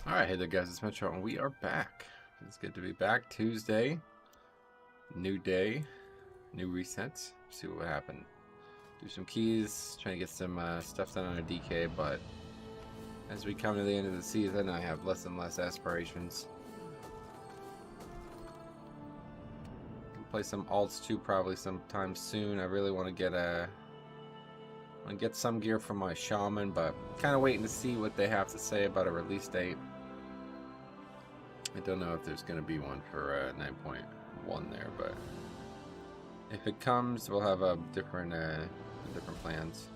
Alright, hey there guys, it's Metro, and we are back. It's good to be back. Tuesday, new day, new reset. See what happened. Do some keys, trying to get some stuff done on our DK, but as we come to the end of the season, I have less and less aspirations. We'll play some alts too, probably sometime soon. I really want to get some gear from my shaman, but kind of waiting to see what they have to say about a release date. I don't know if there's going to be one for 9.1 there, but if it comes, we'll have a different plans.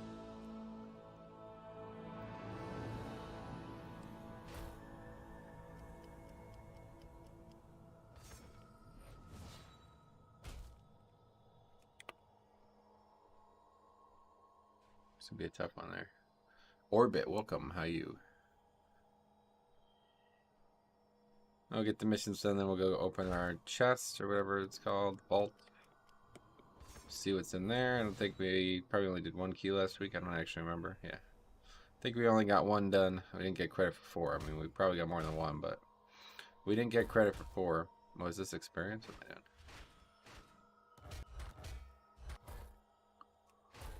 This will be a tough one there. Orbit, welcome. How you? I'll get the missions done, then we'll go open our chest or whatever it's called, vault. See what's in there. I don't think we probably only did one key last week. I don't actually remember. Yeah, I think we only got one done. We didn't get credit for 4. I mean, we probably got more than one, but we didn't get credit for 4. What was this experience? What am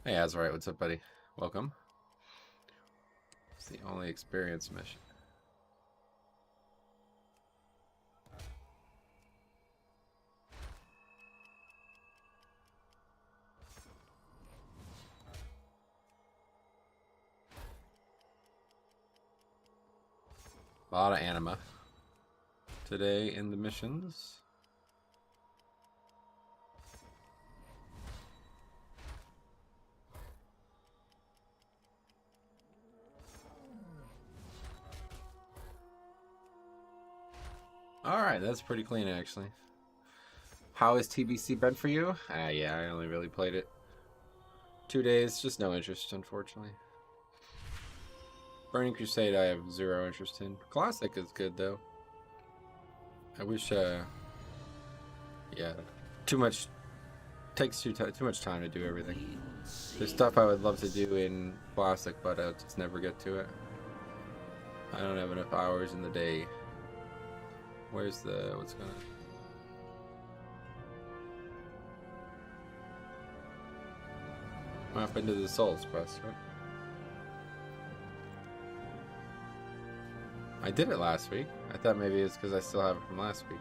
I doing? Hey, Azurite, what's up, buddy? Welcome. It's the only experience mission. A lot of anima today in the missions. Alright, that's pretty clean actually. How has TBC been for you? Yeah, I only really played it 2 days, just no interest, unfortunately. Burning Crusade I have 0 interest in. Classic is good though. I wish yeah, takes too much time to do everything. There's stuff I would love to do in Classic, but I'll just never get to it. I don't have enough hours in the day. Where's the what's gonna what happened to the Souls quest, right? I did it last week. I thought maybe it's because I still have it from last week.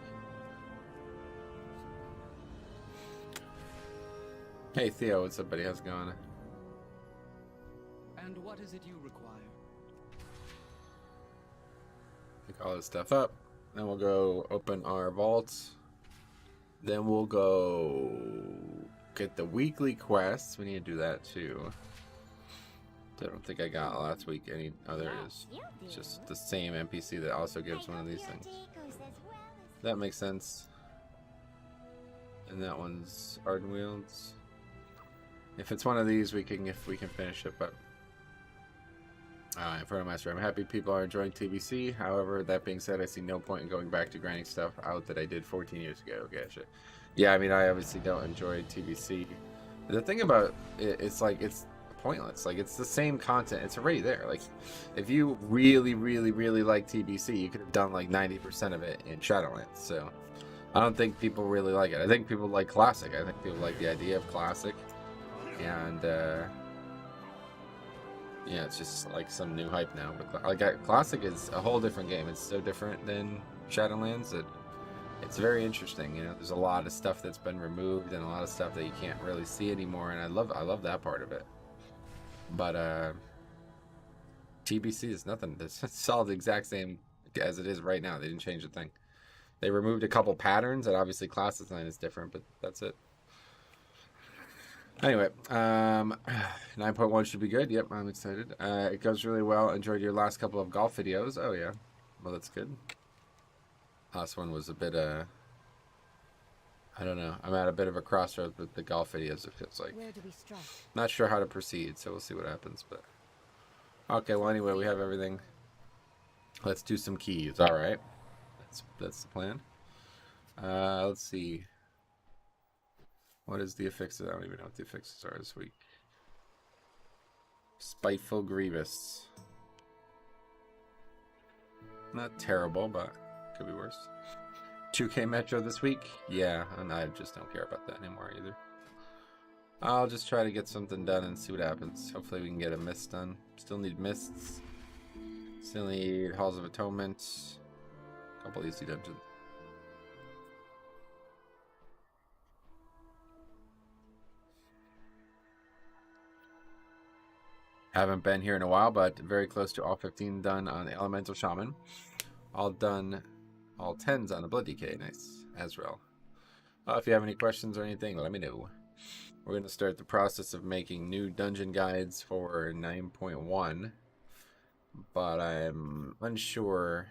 Hey Theo, what's up, buddy? How's it going? And what is it you require? Pick all this stuff up. Then we'll go open our vaults. Then we'll go get the weekly quests. We need to do that too. I don't think I got last week any. Oh, there it is. It's just the same NPC that also gives one of these things. That makes sense. And that one's Ardenwield's. If it's one of these, we can finish it. But Inferno Master, I'm happy people are enjoying TBC. However, that being said, I see no point in going back to grinding stuff out that I did 14 years ago. Gotcha. Yeah, I mean, I obviously don't enjoy TBC. The thing about it, it's like it's pointless. Like, it's the same content. It's already there. Like, if you really like TBC, you could have done like 90% of it in Shadowlands. So I don't think people really like it. I think people like Classic. I think people like the idea of Classic. And yeah, it's just like some new hype now. But like Classic is a whole different game. It's so different than Shadowlands that it's very interesting. You know, there's a lot of stuff that's been removed and a lot of stuff that you can't really see anymore. And I love that part of it. But TBC is nothing. It's all the exact same as it is right now. They didn't change a thing. They removed a couple patterns, and obviously class design is different, but that's it. Anyway, 9.1 should be good. Yep, I'm excited. It goes really well. Enjoyed your last couple of golf videos. Oh yeah, well that's good. Last one was a bit I don't know. I'm at a bit of a crossroads with the golf videos. It feels like. Where do we strike? Not sure how to proceed, so we'll see what happens. But okay, well anyway, we have everything. Let's do some keys. All right, that's the plan. Let's see. What is the affixes? I don't even know what the affixes are this week. Spiteful Grievous. Not terrible, but could be worse. 2K Metro this week? Yeah, and I just don't care about that anymore either. I'll just try to get something done and see what happens. Hopefully we can get a mist done. Still need mists. Still need Halls of Atonement. A couple easy dungeons. Haven't been here in a while, but very close to all 15 done on Elemental Shaman. All done, all 10s on the Blood DK. Nice. Azrael. If you have any questions or anything, let me know. We're going to start the process of making new dungeon guides for 9.1. But I'm unsure.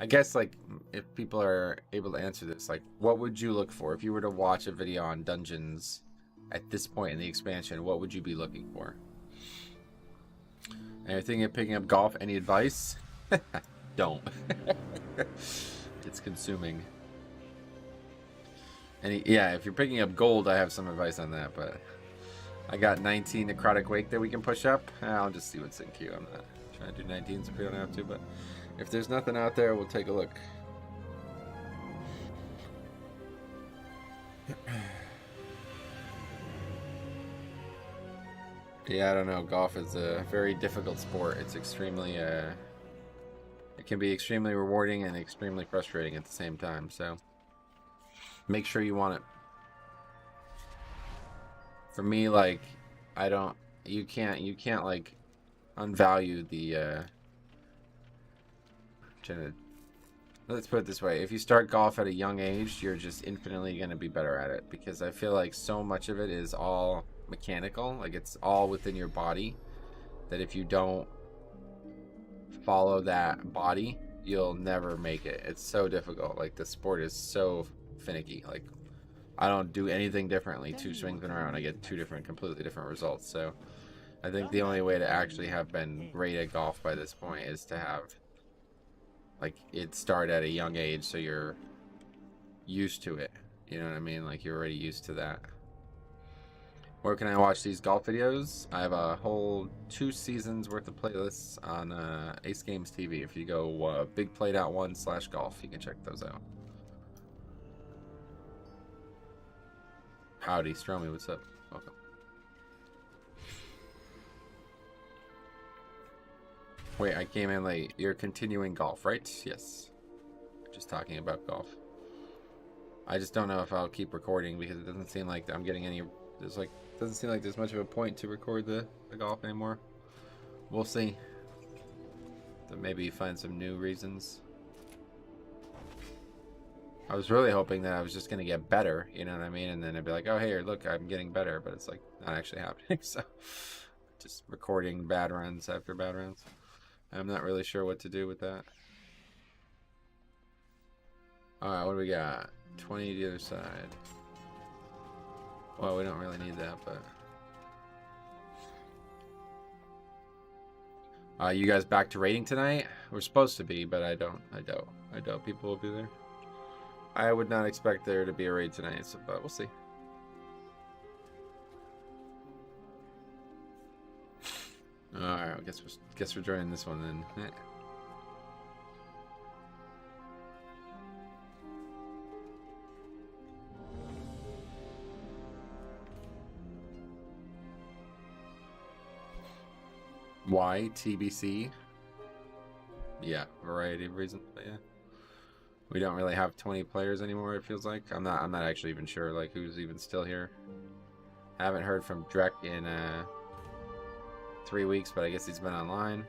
I guess, like, if people are able to answer this, like, what would you look for? If you were to watch a video on dungeons at this point in the expansion, what would you be looking for? And you're thinking of picking up golf, any advice? Don't. It's consuming. And yeah, if you're picking up gold, I have some advice on that, but I got 19 Necrotic Wake that we can push up. I'll just see what's in queue. I'm not trying to do 19s if we don't have to, but if there's nothing out there, we'll take a look. Yeah, I don't know. Golf is a very difficult sport. It's extremely, it can be extremely rewarding and extremely frustrating at the same time. So make sure you want it. For me, like, you can't like unvalue the, let's put it this way. If you start golf at a young age, you're just infinitely going to be better at it, because I feel like so much of it is all mechanical, like it's all within your body, that if you don't follow that body, you'll never make it. It's so difficult. Like, the sport is so finicky. Like, I don't do anything differently. 2 swings in a row and I get 2 completely different results. So I think the only way to actually have been great at golf by this point is to have, like, it start at a young age, so you're used to it. You know what I mean? Like, you're already used to that. Where can I watch these golf videos? I have a whole 2 seasons worth of playlists on Ace Games TV. If you go Big Played Out 1/golf, you can check those out. Howdy, Stromy, what's up? Welcome. Wait, I came in late. You're continuing golf, right? Yes. Just talking about golf. I just don't know if I'll keep recording, because it doesn't seem like I'm getting any... doesn't seem like there's much of a point to record the golf anymore. We'll see. So maybe find some new reasons. I was really hoping that I was just going to get better, you know what I mean? And then I'd be like, oh, hey, look, I'm getting better. But it's, like, not actually happening. So just recording bad runs after bad runs. I'm not really sure what to do with that. Alright, what do we got? 20 to the other side. Well, we don't really need that, but... you guys back to raiding tonight? We're supposed to be, but I doubt people will be there. I would not expect there to be a raid tonight, so, but we'll see. Alright, I guess we're joining this one then. Why TBC? Yeah, variety of reasons, but yeah. We don't really have 20 players anymore, it feels like. I'm not actually even sure, like, who's even still here. I haven't heard from Drek in 3 weeks, but I guess he's been online.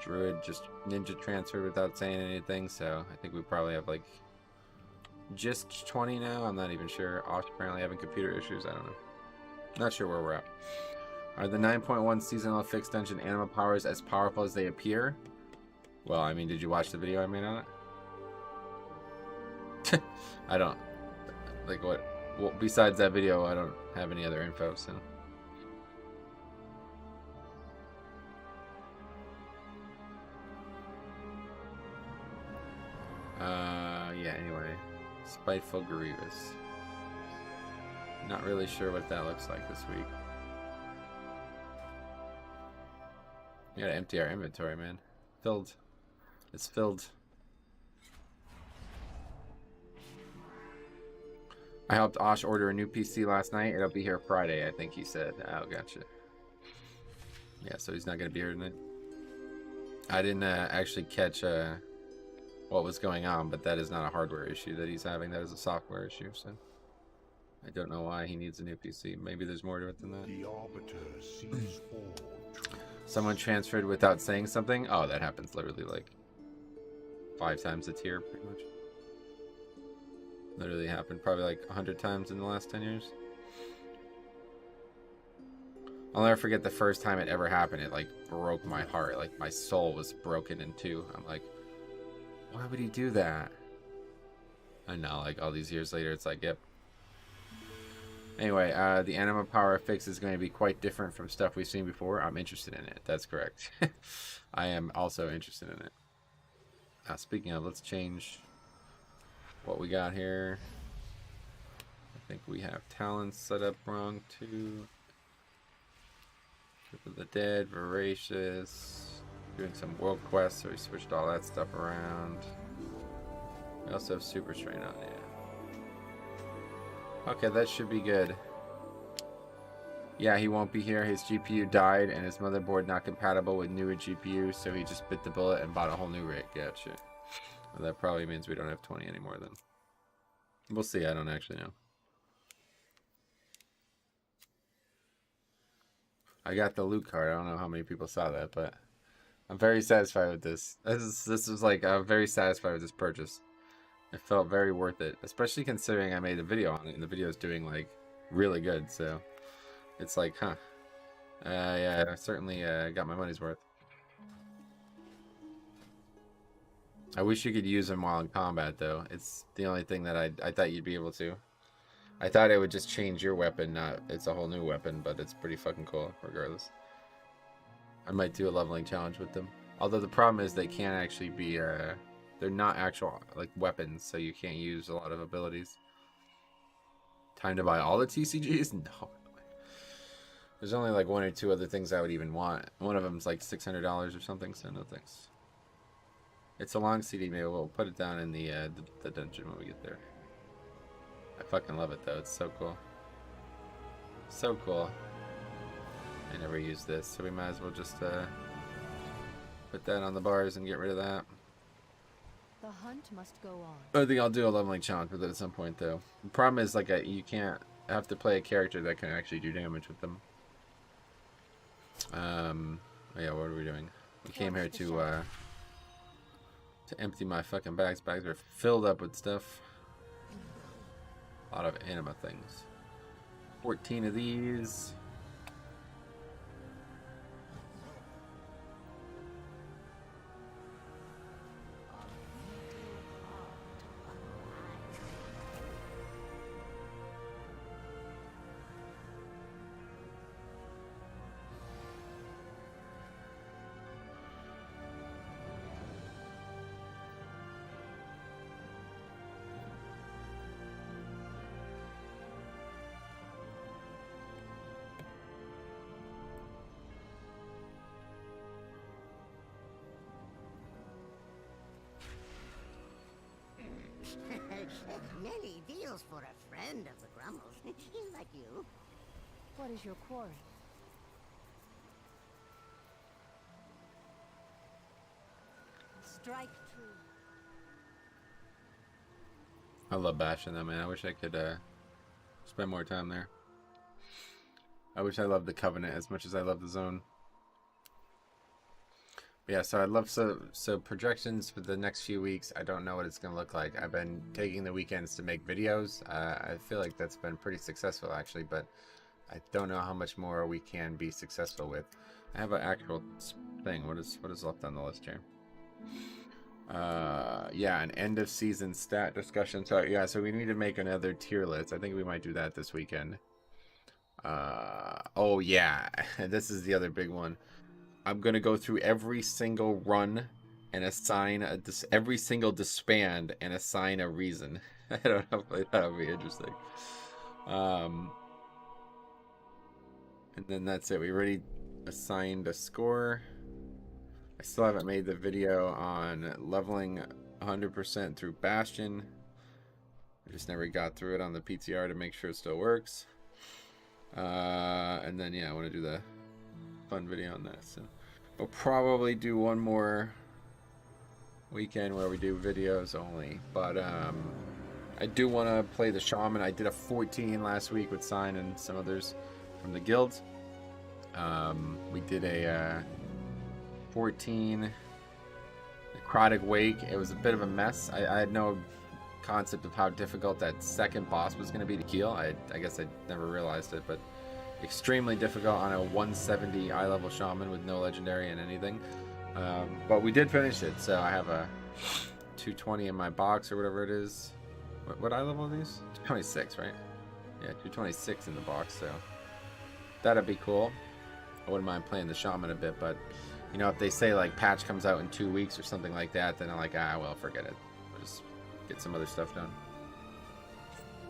Druid just ninja transferred without saying anything, so I think we probably have, like, just 20 now. I'm not even sure. Osh apparently having computer issues. I don't know. Not sure where we're at. Are the 9.1 seasonal fixed dungeon animal powers as powerful as they appear? Well, I mean, did you watch the video I made on it? I don't, like, what, well, besides that video, I don't have any other info, so. Yeah, anyway. Spiteful Grievous. Not really sure what that looks like this week. We gotta empty our inventory, man. Filled It's filled. I helped Osh order a new PC last night. It'll be here Friday, I think he said. Oh, gotcha. Yeah, so he's not going to be here tonight. I didn't actually catch what was going on, but that is not a hardware issue that he's having. That is a software issue, so I don't know why he needs a new PC. Maybe there's more to it than that. The Arbiter sees all truth. Someone transferred without saying something? Oh, that happens literally like 5 times a tier, pretty much. Literally happened probably like 100 times in the last 10 years. I'll never forget the first time it ever happened. It like broke my heart. Like my soul was broken in two. I'm like, why would he do that? And now like all these years later, it's like, yep. Anyway, the anima power fix is going to be quite different from stuff we've seen before. I'm interested in it. That's correct. I am also interested in it. Speaking of, let's change what we got here. I think we have talents set up wrong too. Trip of the Dead, Voracious. Doing some world quests, so we switched all that stuff around. We also have Super Strain on it. Okay, that should be good. Yeah, he won't be here. His GPU died and his motherboard not compatible with newer GPU, so he just bit the bullet and bought a whole new rig. Gotcha. Well, that probably means we don't have 20 anymore then. We'll see. I don't actually know. I got the loot card. I don't know how many people saw that, but I'm very satisfied with this. This is like, I'm very satisfied with this purchase. It felt very worth it, especially considering I made a video on it, and the video is doing like really good. So it's like, huh? Yeah, I certainly got my money's worth. I wish you could use them while in combat, though. It's the only thing that I thought you'd be able to. I thought it would just change your weapon, not it's a whole new weapon, but it's pretty fucking cool, regardless. I might do a leveling challenge with them. Although the problem is they can't actually be, they're not actual, like, weapons, so you can't use a lot of abilities. Time to buy all the TCGs? No. There's only, like, 1 or 2 other things I would even want. One of them's, like, $600 or something, so no thanks. It's a long CD, maybe we'll put it down in the dungeon when we get there. I fucking love it, though. It's so cool. So cool. I never used this, so we might as well just put that on the bars and get rid of that. The hunt must go on. I think I'll do a leveling challenge with it at some point, though. The problem is, like, you can't have to play a character that can actually do damage with them. Oh yeah, what are we doing? We came here to empty my fucking bags. Bags are filled up with stuff. A lot of anima things. 14 of these. Many deals for a friend of the Grumbles. Like you. What is your quarry? Strike true. I love bashing them, man. I wish I could spend more time there. I wish I loved the Covenant as much as I love the Zone. But yeah, so I love so projections for the next few weeks. I don't know what it's gonna look like. I've been taking the weekends to make videos. I feel like that's been pretty successful actually, but I don't know how much more we can be successful with. I have an actual thing. What is left on the list here? Yeah, an end of season stat discussion. So yeah, so we need to make another tier list. I think we might do that this weekend. Oh yeah, this is the other big one. I'm gonna go through every single run and assign every single disband and assign a reason. I don't know if that would be interesting. And then that's it. We already assigned a score. I still haven't made the video on leveling 100% through Bastion. I just never got through it on the PTR to make sure it still works. And then, yeah, I want to do the fun video on that. So we'll probably do one more weekend where we do videos only. But I do want to play the Shaman. I did a 14 last week with Sign and some others from the guild. We did a 14 Necrotic Wake. It was a bit of a mess. I had no concept of how difficult that second boss was going to be to kill. I guess I never realized it, but extremely difficult on a 170 eye level shaman with no legendary and anything. But we did finish it, so I have a 220 in my box or whatever it is. What eye level are these? 226, right? Yeah, 226 in the box, so that'd be cool. I wouldn't mind playing the shaman a bit, but you know, if they say like patch comes out in 2 weeks or something like that, then I'm like, well, forget it. We'll just get some other stuff done.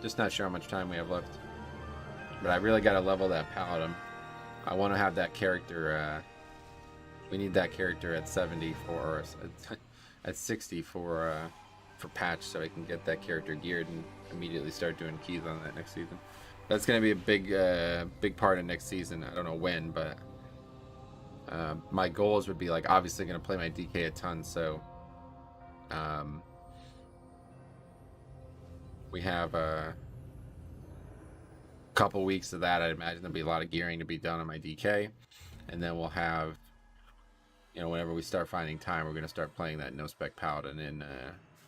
Just not sure how much time we have left. But I really got to level that paladin. I want to have that character. We need that character at 70 for at 60 for patch, so I can get that character geared and immediately start doing keys on that next season. That's going to be a big part of next season. I don't know when, but my goals would be like obviously going to play my DK a ton, so we have a couple weeks of that. I'd imagine there'll be a lot of gearing to be done on my DK, and then we'll have, you know, whenever we start finding time, we're going to start playing that no spec paladin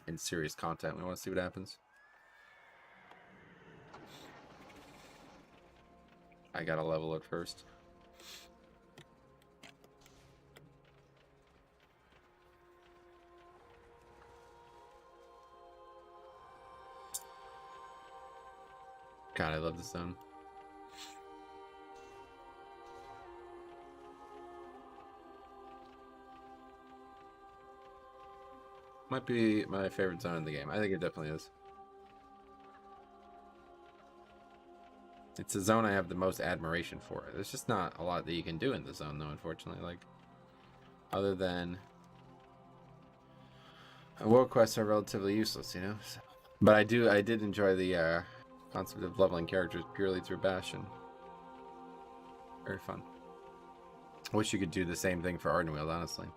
in serious content. We want to see what happens. I gotta level it first. God, I love this zone. Might be my favorite zone in the game. I think it definitely is. It's a zone I have the most admiration for. There's just not a lot that you can do in the zone, though, unfortunately. Like, other than world quests are relatively useless, you know. So, but I did enjoy the concept of leveling characters purely through Bastion. Very fun. Wish you could do the same thing for Ardenweald, honestly.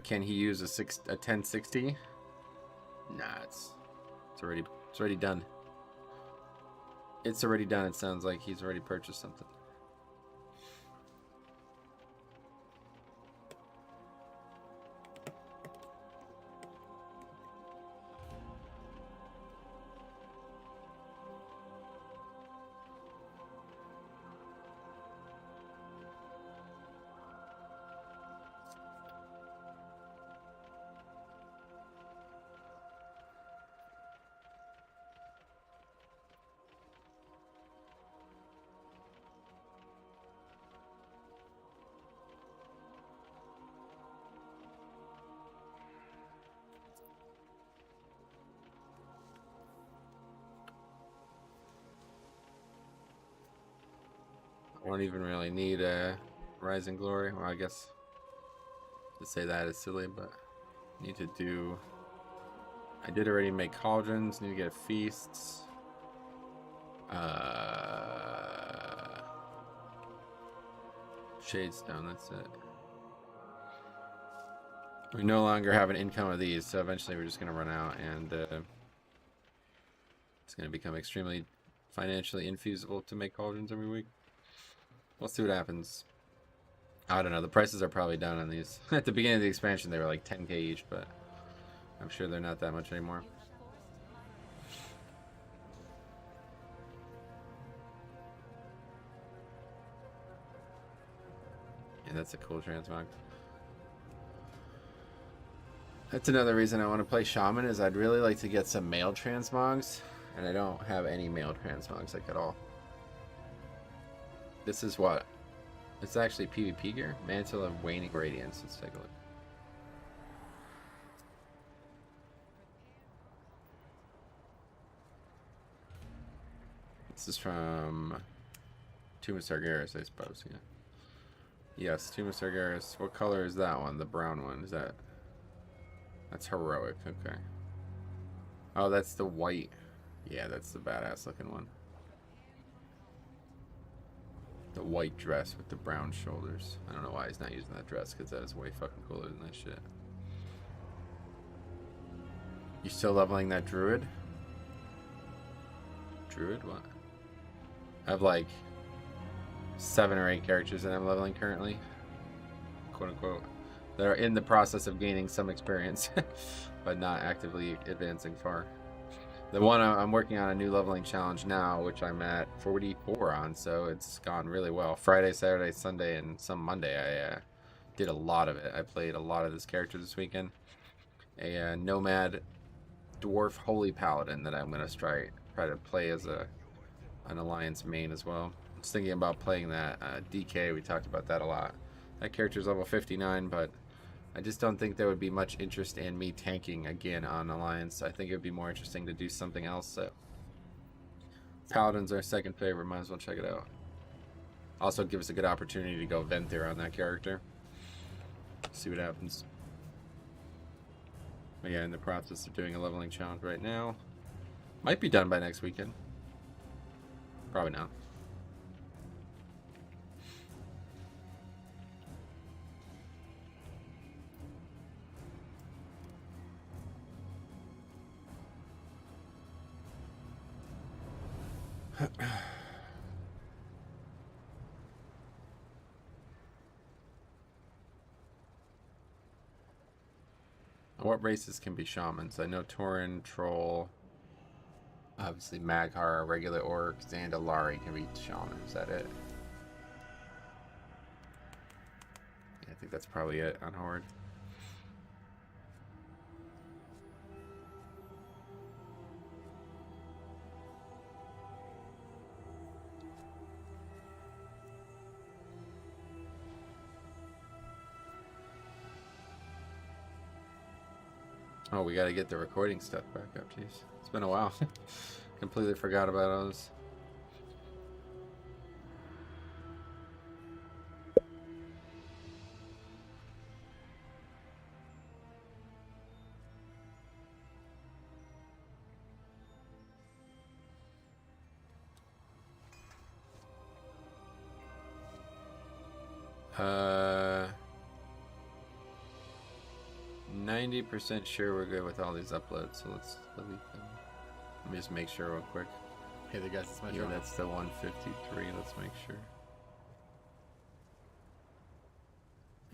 Can he use a 1060? Nah, it's already done. It's already done. It sounds like he's already purchased something. I don't even really need a Rising Glory. Well, I guess to say that is silly, but need to do. I did already make cauldrons. Need to get feasts. Shadestone. That's it. We no longer have an income of these, so eventually we're just gonna run out, and it's gonna become extremely financially infeasible to make cauldrons every week. We'll see what happens. I don't know. The prices are probably down on these. At the beginning of the expansion, they were like 10k each, but I'm sure they're not that much anymore. Yeah, that's a cool transmog. That's another reason I want to play Shaman, is I'd really like to get some male transmogs, and I don't have any male transmogs like at all. This is what? It's actually PvP gear? Mantle of Waning Radiance. Let's take a look. This is from Tomb of Sargeras, I suppose, yeah. Yes, Tomb of Sargeras. What color is that one? The brown one. Is that... That's heroic. Okay. Oh, that's the white. Yeah, that's the badass looking one. The white dress with the brown shoulders. I don't know why he's not using that dress, because that is way fucking cooler than that shit. You still leveling that druid? Druid? What? I have like 7 or 8 characters that I'm leveling currently. Quote unquote. That are in the process of gaining some experience, but not actively advancing far. The one I'm working on a new leveling challenge now, which I'm at 44 on, so it's gone really well. Friday, Saturday, Sunday, and some Monday, I did a lot of it. I played a lot of this character this weekend. A nomad dwarf holy paladin that I'm gonna try to play as an alliance main as well. I was thinking about playing that DK. We talked about that a lot. That character's level 59, but I just don't think there would be much interest in me tanking again on Alliance. I think it would be more interesting to do something else. So Paladin's our second favorite. Might as well check it out. Also give us a good opportunity to go Venthyr on that character. See what happens. But yeah, in the process of doing a leveling challenge right now. Might be done by next weekend. Probably not. What races can be shamans? I know Tauren, Troll, obviously Maghar, regular Orc, Zandalari can be shaman. Is that it? Yeah, I think that's probably it on Horde. Oh, we gotta get the recording stuff back up, jeez. It's been a while. Completely forgot about those. Uh... 90% sure we're good with all these uploads, so let's delete them. Let me just make sure real quick. Hey there guys, it's my Yeah, that's the 153. Let's make sure.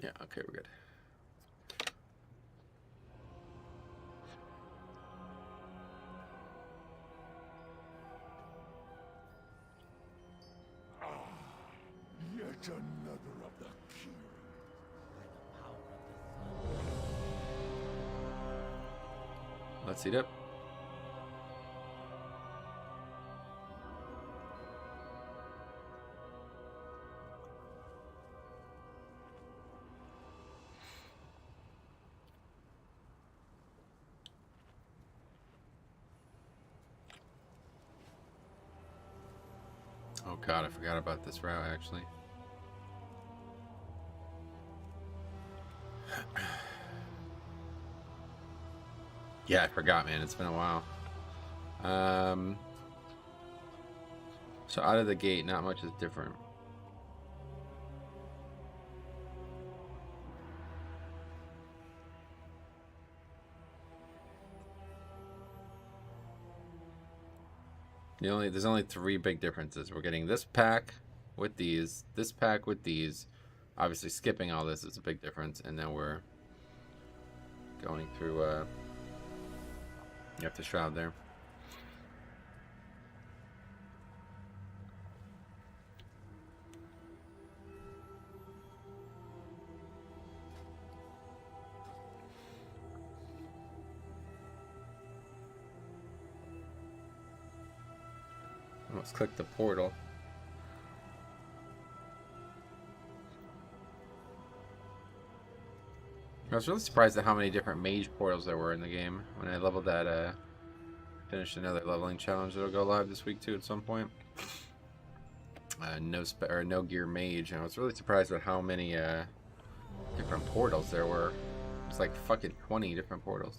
Yeah, okay, we're good. Yet another of the key. Let's heat up. Oh god, I forgot about this route actually. Yeah, I forgot, man. It's been a while. So out of the gate, not much is different. There's only 3 big differences. We're getting this pack with these, this pack with these. Obviously, skipping all this is a big difference, and then we're going through. You have to shroud there. Let's click the portal. I was really surprised at how many different mage portals there were in the game. When I leveled that, finished another leveling challenge that'll go live this week too at some point. no gear mage, and I was really surprised at how many different portals there were. It's like fucking 20 different portals.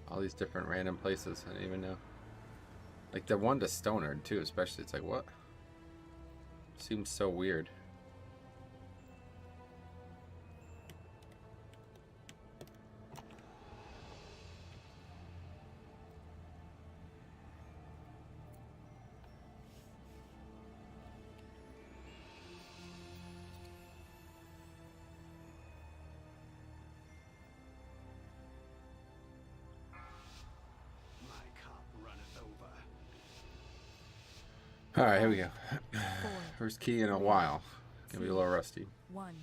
All these different random places. I didn't even know. Like the one to Stonard too, especially. It's like, what? Seems so weird. Alright, here we go. First key in a while. Gonna be a little rusty. 1.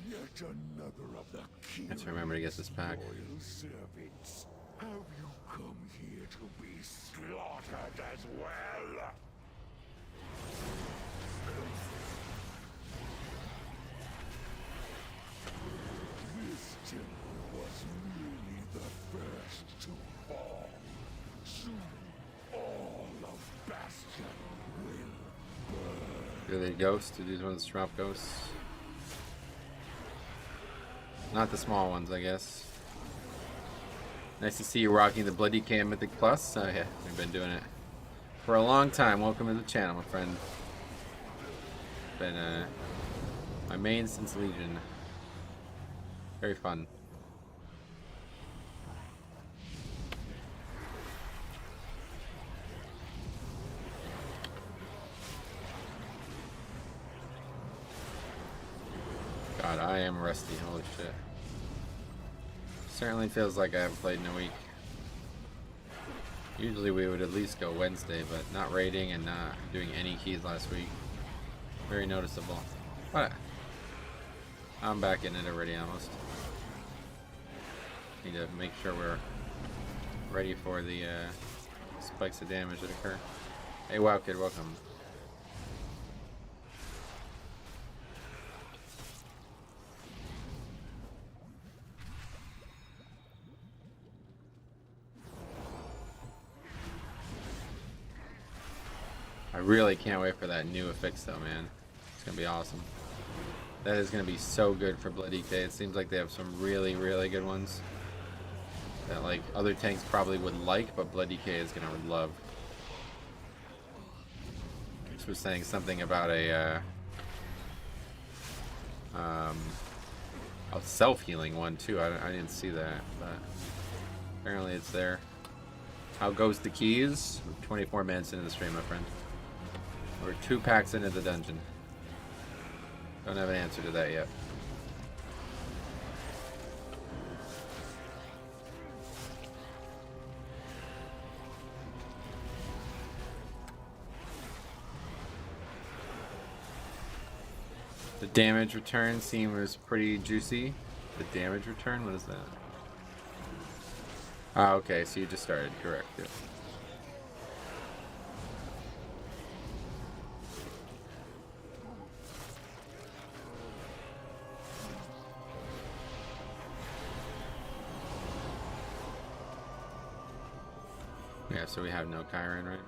Yet another of the key. Let's remember to get this pack. Loyal servants. Have you come here to be slaughtered as well? This temple was merely the first to fall. Soon, all of Bastion will Are they ghosts? Are these ones drop ghosts? Not the small ones, I guess. Nice to see you rocking the Bloody Cam Mythic Plus. Oh yeah, we've been doing it for a long time. Welcome to the channel, my friend. Been my main since Legion. Very fun. God, I am rusty. Holy shit. Certainly feels like I haven't played in a week. Usually we would at least go Wednesday, but not raiding and not doing any keys last week. Very noticeable. But I'm back in it already almost. Need to make sure we're ready for the spikes of damage that occur. Hey, wow kid, welcome. I really can't wait for that new affix though, man. It's gonna be awesome. That is gonna be so good for Bloody K. It seems like they have some really, really good ones that like other tanks probably would like, but Bloody K is gonna love. This was saying something about a self-healing one too. I didn't see that, but apparently it's there. How goes the keys? 24 minutes into the stream, my friend. We're 2 packs into the dungeon. Don't have an answer to that yet. The damage return seems pretty juicy. The damage return? What is that? Ah, okay, so you just started. Correct. Yeah. Yeah, so we have no Chiron, right?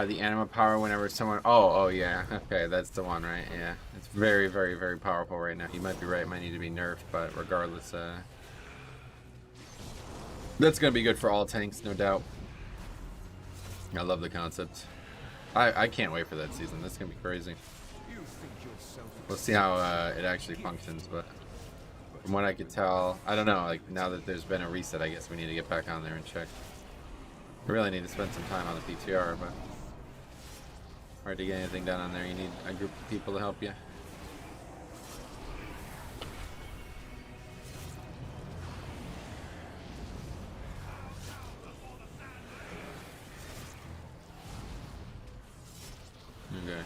The anima power whenever someone... Oh, yeah. Okay, that's the one, right? Yeah. It's very, very, very powerful right now. You might be right. It might need to be nerfed, but regardless, that's going to be good for all tanks, no doubt. I love the concept. I can't wait for that season. That's going to be crazy. We'll see how it actually functions, but from what I could tell, I don't know, like now that there's been a reset, I guess we need to get back on there and check. We really need to spend some time on the PTR, but hard to get anything done on there. You need a group of people to help you. Okay.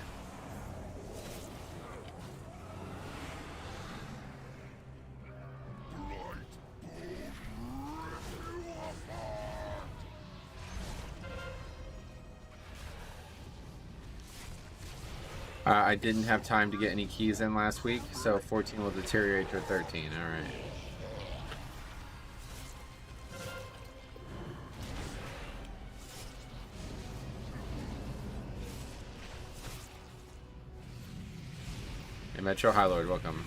I didn't have time to get any keys in last week, so 14 will deteriorate to a 13. All right. Hey, Metro High Lord, welcome.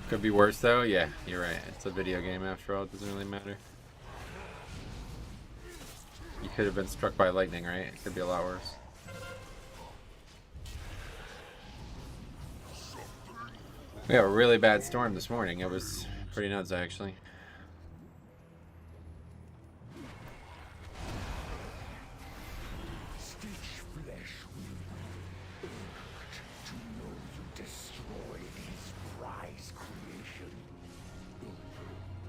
Could be worse though. Yeah, you're right. It's a video game after all. It doesn't really matter. You could have been struck by lightning, right? It could be a lot worse. We had a really bad storm this morning. It was pretty nuts, actually. Stitch flesh will be irked to know you destroyed his prize creation.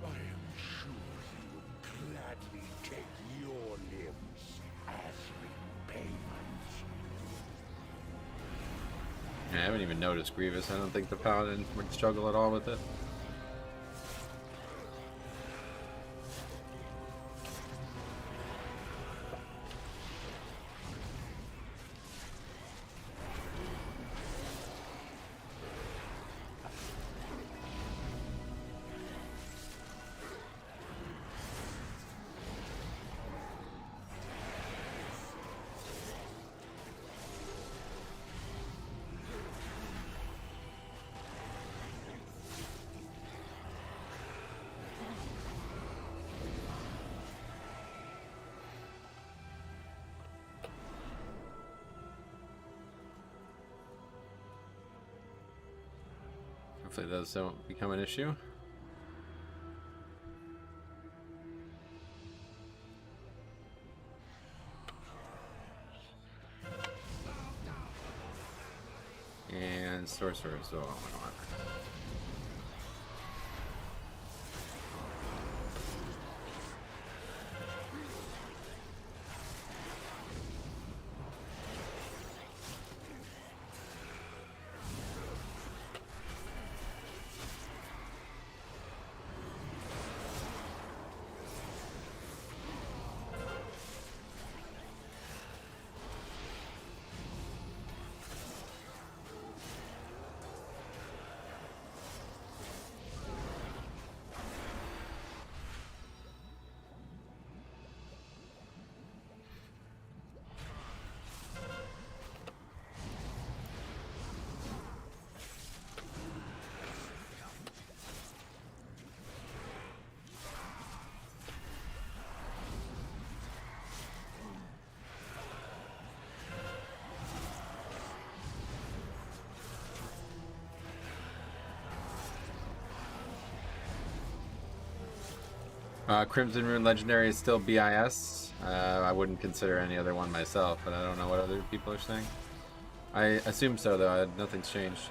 I am sure he would gladly take your limbs as repayment. I haven't even noticed Grievous. I don't think the Paladin would struggle at all with it. Hopefully those don't become an issue. And Sorcerer as well. Crimson Rune Legendary is still BIS. I wouldn't consider any other one myself, but I don't know what other people are saying. I assume so, though. Nothing's changed.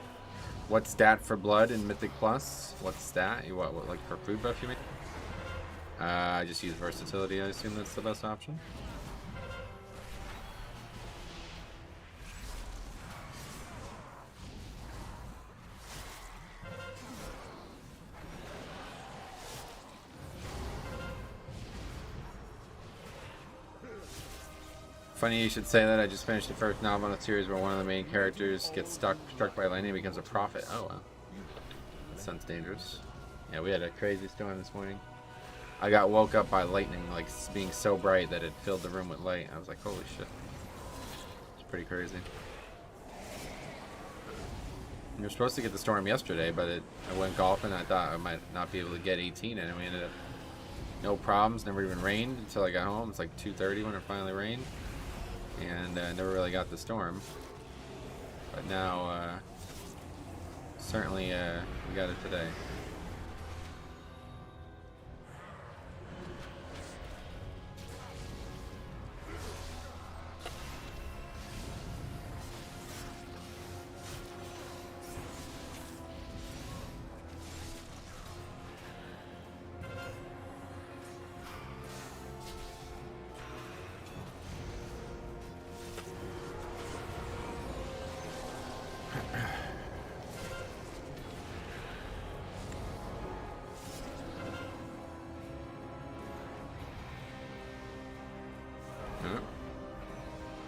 What stat for blood in Mythic Plus? What stat? What like for food buff, you mean? I just use versatility. I assume that's the best option. Funny you should say that. I just finished the first novel in a series where one of the main characters gets struck by lightning and becomes a prophet. Oh, wow. That sounds dangerous. Yeah, we had a crazy storm this morning. I got woke up by lightning, like being so bright that it filled the room with light. I was like, holy shit. It's pretty crazy. We were supposed to get the storm yesterday, but I went golfing. I thought I might not be able to get 18 in, and we ended up no problems. Never even rained until I got home. It's like 2:30 when it finally rained. And never really got the storm, but now certainly we got it today.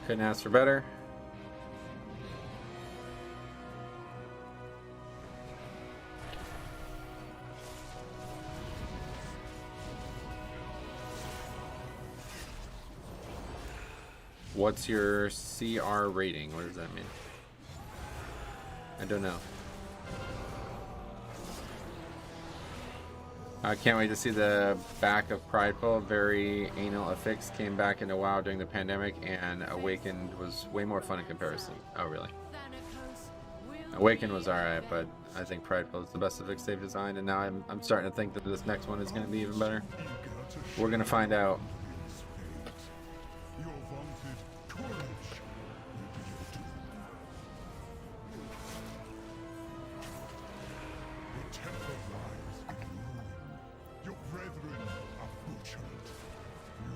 Couldn't ask for better. What's your CR rating? What does that mean? I don't know. I can't wait to see the back of Prideful. Very anal affix came back into WoW during the pandemic, and Awakened was way more fun in comparison. Oh, really? Awakened was alright, but I think Prideful is the best affix they've designed, and now I'm starting to think that this next one is going to be even better. We're going to find out. Your vaunted courage will be your doom. Your temple lies in ruin. Your brethren are butchered. You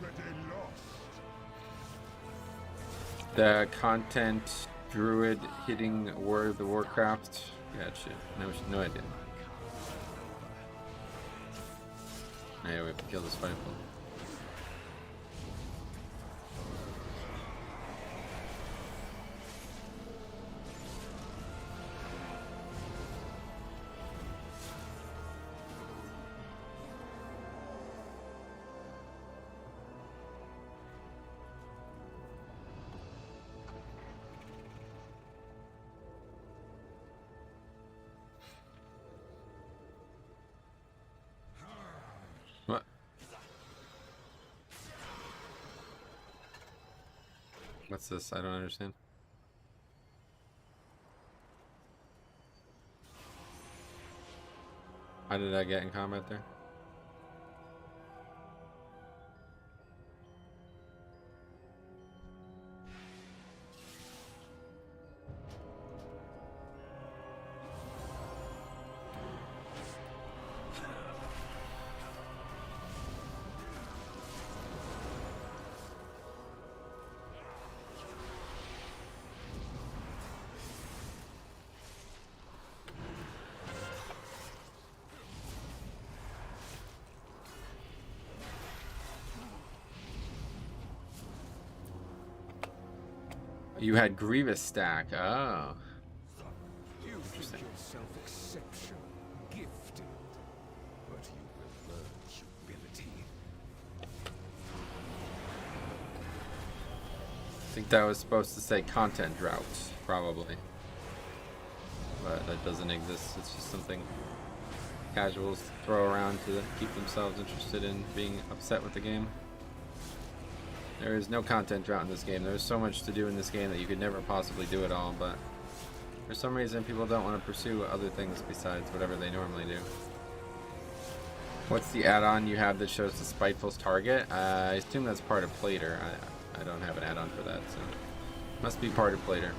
have already lost. The content druid hitting World of Warcraft. Gotcha. No, I didn't. Yeah, we have to kill this Spiteful. What? What's this? I don't understand. How did I get in combat there? You had Grievous stack. Oh. You think yourself exceptional, gifted, but you will learn humility. I think that was supposed to say content drought, probably. But that doesn't exist. It's just something casuals throw around to keep themselves interested in being upset with the game. There is no content drought in this game. There's so much to do in this game that you could never possibly do it all, but for some reason people don't want to pursue other things besides whatever they normally do. What's the add-on you have that shows the Spiteful's target? I assume that's part of Plater. I don't have an add-on for that, so must be part of Plater.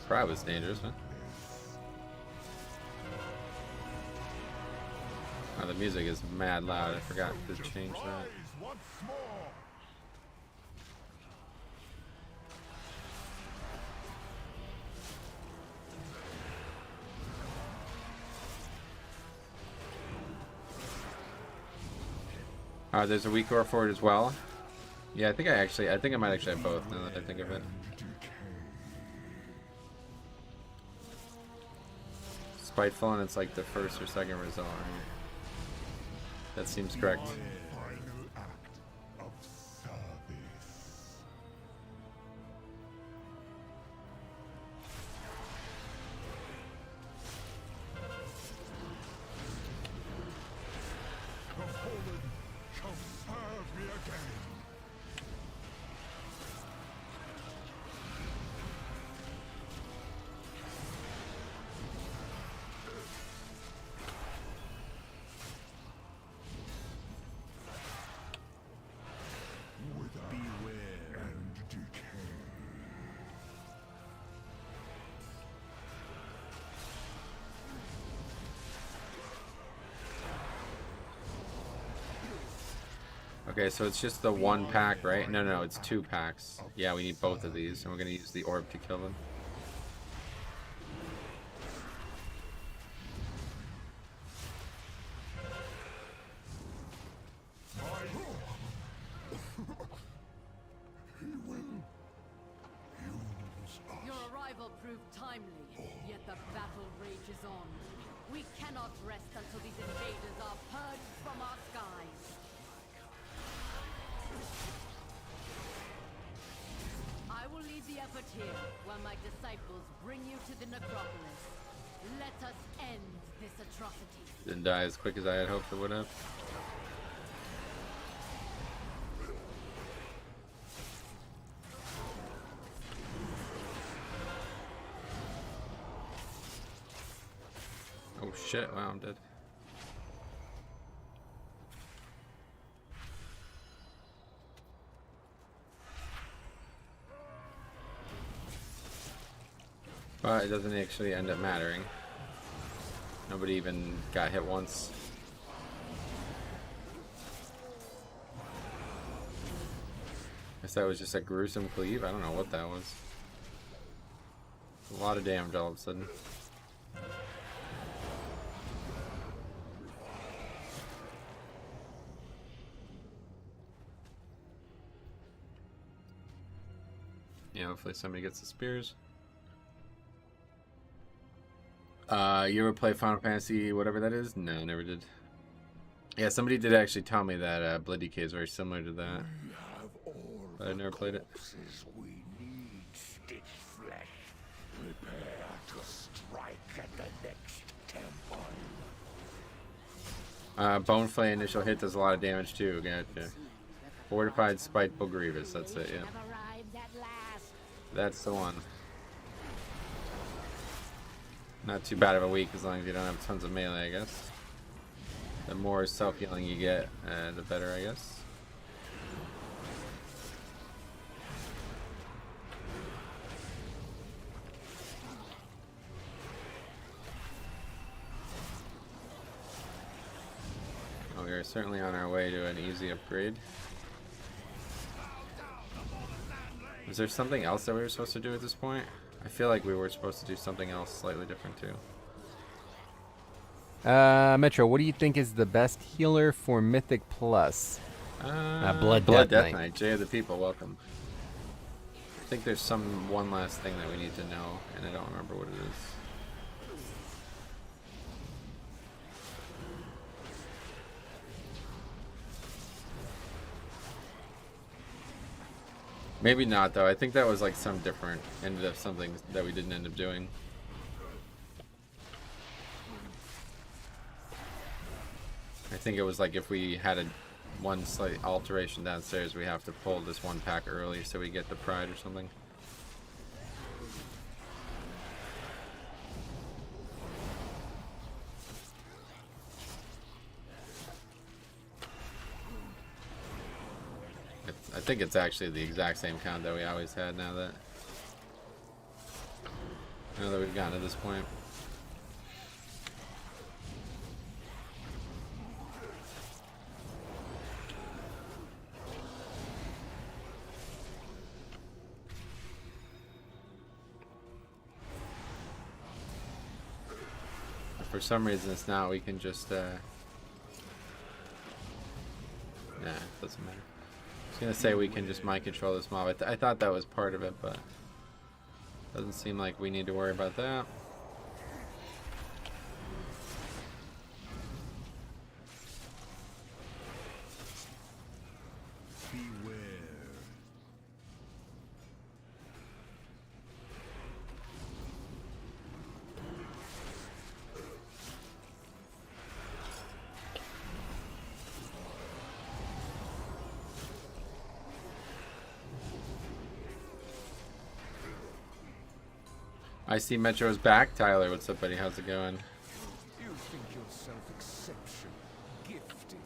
Probably was dangerous, huh? Oh, the music is mad loud. I forgot to change that. There's a weak ore for it as well. Yeah, I think I might actually have both now that I think of it. Spiteful, and it's like the first or second result. Right? That seems correct. Final act of service. The fallen shall serve me again. Beware and decay. Okay, so it's just the one pack, right? No, it's 2 packs. Yeah, we need both of these, and we're gonna use the orb to kill them. arrival proved timely, yet the battle rages on. We cannot rest until these invaders are purged from our skies. I will lead the effort here, while my disciples bring you to the necropolis. Let us end this atrocity. Didn't die as quick as I had hoped it would have. Oh shit, wow, I'm dead. But it doesn't actually end up mattering. Nobody even got hit once. Guess that was just a gruesome cleave. I don't know what that was. A lot of damage all of a sudden. Yeah, hopefully somebody gets the spears. You ever play Final Fantasy, whatever that is? No, never did. Yeah, somebody did actually tell me that Blood DK is very similar to that. But I never played it. We need stitch flesh. Prepare to strike at the next temple. Boneflay initial hit does a lot of damage too. Gotcha. Fortified Spiteful Grievous, that's it, yeah. That's the one. Not too bad of a week as long as you don't have tons of melee, I guess. The more self-healing you get, the better, I guess. Oh, we are certainly on our way to an easy upgrade. Was there something else that we were supposed to do at this point? I feel like we were supposed to do something else slightly different too. Metro, what do you think is the best healer for Mythic Plus? Blood Death Knight. Jay of the People, welcome. I think there's one last thing that we need to know, and I don't remember what it is. Maybe not though. I think that was like some different. Ended up something that we didn't end up doing. I think it was like if we had one slight alteration downstairs, we have to pull this one pack early so we get the pride or something. I think it's actually the exact same count that we always had now that we've gotten to this point. If for some reason it's not, we can just nah, it doesn't matter. I was gonna say we can just mind control this mob. I thought that was part of it, but doesn't seem like we need to worry about that. Beware. I see Metro's back. Tyler, what's up, buddy? How's it going? You think yourself exceptional, gifted,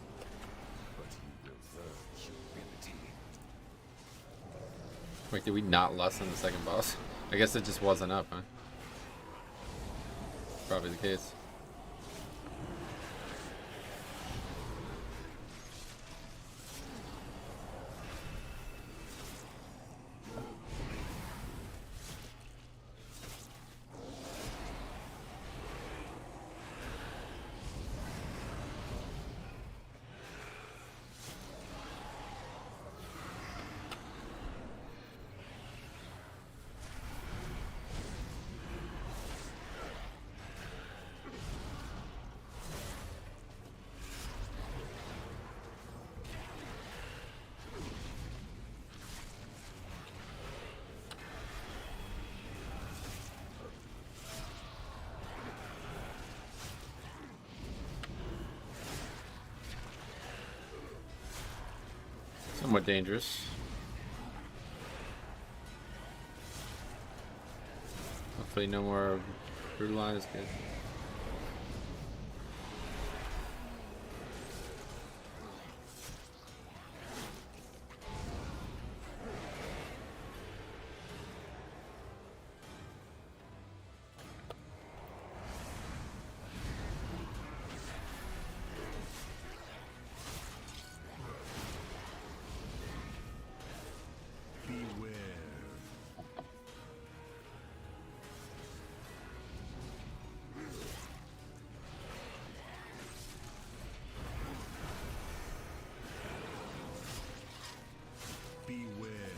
but you pervert humility. Wait, did we not lust on the second boss? I guess it just wasn't up, huh? Probably the case. somewhat dangerous. Hopefully no more brutalized. Good.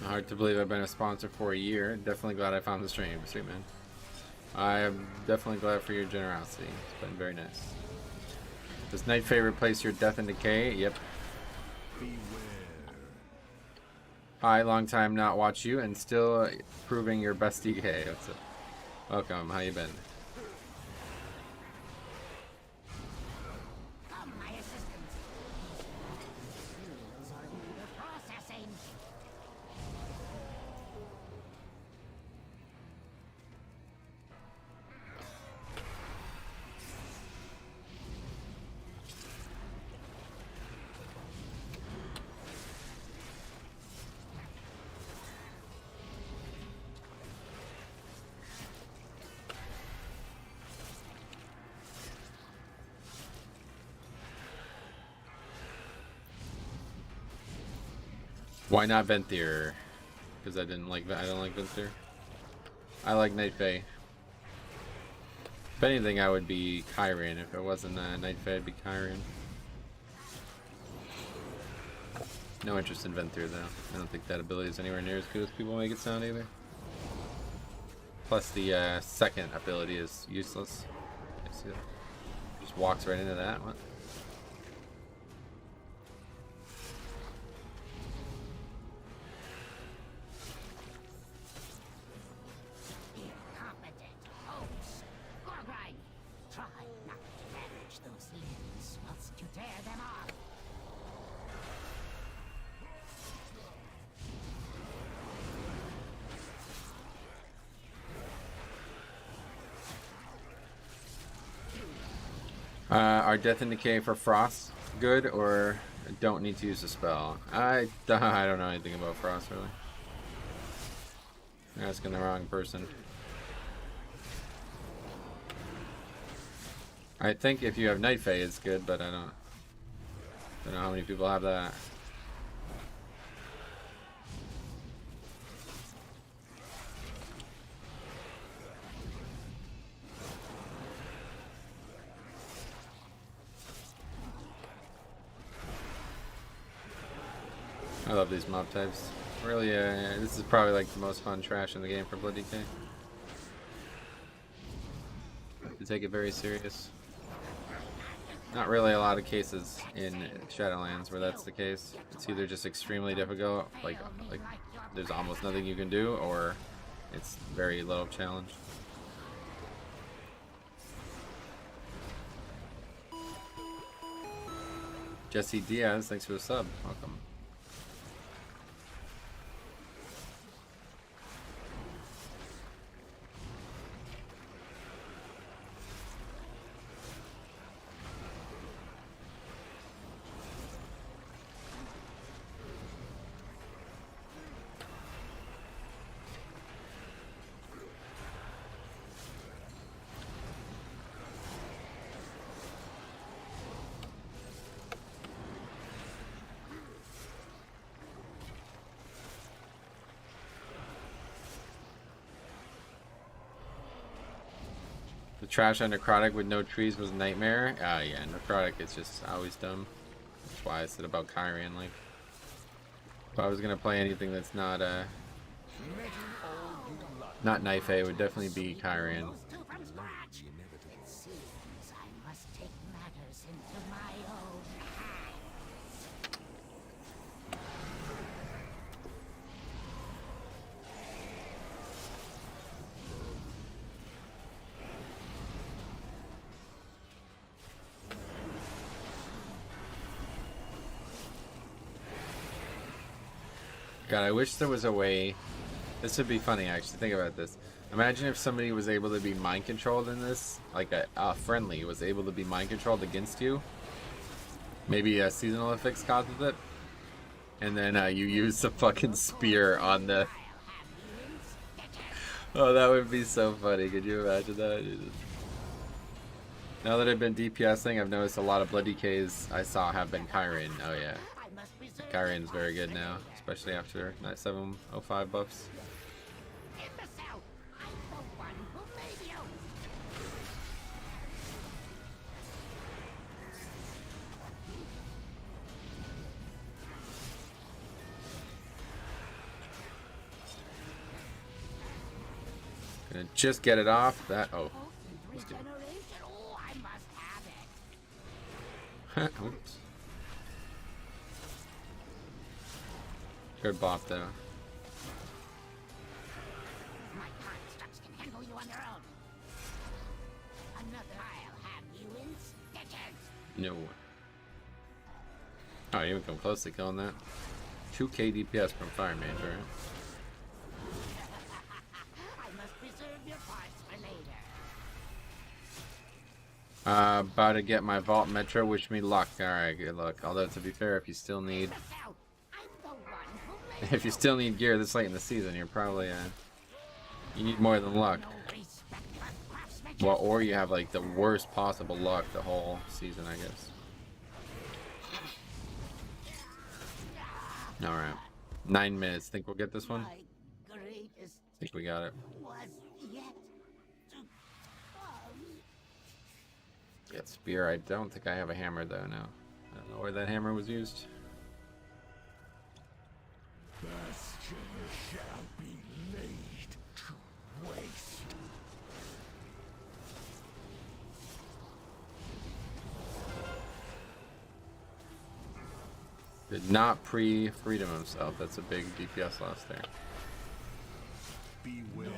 Hard to believe I've been a sponsor for a year. Definitely glad I found the stream. Sweet man. I am definitely glad for your generosity. It's been very nice. Does Night Fae replace your Death and Decay? Yep. Hi, long time not watch you and still proving your best DK. What's up? Welcome. How you been? Why not Venthyr? Because I don't like Venthyr. I like Night Fae. If anything, I would be Kyrian. If it wasn't Night Fae, I'd be Kyrian. No interest in Venthyr though. I don't think that ability is anywhere near as good as people make it sound either. Plus the second ability is useless. You see that? Just walks right into that. What? Are Death and Decay for Frost good, or don't need to use a spell? I don't know anything about Frost, really. You're asking the wrong person. I think if you have Night Fae, it's good, but I don't know how many people have that. I love these mob types. Really, this is probably like the most fun trash in the game for Blood DK. To take it very serious. Not really a lot of cases in Shadowlands where that's the case. It's either just extremely difficult, like there's almost nothing you can do, or it's very low challenge. Jesse Diaz, thanks for the sub. Welcome. The trash on Necrotic with no trees was a nightmare. Yeah, Necrotic is just always dumb. That's why I said about Kyrian. Like, if I was gonna play anything that's not Night Fae, it would definitely be Kyrian. God, I wish there was a way. This would be funny, actually. Think about this. Imagine if somebody was able to be mind controlled in this, like a friendly was able to be mind controlled against you. Maybe a seasonal effects causes it, and then you use the fucking spear on the. Oh, that would be so funny. Could you imagine that? Now that I've been DPSing, I've noticed a lot of blood DKs I saw have been Kyrian. Oh yeah, Kyrian's very good now, especially after that 705 buffs. Gonna just get it off. That oops. Good bop though. My constructs can handle you on their own. Another, I'll have you in stitches. No. Oh, you even come close to killing that. 2k DPS from Fire Mage, right? I must preserve your parts for later. About to get my Vault Metro. Wish me luck. Alright, good luck. Although, to be fair, if you still need... If you still need gear this late in the season, you're probably, you need more than luck. Well, or you have, like, the worst possible luck the whole season, I guess. Alright. 9 minutes. Think we'll get this one? Think we got it. Get spear. I don't think I have a hammer, though, no. I don't know where that hammer was used. Bastion shall be laid to waste. Did not pre-freedom himself. That's a big DPS loss there. Beware. None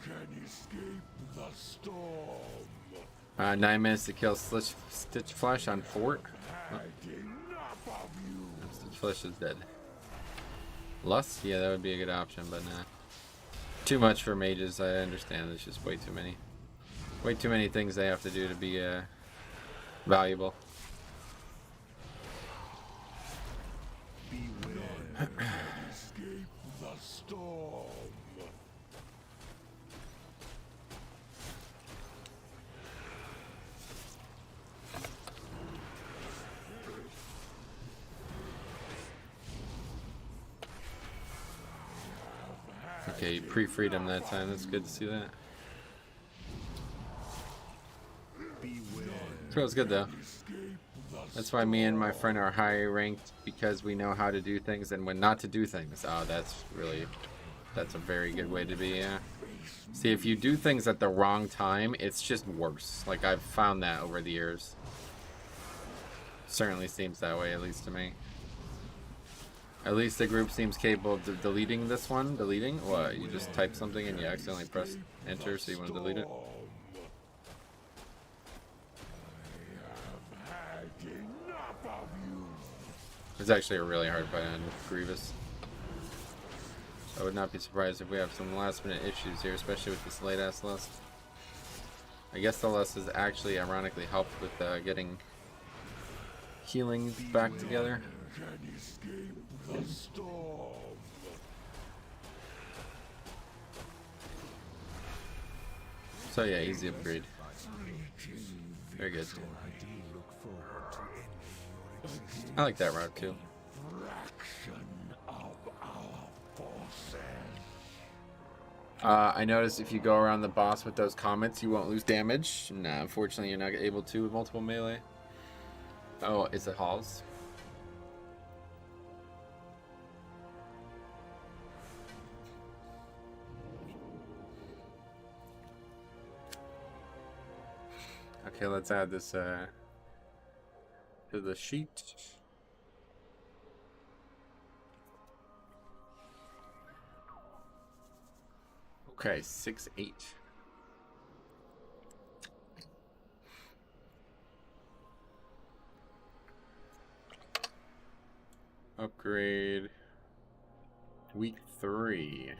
can escape the storm. 9 minutes to kill Stitch Flesh on Fort. Had enough of you. Stitch Flesh is dead. Lust? Yeah, that would be a good option, but nah. Too much for mages, I understand. There's just way too many. Way too many things they have to do to be valuable. Beware. Escape the storm. Okay, you pre-freedom that time. That's good to see that. Feels good though. That's why me and my friend are high ranked, because we know how to do things and when not to do things. Oh, that's a very good way to be, yeah. See, if you do things at the wrong time, it's just worse. Like, I've found that over the years. Certainly seems that way, at least to me. At least the group seems capable of deleting this one. Deleting? What? You just type something and you accidentally press enter so you want to delete it? It's actually a really hard fight on Grievous. So I would not be surprised if we have some last minute issues here, especially with this late ass lust. I guess the lust has actually ironically helped with getting healing back together. Can escape the storm. So yeah, easy upgrade. Very good. I like that route too. I noticed if you go around the boss with those comments, you won't lose damage. Nah, unfortunately, you're not able to with multiple melee. Oh, is it halls? Okay, let's add this to the sheet. Okay, 6-8. Upgrade week 3.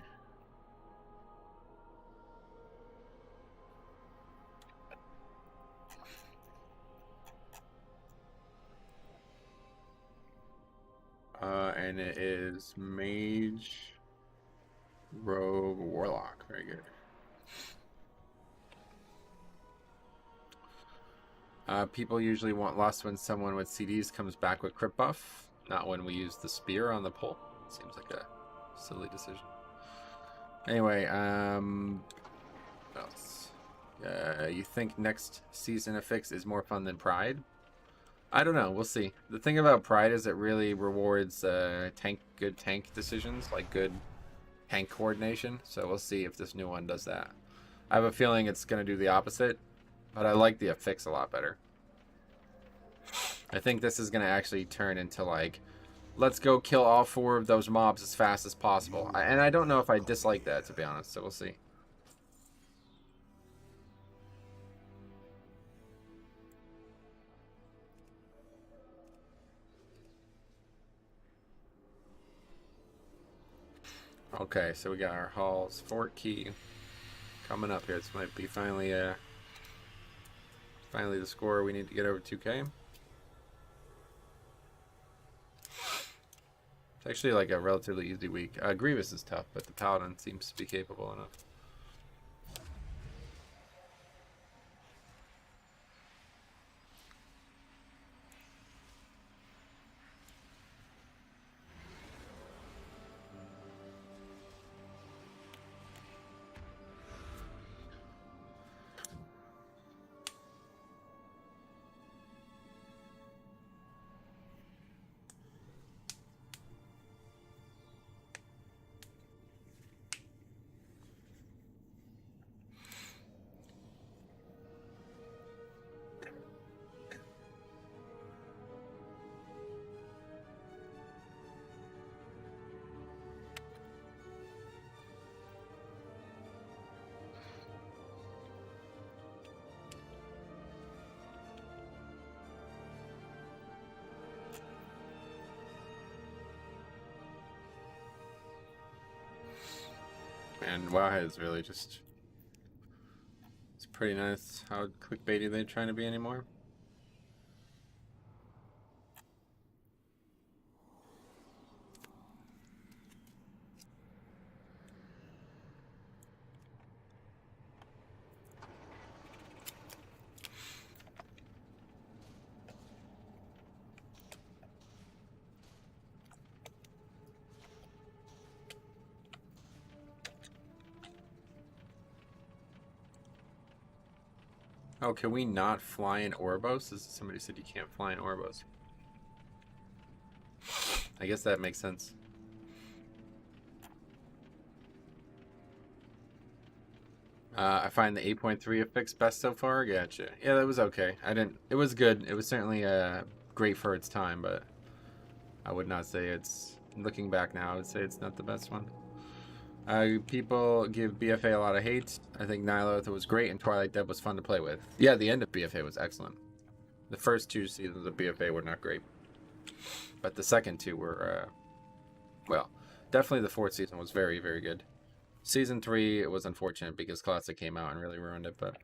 And it is Mage, Rogue, Warlock. Very good. People usually want Lust when someone with CDs comes back with crit buff, not when we use the spear on the pole. Seems like a silly decision. Anyway, what else? You think next season of Fix is more fun than Pride? I don't know. We'll see. The thing about Pride is it really rewards good tank decisions, like good tank coordination. So we'll see if this new one does that. I have a feeling it's going to do the opposite, but I like the Fix a lot better. I think this is going to actually turn into like, let's go kill all 4 of those mobs as fast as possible. And I don't know if I dislike that, to be honest, so we'll see. Okay, so we got our Hall's Fort key coming up here. This might be finally the score we need to get over 2K. It's actually like a relatively easy week. Grievous is tough, but the Paladin seems to be capable enough. And Wowhead is really just... It's pretty nice how clickbaity they're trying to be anymore. Oh, can we not fly in Orbos? Somebody said you can't fly in Orbos. I guess that makes sense. I find the 8.3 of Fix best so far. Gotcha. Yeah, that was okay. It was good. It was certainly great for its time, but I would not say it's... Looking back now, I would say it's not the best one. People give BFA a lot of hate. I think Nyloth was great and Twilight Dead was fun to play with. Yeah, the end of BFA was excellent. The first 2 seasons of BFA were not great. But the second 2 were, well, definitely the 4th season was very, very good. Season 3, it was unfortunate because Classic came out and really ruined it, but...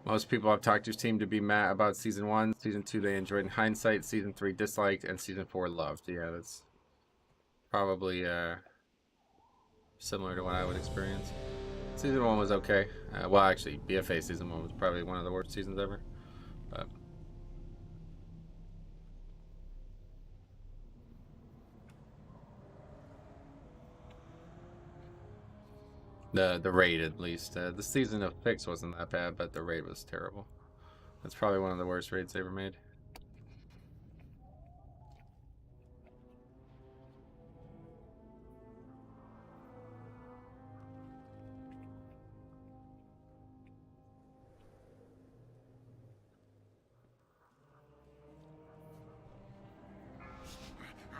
Most people I've talked to seem to be mad about Season 1. Season 2 they enjoyed in hindsight. Season 3 disliked. And Season 4 loved. Yeah, that's probably similar to what I would experience. Season 1 was okay. Well, actually, BFA Season 1 was probably one of the worst seasons ever. But The raid, at least. The season of Fix wasn't that bad, but the raid was terrible. That's probably one of the worst raids they ever made.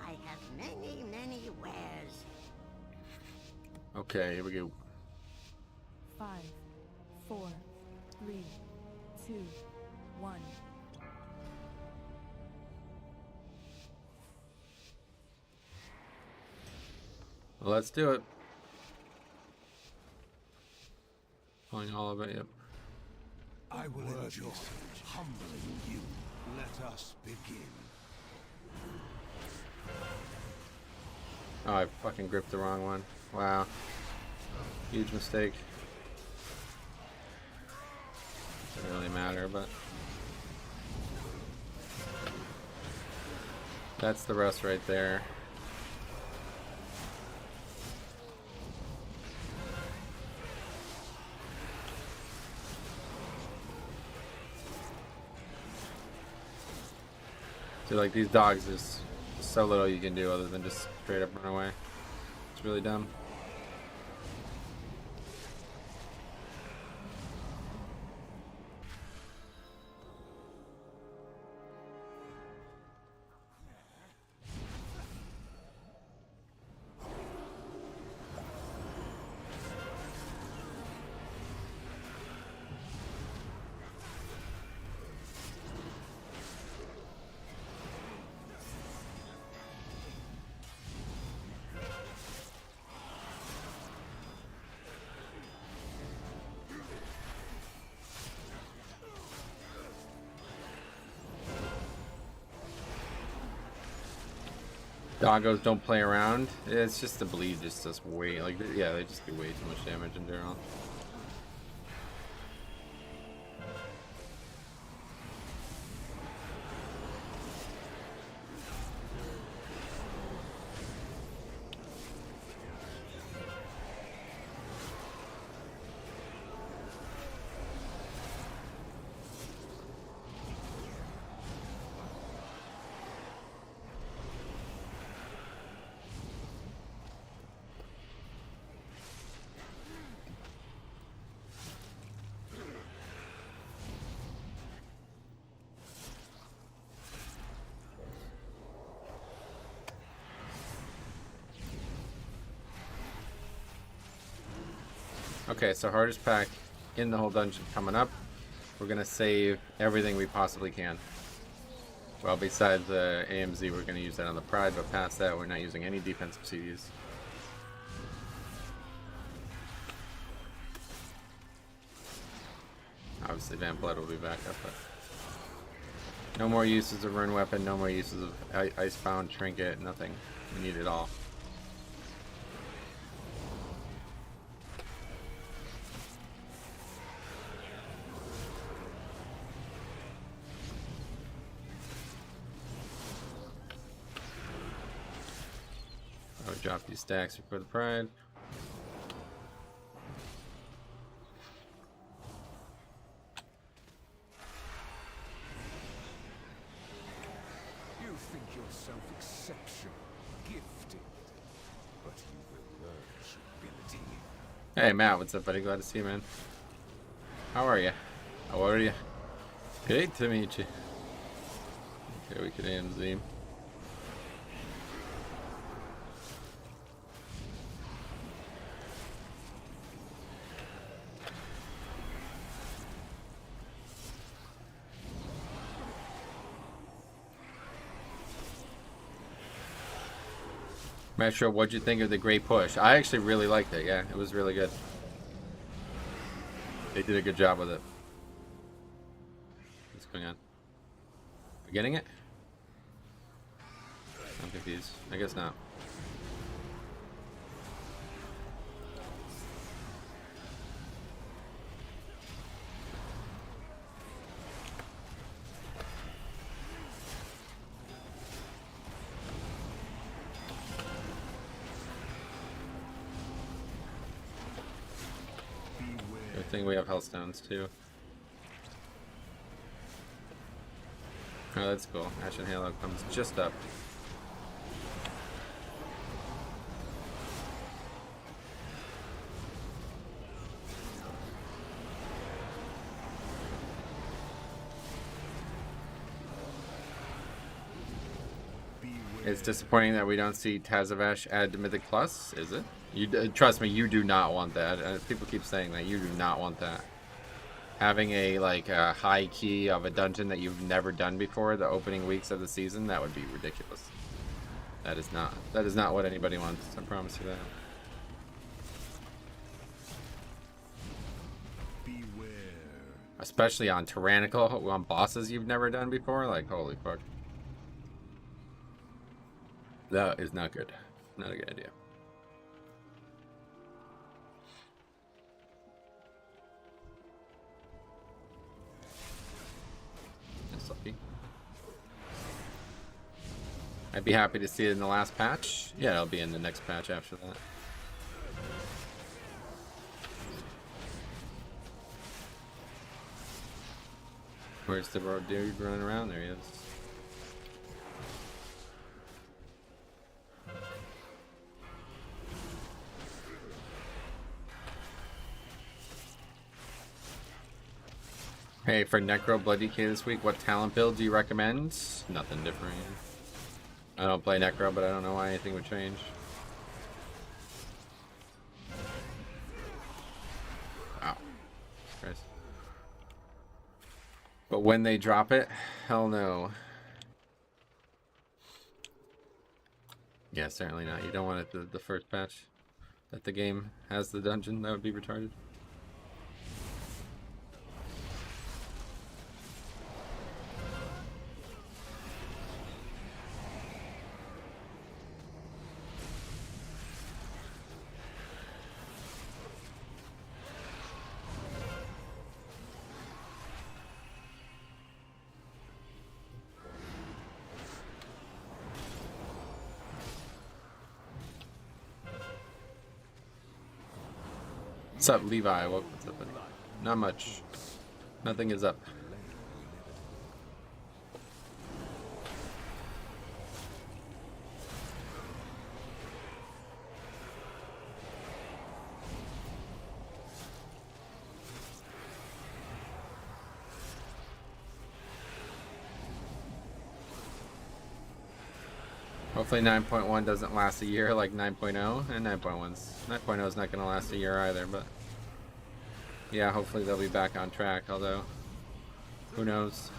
I have many, many wares. Okay, here we go. 5, 4, 3, 2, 1. Well, let's do it. Pulling all of it, yep. I will enjoy humbling you. Let us begin. Oh, I fucking gripped the wrong one. Wow. Huge mistake. Doesn't really matter, but... That's the rust right there. So like these dogs, there's so little you can do other than just straight up run away. It's really dumb. Doggos don't play around. It's just the bleed just does way, like, yeah, they just do way too much damage in general. Okay, so hardest pack in the whole dungeon coming up. We're gonna save everything we possibly can. Well, besides the AMZ, we're gonna use that on the Pride, but past that, we're not using any defensive CDs. Obviously, Van Blood will be back up, but no more uses of Rune Weapon, no more uses of Icebound, Trinket, nothing. We need it all. I would drop these stacks before the Pride. You think yourself exceptional, gifted, but you will learn humility. Hey Matt, what's up, buddy? Glad to see you, man. How are you? How are you? Great to meet you. Okay, we could AMZ. Metro, what'd you think of the great push? I actually really liked it, yeah. It was really good. They did a good job with it. What's going on? We're getting it? I'm confused. I guess not. Good thing we have Hellstones too. Oh, that's cool. Ashen Halo comes just up. It's disappointing that we don't see Tazavesh add to Mythic Plus, is it? You trust me, you do not want that. People keep saying that. You do not want that. Having a high key of a dungeon that you've never done before the opening weeks of the season, that would be ridiculous. That is not what anybody wants. I promise you that. Beware. Especially on Tyrannical, on bosses you've never done before. Like, holy fuck. That is not good. Not a good idea. That's lucky. I'd be happy to see it in the last patch. Yeah, it'll be in the next patch after that. Where's the road dude running around? There he is. Hey, for Necro Blood DK this week, what talent build do you recommend? Nothing different. I don't play Necro, but I don't know why anything would change. Wow. Christ. But when they drop it, hell no. Yeah, certainly not. You don't want it the first patch that the game has the dungeon. That would be retarded. What's up, Levi? What's up, buddy? Not much. Nothing is up. Hopefully 9.1 doesn't last a year like 9.0, and 9.1 is not going to last a year either, but yeah, hopefully they'll be back on track, although who knows.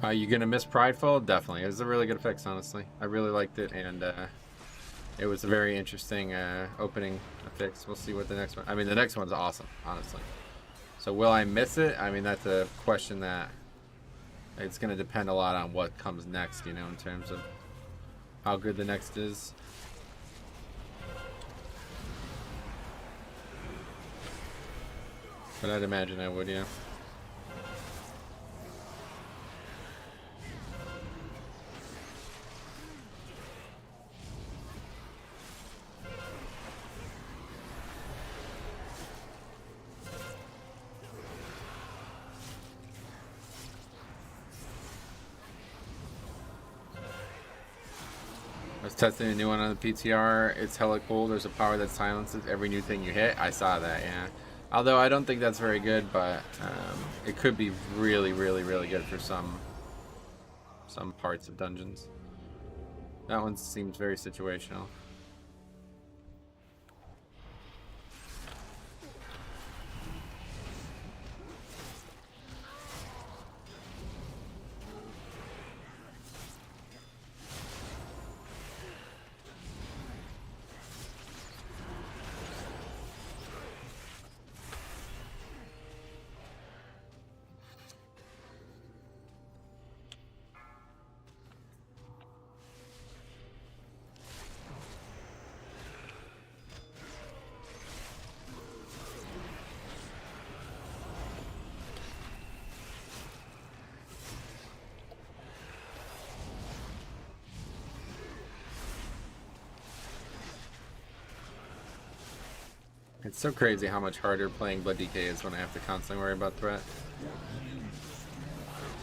Are you gonna miss Prideful? Definitely. It was a really good fix, honestly. I really liked it, and it was a very interesting opening fix. We'll see what the next one. I mean, the next one's awesome, honestly. So will I miss it? I mean, that's a question that it's gonna depend a lot on what comes next, you know, in terms of how good the next is. But I'd imagine I would, yeah. was testing a new one on the PTR. It's hella cool. There's a power that silences every new thing you hit. I saw that, yeah. Although I don't think that's very good, but it could be really, really, really good for some parts of dungeons. That one seems very situational. It's so crazy how much harder playing Blood DK is when I have to constantly worry about threat.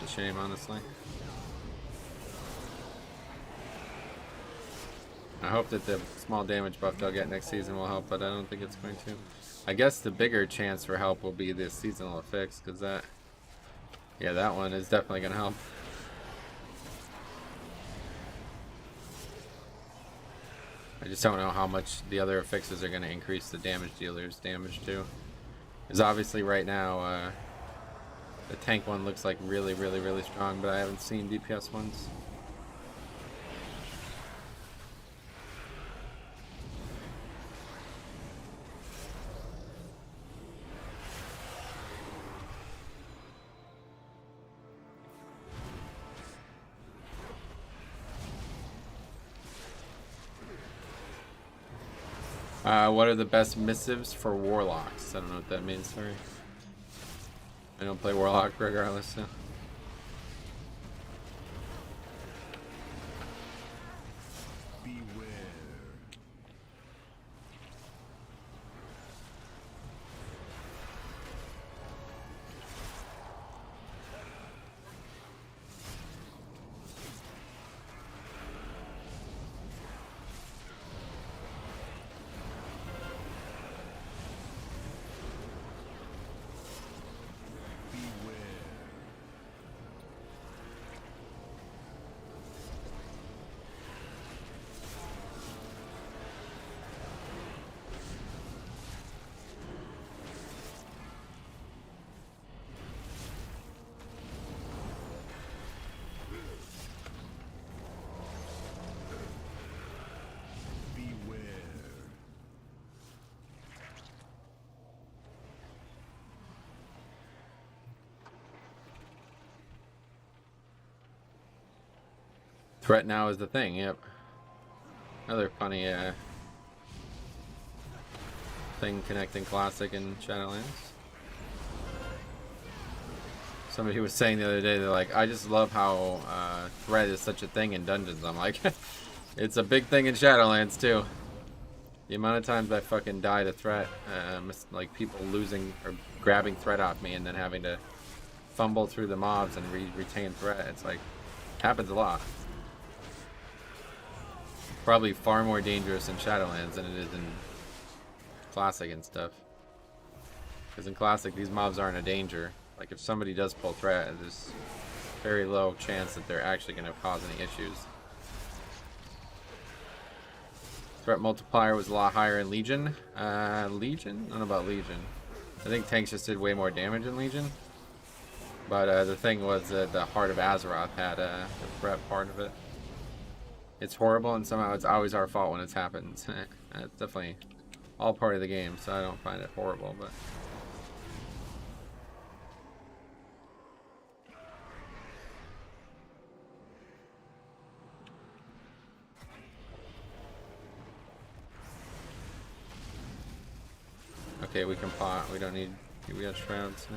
It's a shame, honestly. I hope that the small damage buff they'll get next season will help, but I don't think it's going to. I guess the bigger chance for help will be this seasonal fix, because that... Yeah, that one is definitely going to help. I just don't know how much the other fixes are going to increase the damage dealer's damage too. Because obviously right now, the tank one looks like really, really, really strong, but I haven't seen DPS ones. What are the best missives for warlocks? I don't know what that means, sorry. I don't play warlock regardless, so. Threat now is the thing, yep. Another funny thing connecting Classic and Shadowlands. Somebody was saying the other day, they're like, I just love how threat is such a thing in dungeons. I'm like, it's a big thing in Shadowlands too. The amount of times I fucking die to threat, like people losing or grabbing threat off me and then having to fumble through the mobs and retain threat, it's like, happens a lot. Probably far more dangerous in Shadowlands than it is in Classic and stuff. Because in Classic, these mobs aren't a danger. Like, if somebody does pull threat, there's very low chance that they're actually going to cause any issues. Threat multiplier was a lot higher in Legion. Legion? I don't know about Legion. I think tanks just did way more damage in Legion. But the thing was that the Heart of Azeroth had the threat part of it. It's horrible, and somehow it's always our fault when it's happened. It's definitely all part of the game, so I don't find it horrible, but... Okay, we can pot. We don't need... We got shrouds, so...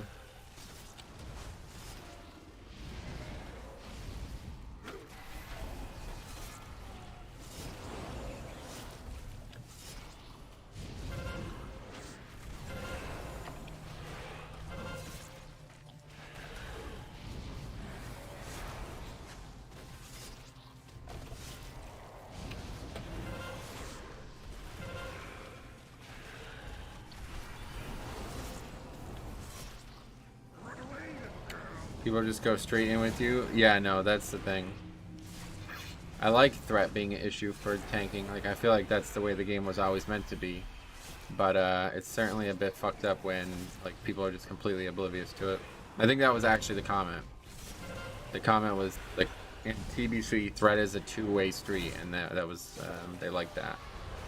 People just go straight in with you. Yeah, no, that's the thing. I like threat being an issue for tanking. Like, I feel like that's the way the game was always meant to be. But it's certainly a bit fucked up when like people are just completely oblivious to it. I think that was actually the comment. The comment was like, in TBC, threat is a two-way street, and that was they liked that.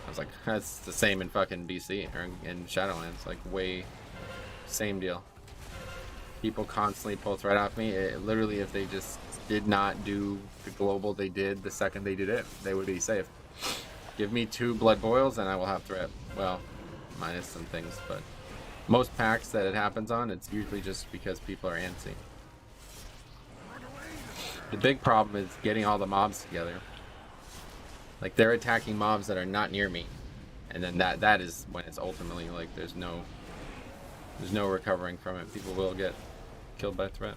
I was like, that's the same in fucking BC or in Shadowlands. Like, way same deal. People constantly pull threat off me. Literally, if they just did not do the global they did the second they did it, they would be safe. Give me 2 blood boils and I will have threat. Well, minus some things, but most packs that it happens on, it's usually just because people are antsy. The big problem is getting all the mobs together. Like, they're attacking mobs that are not near me, and then that is when it's ultimately like there's no recovering from it. People will get killed by threat.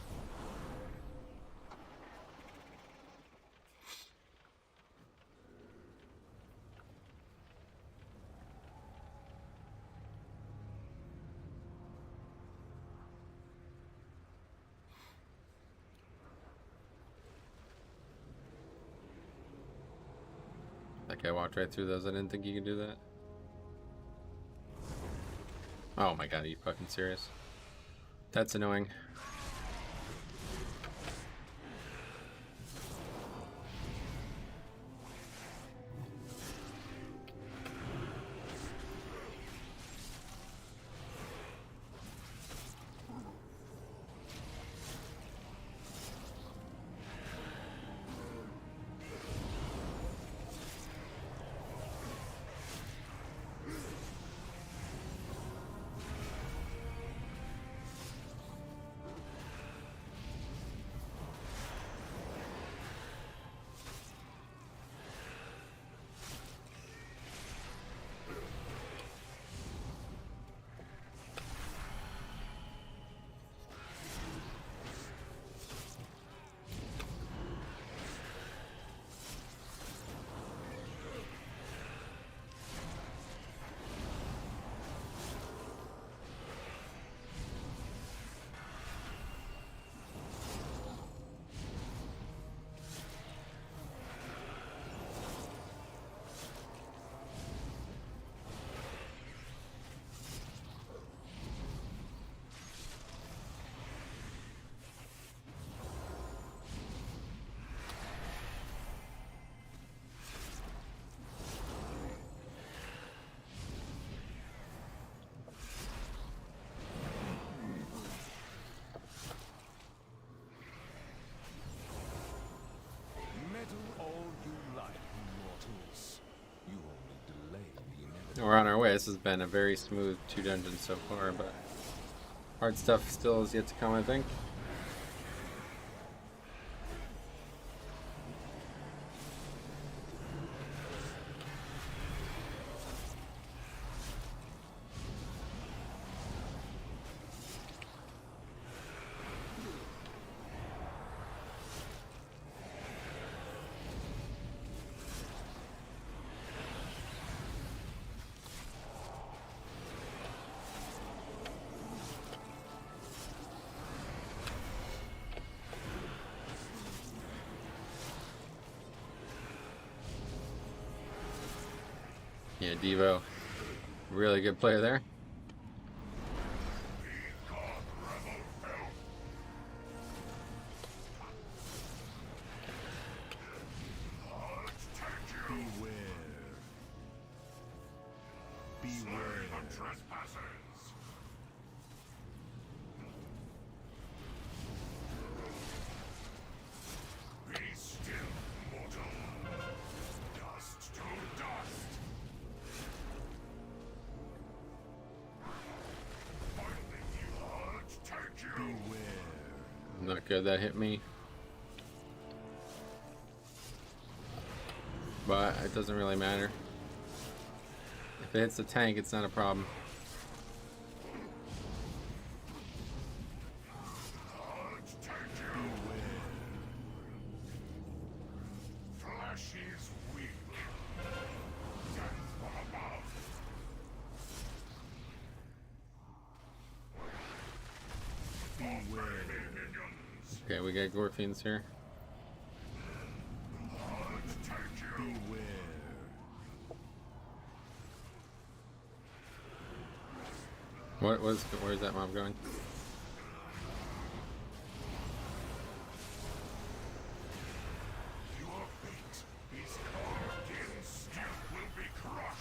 That guy walked right through those. I didn't think you could do that. Oh my god, are you fucking serious? That's annoying. We're on our way. This has been a very smooth 2 dungeons so far, but hard stuff still is yet to come, I think. Yeah, Devo, really good player there. Not good, that hit me. But it doesn't really matter. If it hits the tank, it's not a problem. Okay, we got Gorfians here. Where's that mob going?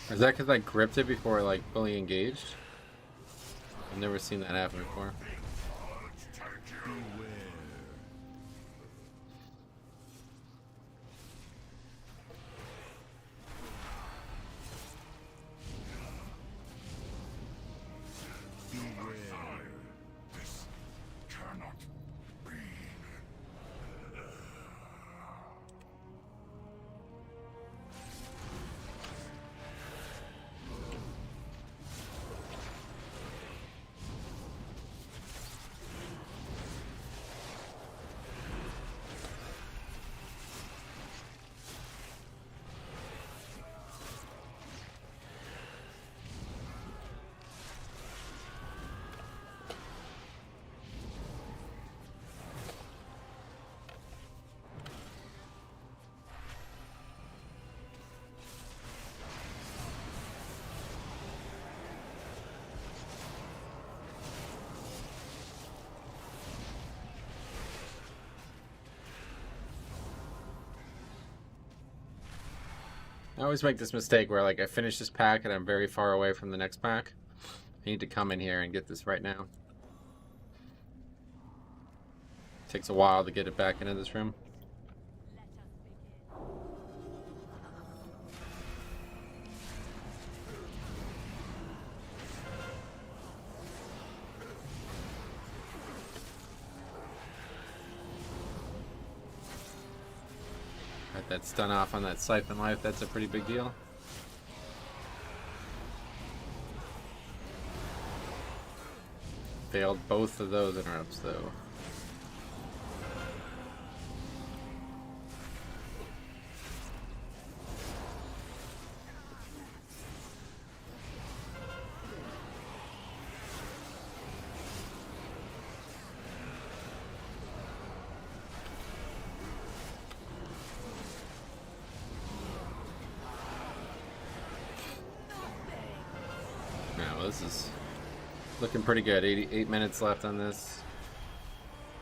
Is that because I gripped it before I like fully engaged? I've never seen that happen before. I always make this mistake where like I finish this pack and I'm very far away from the next pack. I need to come in here and get this right now. Takes a while to get it back into this room. Got that stun off on that Siphon Life, that's a pretty big deal. Failed both of those interrupts though. This is looking pretty good. 88 minutes left on this.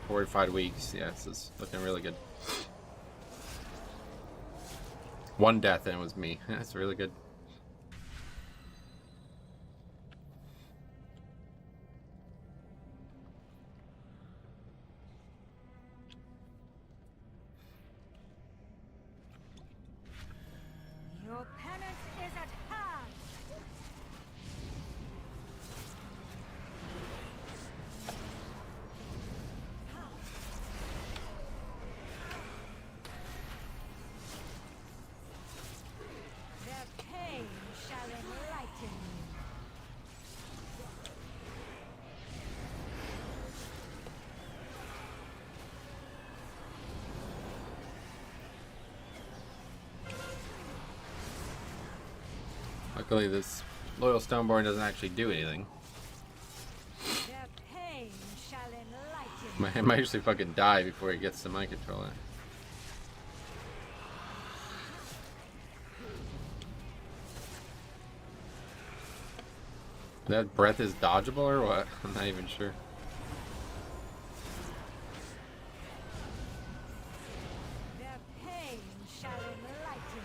Fortified weeks. Yeah, this is looking really good. One death and it was me. That's really good. Your penance is at hand. Their pain shall enlighten you. Luckily this Loyal Stoneborn doesn't actually do anything. Their pain shall enlighten you. I might actually fucking die before he gets to my controller. That breath is dodgeable or what? I'm not even sure. Their pain shall enlighten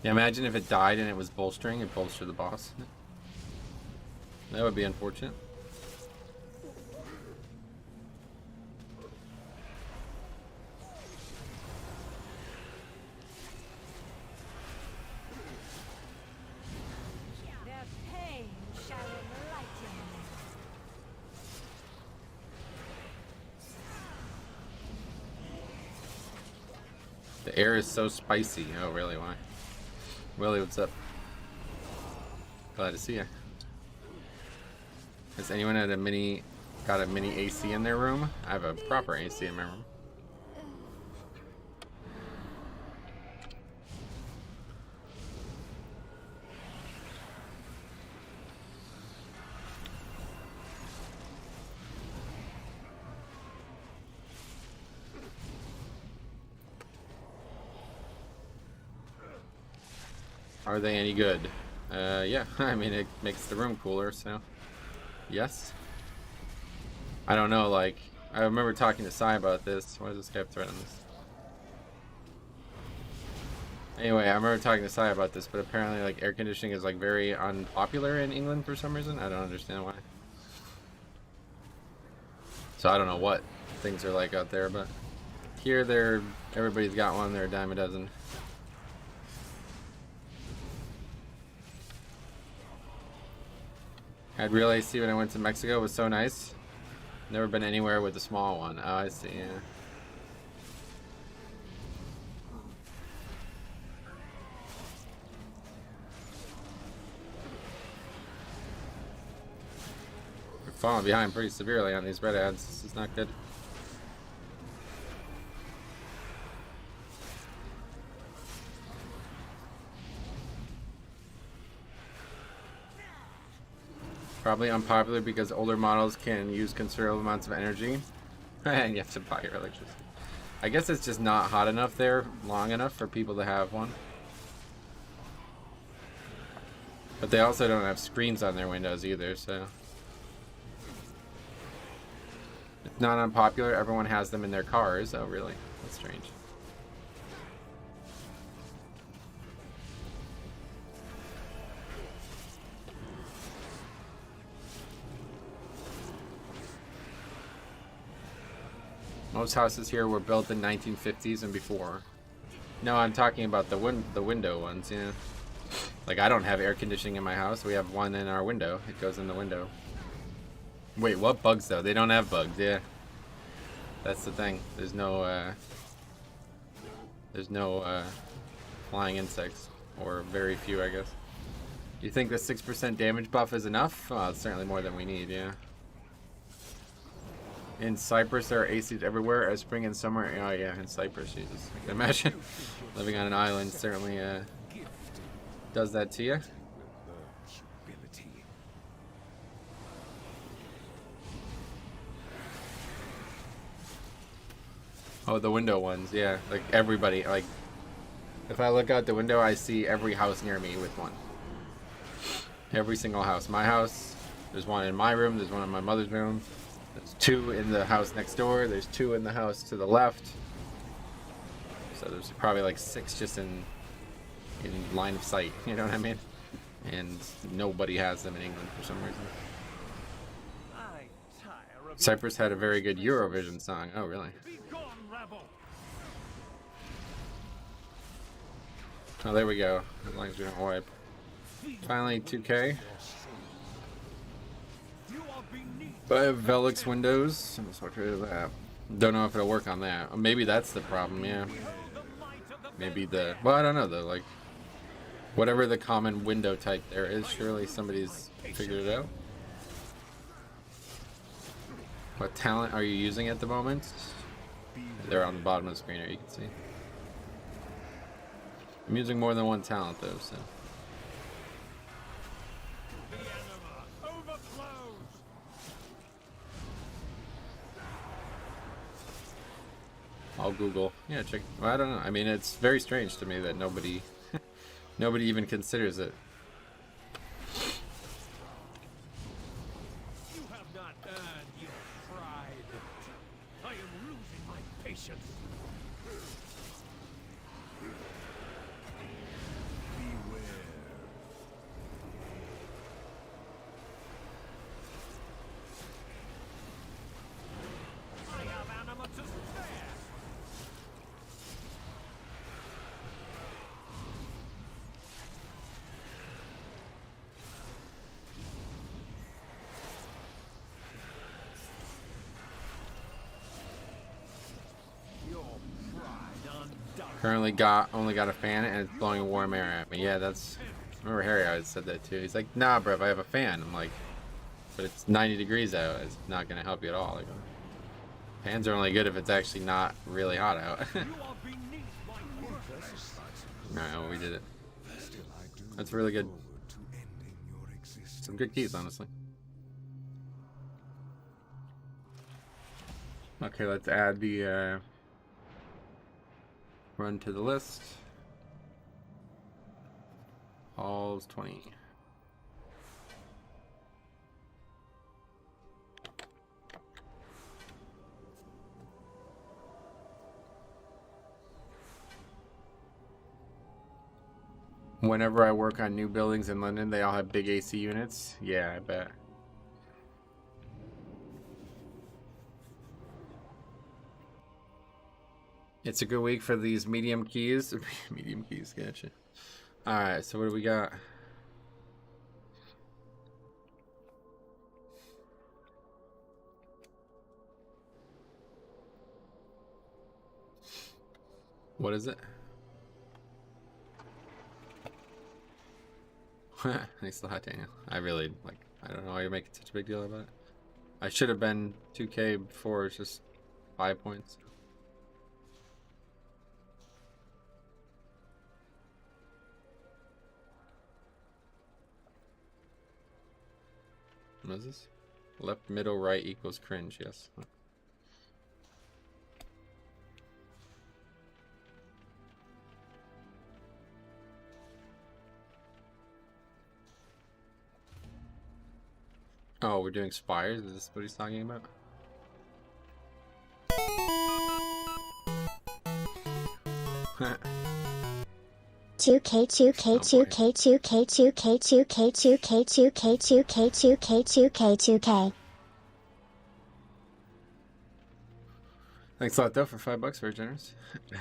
Yeah, imagine if it died and it was bolstering, it bolstered the boss. That would be unfortunate. you. Their pain shall enlighten you. The air is so spicy. Oh, really? Why? Willie, what's up? Glad to see you. Has anyone got a mini AC in their room? I have a proper AC in my room. Are they any good? Yeah. I mean, it makes the room cooler, so yes. I don't know, like, I remember talking to Sai about this. Why does this guy have threat on this? Anyway, I remember talking to Sai about this, but apparently, like, air conditioning is, like, very unpopular in England for some reason. I don't understand why. So I don't know what things are like out there, but here everybody's got one. They're a dime a dozen. Had real AC when I went to Mexico. It was so nice. Never been anywhere with a small one. Oh, I see. Yeah. We're falling behind pretty severely on these red ads. This is not good. Probably unpopular because older models can use considerable amounts of energy and you have to buy your electricity. I guess it's just not hot enough there long enough for people to have one. But they also don't have screens on their windows either, so it's not unpopular. Everyone has them in their cars. Oh, really? That's strange. Most houses here were built in 1950s and before. No, I'm talking about the window ones, yeah. Like, I don't have air conditioning in my house. We have one in our window. It goes in the window. Wait, what bugs, though? They don't have bugs, yeah. That's the thing. There's no flying insects. Or very few, I guess. You think the 6% damage buff is enough? Well, it's certainly more than we need, yeah. In Cyprus, there are ACs everywhere, as spring and summer. Oh yeah, in Cyprus, Jesus. I can imagine living on an island certainly does that to you. Oh, the window ones, yeah. Like everybody, like if I look out the window, I see every house near me with one. Every single house. My house, there's one in my room, there's one in my mother's room. There's two in the house next door. There's two in the house to the left. So there's probably like 6 just in line of sight. You know what I mean? And nobody has them in England for some reason. Cyprus had a very good Eurovision song. Oh, really? Oh, there we go. As long as we don't wipe. Finally, 2K. But I have Velux windows. I'm just watch rid of that. Don't know if it'll work on that. Maybe that's the problem, yeah. Maybe well, I don't know though, like whatever the common window type there is, surely somebody's figured it out. What talent are you using at the moment? They're on the bottom of the screen here, you can see. I'm using more than one talent though, so. I'll Google. Yeah, check. Well, I don't know. I mean, it's very strange to me that nobody even considers it. You have not earned your pride. I am losing my patience. Beware. I have anima to spare. Currently only got a fan and it's blowing warm air at me. Yeah, that's. I remember Harry always said that too. He's like, nah, bruv, I have a fan. I'm like, but it's 90 degrees out. It's not gonna help you at all. Like, fans are only good if it's actually not really hot out. No, we did it. That's really good. Some good keys, honestly. Okay, let's add the run to the list. All's 20. Whenever I work on new buildings in London, they all have big AC units. Yeah, I bet. It's a good week for these medium keys. Medium keys, gotcha. Alright, so what do we got? What is it? Thanks a lot, Daniel. I really, like, I don't know why you're making such a big deal about it. I should have been 2K before, it's just 5 points. What is this? Left, middle, right equals cringe, yes. Oh, we're doing spires? Is this what he's talking about? Two K two K two K two K two K two K two K two K two K two K two K two K. Thanks a lot though for $5, very generous.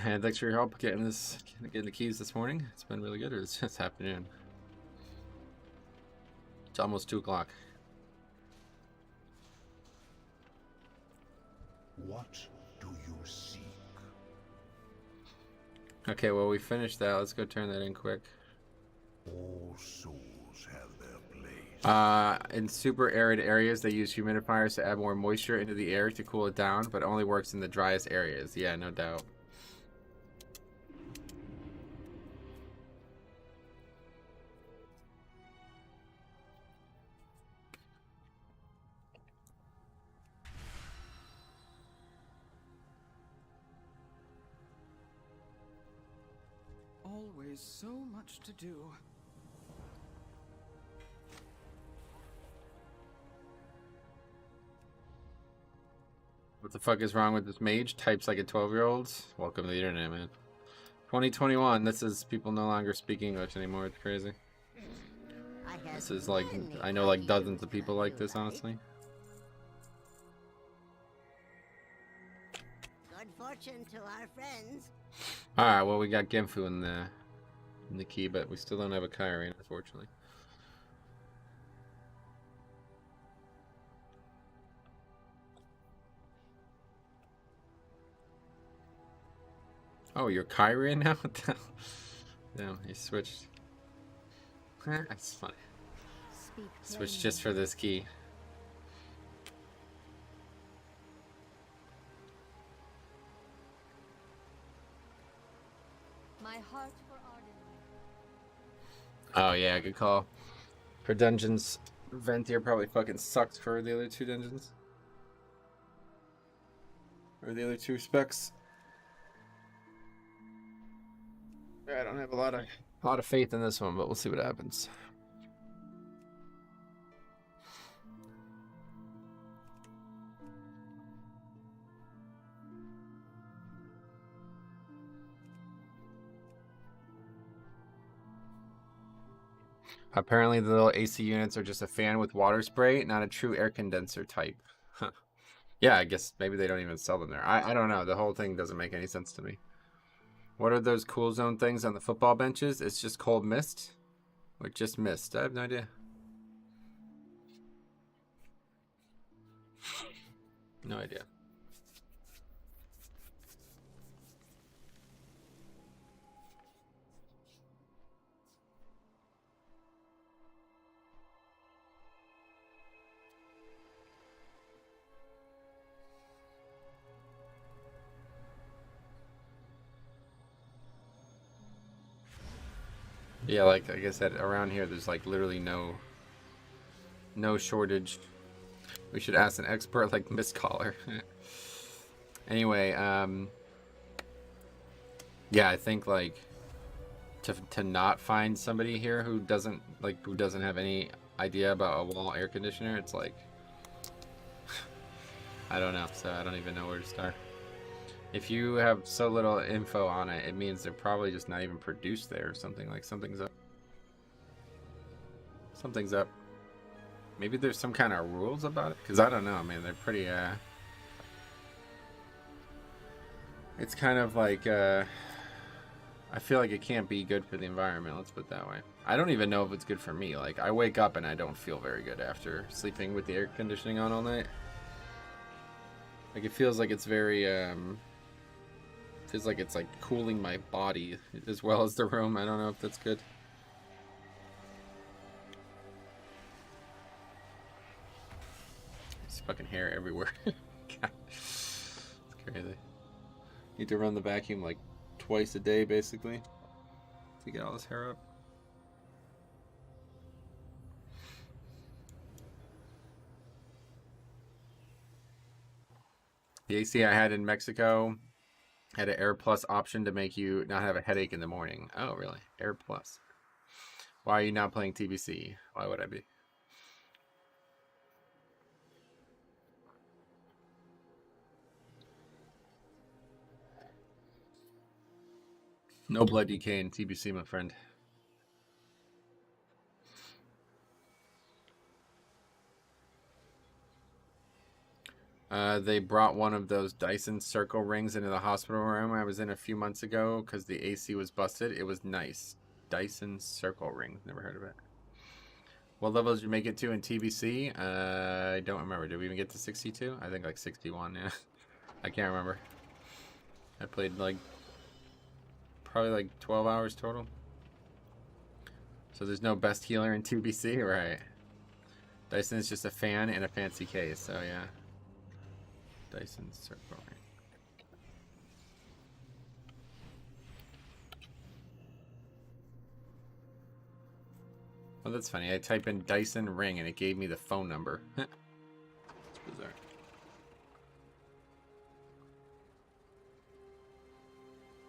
And thanks for your help getting the keys this morning. It's been really good. Or it's just afternoon. It's almost 2 o'clock. What do you seek? Okay, well we finished that. Let's go turn that in quick. All souls have their place. In super arid areas, they use humidifiers to add more moisture into the air to cool it down, but it only works in the driest areas. Yeah, no doubt. Always so much to do. What the fuck is wrong with this mage? Types like a 12-year-old? Welcome to the internet, man. 2021, this is people no longer speak English anymore. It's crazy. This is like, I know like dozens of people like this, honestly. Good fortune to our friends. Alright, well we got Genfu in the key, but we still don't have a Kyrie, unfortunately. Oh, you're Kyrie now? What the hell? Damn, he switched. That's funny. Switched just for this key. My heart for Arden. Oh yeah, good call. For dungeons, Ventier probably fucking sucks for the other 2 dungeons. Or the other 2 specs. I don't have a lot of faith in this one, but we'll see what happens. Apparently the little AC units are just a fan with water spray, not a true air condenser type. Huh. Yeah, I guess maybe they don't even sell them there. I don't know. The whole thing doesn't make any sense to me. What are those cool zone things on the football benches? It's just cold mist? Or just mist? I have no idea. No idea. Yeah, like I said, around here there's like literally no shortage. We should ask an expert like Miss Caller. Anyway, yeah, I think like to not find somebody here who doesn't have any idea about a wall air conditioner. It's like I don't know, so I don't even know where to start. If you have so little info on it, it means they're probably just not even produced there or something. Like something's up. Something's up. Maybe there's some kind of rules about it, because I don't know. I mean, they're pretty it's kind of like I feel like it can't be good for the environment, let's put it that way. I don't even know if it's good for me. Like, I wake up and I don't feel very good after sleeping with the air conditioning on all night. Like, it feels like it's very feels like it's like cooling my body as well as the room. I don't know if that's good. There's fucking hair everywhere. God. It's crazy. Need to run the vacuum like twice a day basically to get all this hair up. The AC I had in Mexico had an Air Plus option to make you not have a headache in the morning. Oh, really? Air Plus. Why are you not playing TBC? Why would I be? No blood DK in TBC, my friend. They brought one of those Dyson circle rings into the hospital room I was in a few months ago because the AC was busted. It was nice. Dyson circle ring. Never heard of it. What level did you make it to in TBC? I don't remember. Did we even get to 62? I think like 61, yeah. I can't remember. I played like probably like 12 hours total. So there's no best healer in TBC, right? Dyson is just a fan and a fancy case, so yeah. Dyson circle ring. Oh, that's funny. I type in Dyson ring and it gave me the phone number. It's bizarre.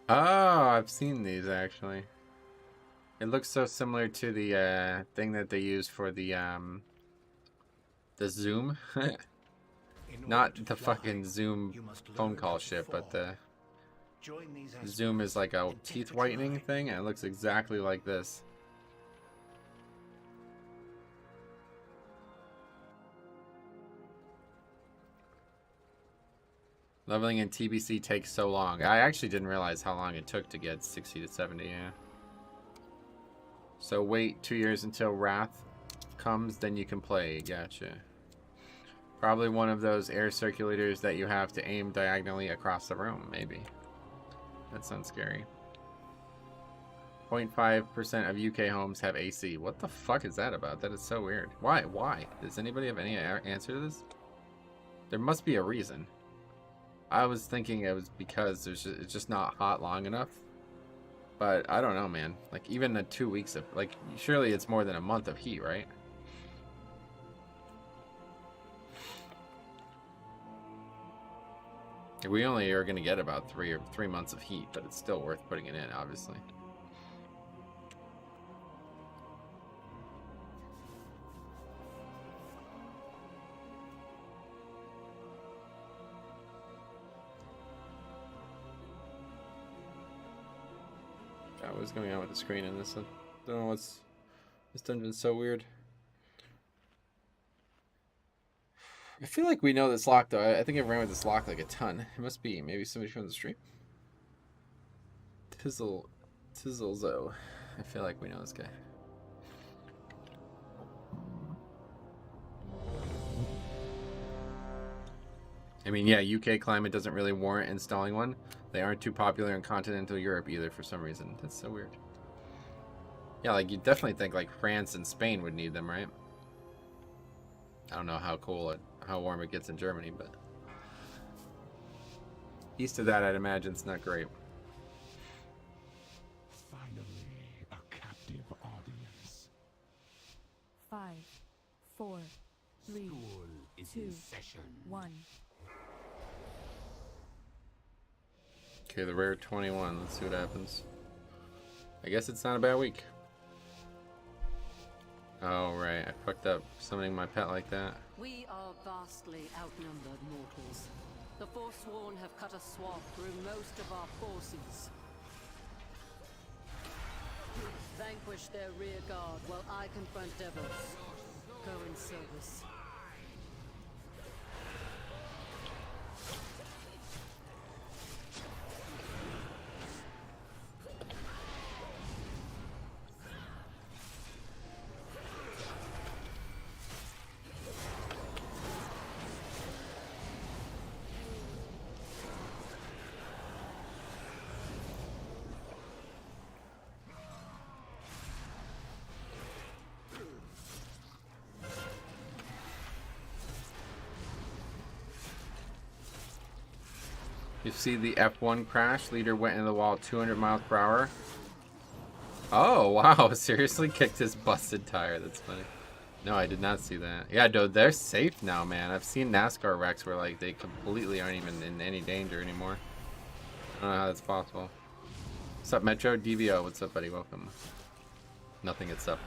Oh, I've seen these actually. It looks so similar to the thing that they use for the Zoom. Not the fucking Zoom phone call shit, but the Zoom is like a teeth whitening thing, and it looks exactly like this. Leveling in TBC takes so long. I actually didn't realize how long it took to get 60 to 70, yeah. So wait 2 years until Wrath comes, then you can play. Gotcha. Probably one of those air circulators that you have to aim diagonally across the room, maybe. That sounds scary. 0.5% of UK homes have AC. What the fuck is that about? That is so weird. Why? Why? Does anybody have any answer to this? There must be a reason. I was thinking it was because it's just not hot long enough. But I don't know, man. Like, even the 2 weeks of... Like, surely it's more than a month of heat, right? We only are going to get about 3 months of heat, but it's still worth putting it in, obviously. God, what's going on with the screen in this one? I don't know what's... This dungeon's so weird. I feel like we know this lock, though. I think I've ran with this lock like a ton. It must be maybe somebody from the stream. Tizzlezo. I feel like we know this guy. I mean, yeah, UK climate doesn't really warrant installing one. They aren't too popular in continental Europe either for some reason. That's so weird. Yeah, like you'd definitely think like France and Spain would need them, right? I don't know how how warm it gets in Germany, but east of that, I'd imagine it's not great. Finally, a captive audience. 5, 4, 3, 2, 1. Okay, the rare 21. Let's see what happens. I guess it's not a bad week. Oh, right. I fucked up summoning my pet like that. We are vastly outnumbered mortals. The Forsworn have cut a swath through most of our forces. Vanquish their rear guard while I confront devils. Go in service. You see the F1 crash? Leader went into the wall 200 miles per hour. Oh, wow. Seriously? Kicked his busted tire. That's funny. No, I did not see that. Yeah, dude, they're safe now, man. I've seen NASCAR wrecks where, like, they completely aren't even in any danger anymore. I don't know how that's possible. What's up, Metro? DVO, what's up, buddy? Welcome. Nothing, it's up.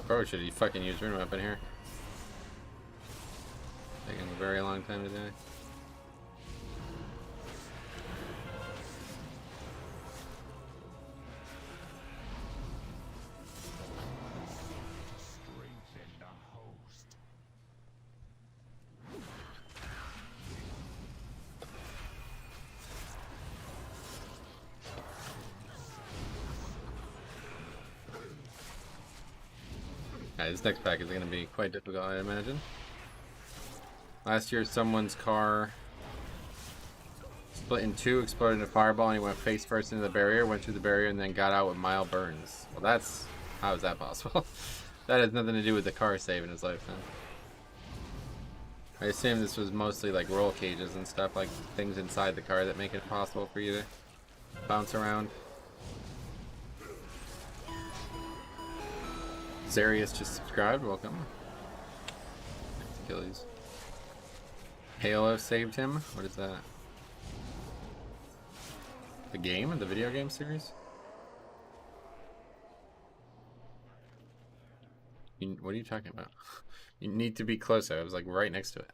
Bro, should he fucking use rune weapon here? Taking a very long time to die. This next pack is going to be quite difficult, I imagine. Last year, someone's car split in two, exploded in a fireball, and he went face first into the barrier, went through the barrier, and then got out with mild burns. Well, that's... how is that possible? That has nothing to do with the car saving his life, then. I assume this was mostly like roll cages and stuff, like things inside the car that make it possible for you to bounce around. Zarius just subscribed, welcome. Achilles. Halo saved him? What is that? The game? The video game series? What are you talking about? You need to be closer. I was like right next to it.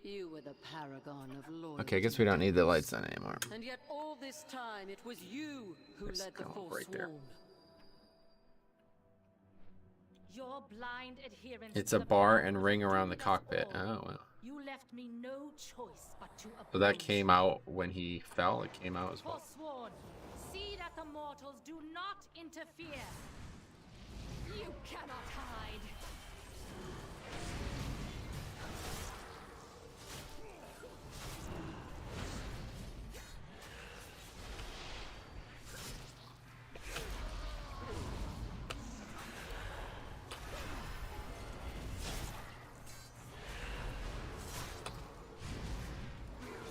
You were the paragon of loyalty. Okay, I guess we don't need the lights on anymore. And yet all this time it was you who led the Forsworn. Right there. Your blind adherence. It's a bar and ring around the cockpit. Oh, wow. You left me no choice but to So that came out when he fell? It came out as well. Forsworn, see that the mortals do not interfere. You cannot hide.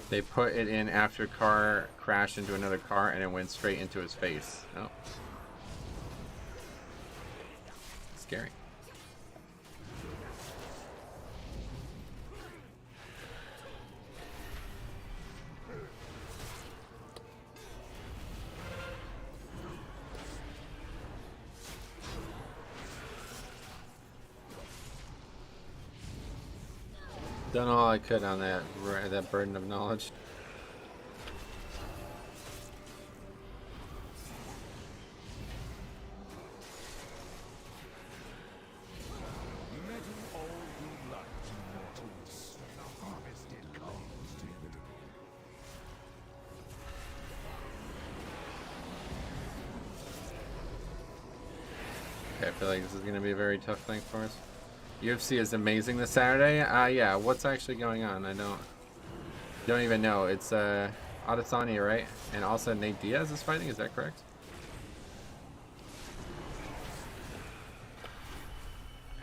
They put it in after car crashed into another car and it went straight into his face. Oh. Scary. Done all I could on that burden of knowledge. Okay, I feel like this is going to be a very tough thing for us. UFC is amazing this Saturday. Yeah, what's actually going on? I don't even know. It's Adesanya, right? And also Nate Diaz is fighting, is that correct?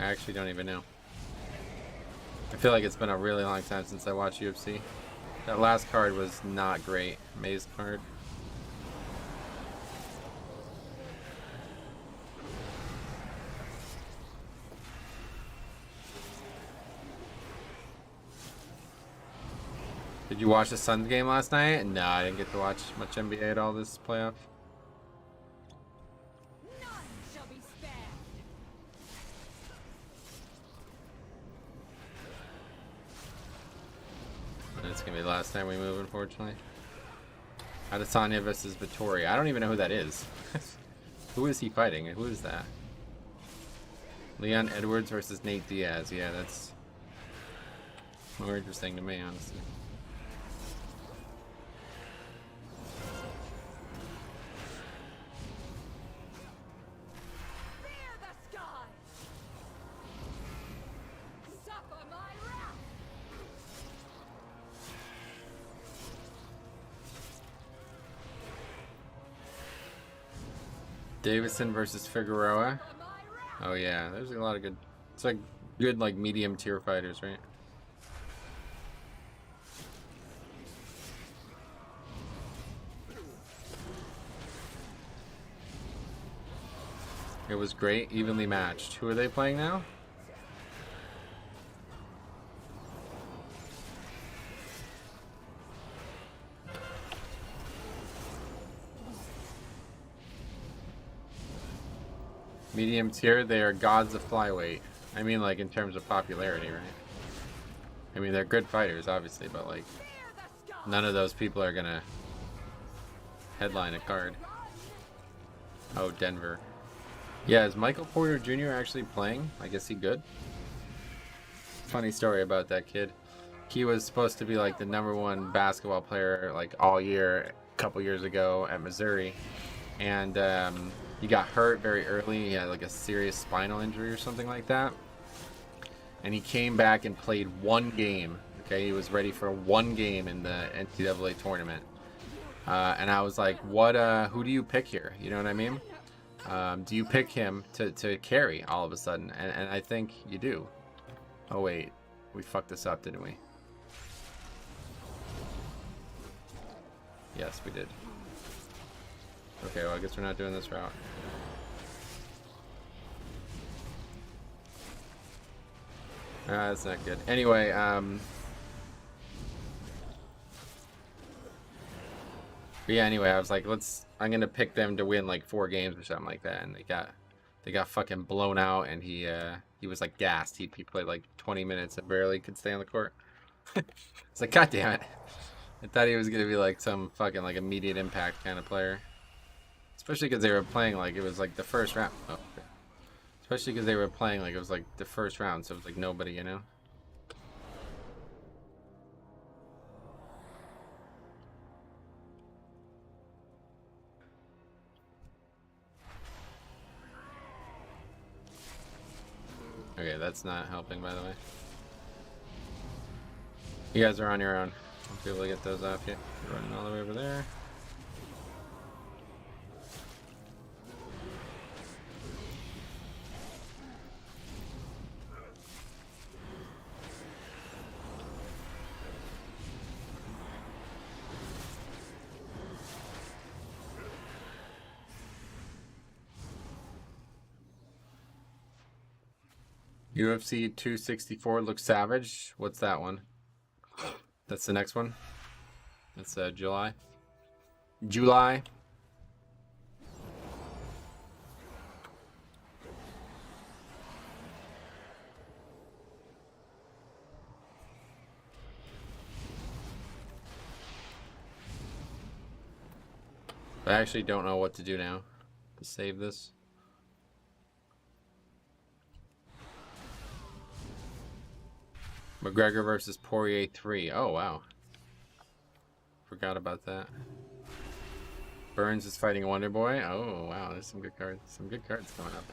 I actually don't even know. I feel like it's been a really long time since I watched UFC. That last card was not great. Maze card. Did you watch the Suns game last night? No, I didn't get to watch much NBA at all this playoff. None shall be spared. It's gonna be the last time we move, unfortunately. Adesanya versus Vittori. I don't even know who that is. Who is he fighting? Who is that? Leon Edwards versus Nate Diaz. Yeah, that's more interesting to me, honestly. Fear the sky. Suffer my wrath. Davison versus Figueroa. Oh yeah, there's a lot of good. It's like good like medium tier fighters, right? It was great, evenly matched. Who are they playing now? Medium tier, they are gods of flyweight. I mean, like, in terms of popularity, right? I mean, they're good fighters, obviously, but, like, none of those people are gonna headline a card. Oh, Denver. Yeah, is Michael Porter Jr. actually playing? I guess he good. Funny story about that kid. He was supposed to be, like, the #1 basketball player, like, all year, a couple years ago at Missouri. And, he got hurt very early. He had like a serious spinal injury or something like that. And he came back and played one game. Okay, he was ready for one game in the NCAA tournament. And I was like, what, who do you pick here? You know what I mean? Do you pick him to carry all of a sudden? And I think you do. Oh wait, we fucked this up, didn't we? Yes, we did. Okay, well, I guess we're not doing this route. That's not good. Anyway, but yeah, anyway, I was like, I'm gonna pick them to win like 4 games or something like that, and they got fucking blown out, and he was like gassed. He played like 20 minutes and barely could stay on the court. It's like, god damn it. I thought he was gonna be like some fucking like immediate impact kind of player. Especially because they were playing like it was like the first round. Oh, okay. Especially because they were playing like it was like the first round, so it was like nobody, you know? Okay, that's not helping, by the way. You guys are on your own. I'll be able to get those off you. You're running all the way over there. UFC 264 looks savage. What's that one? That's the next one. That's July. July. I actually don't know what to do now to save this. McGregor versus Poirier 3. Oh, wow. Forgot about that. Burns is fighting Wonder Boy. Oh, wow. There's some good cards. Some good cards coming up.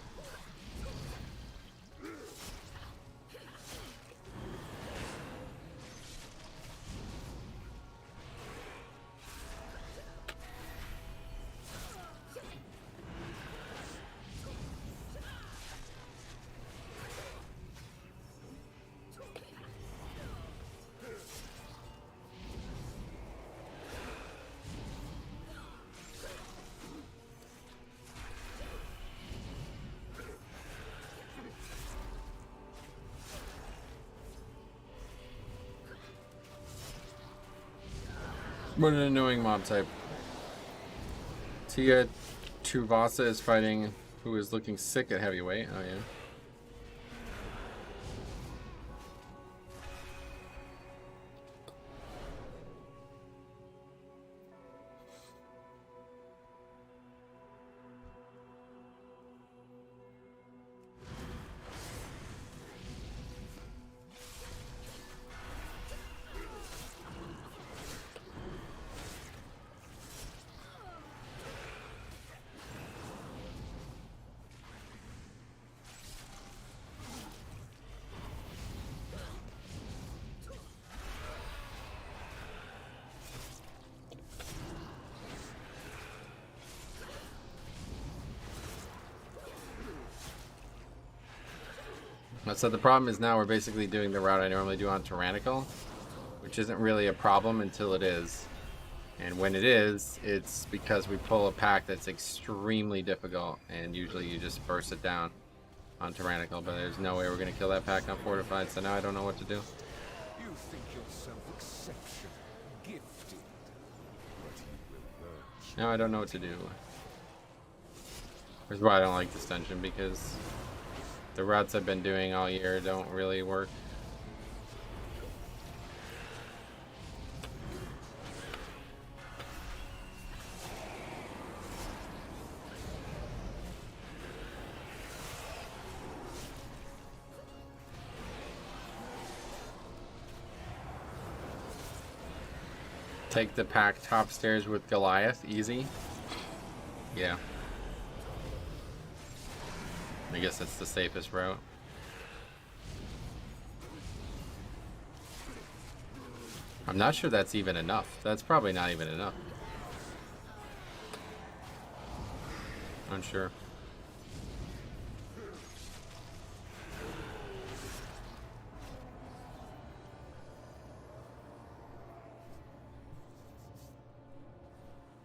What an annoying mob type. Tia Truvasa is fighting who is looking sick at heavyweight. Oh yeah. So the problem is now we're basically doing the route I normally do on Tyrannical, which isn't really a problem until it is. And when it is, it's because we pull a pack that's extremely difficult, and usually you just burst it down on Tyrannical, but there's no way we're going to kill that pack on Fortified, so now I don't know what to do. You think yourself exceptional, gifted, but you will learn. Now I don't know what to do. Which is why I don't like this dungeon, because the routes I've been doing all year don't really work. Take the pack top stairs with Goliath, easy. Yeah. I guess that's the safest route. I'm not sure that's even enough. That's probably not even enough. Unsure.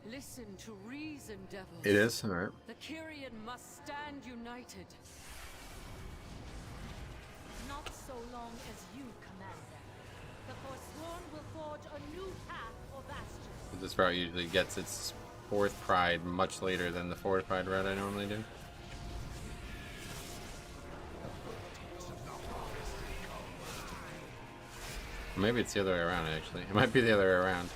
Listen to reason, devils. It is, alright. The Kyrian must stand united. Not so long as you, Commander. The Forsworn will forge a new path for Bastion. This route usually gets its fourth pride much later than the fortified route I normally do. Maybe it's the other way around, actually. It might be the other way around.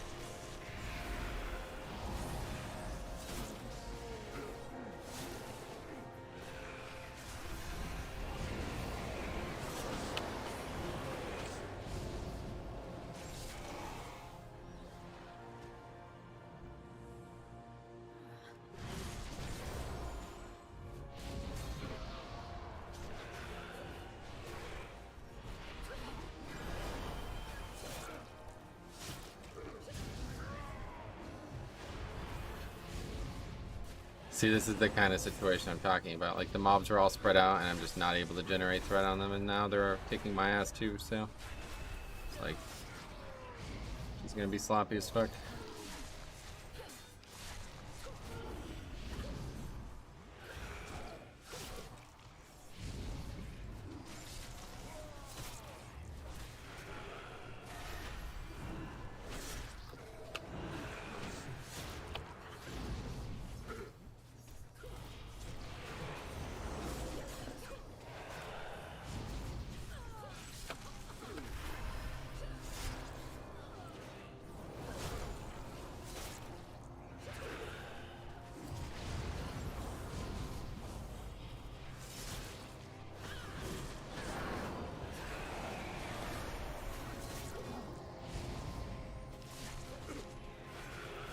See, this is the kind of situation I'm talking about. Like, the mobs are all spread out, and I'm just not able to generate threat on them, and now they're kicking my ass too, so... It's like... She's gonna be sloppy as fuck.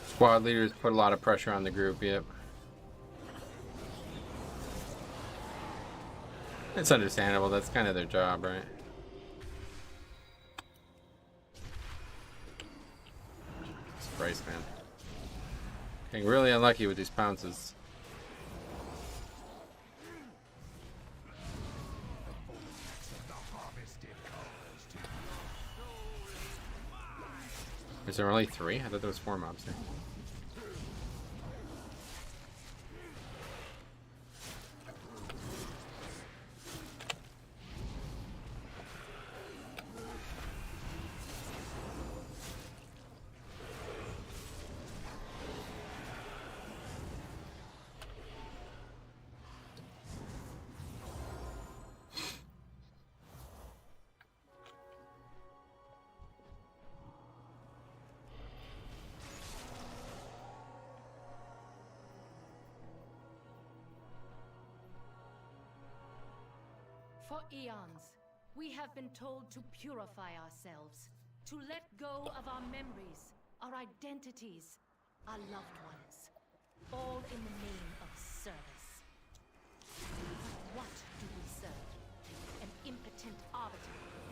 Squad leaders put a lot of pressure on the group, yep. It's understandable, that's kind of their job, right? Jesus Christ, man. Getting really unlucky with these pounces. Is there only 3? I thought there was 4 mobs there. For eons, we have been told to purify ourselves, to let go of our memories, our identities, our loved ones, all in the name of service. But what do we serve? An impotent arbiter,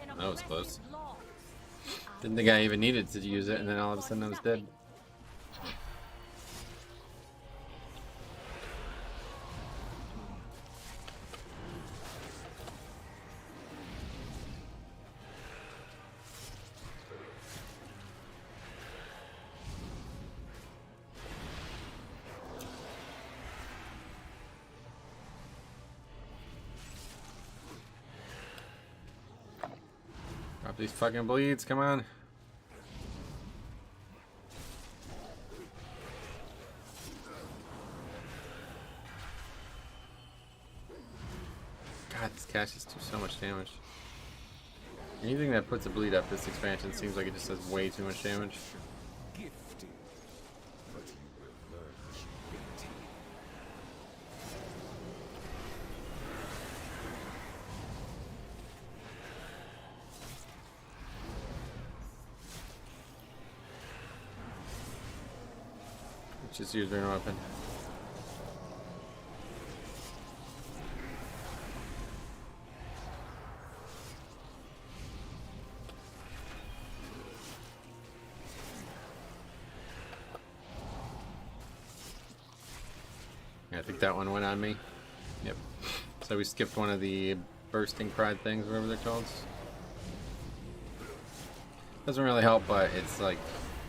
an That was close. oppressive law. Didn't think I even needed to use it, and then all of a sudden I was dead. Drop these fucking bleeds, come on. God, this cash just do so much damage. Anything that puts a bleed up this expansion seems like it just does way too much damage. Gifted, but you will learn humility. Just use burn weapon. Yeah, I think that one went on me. Yep. So we skipped one of the bursting pride things, whatever they're called. Doesn't really help, but it's like,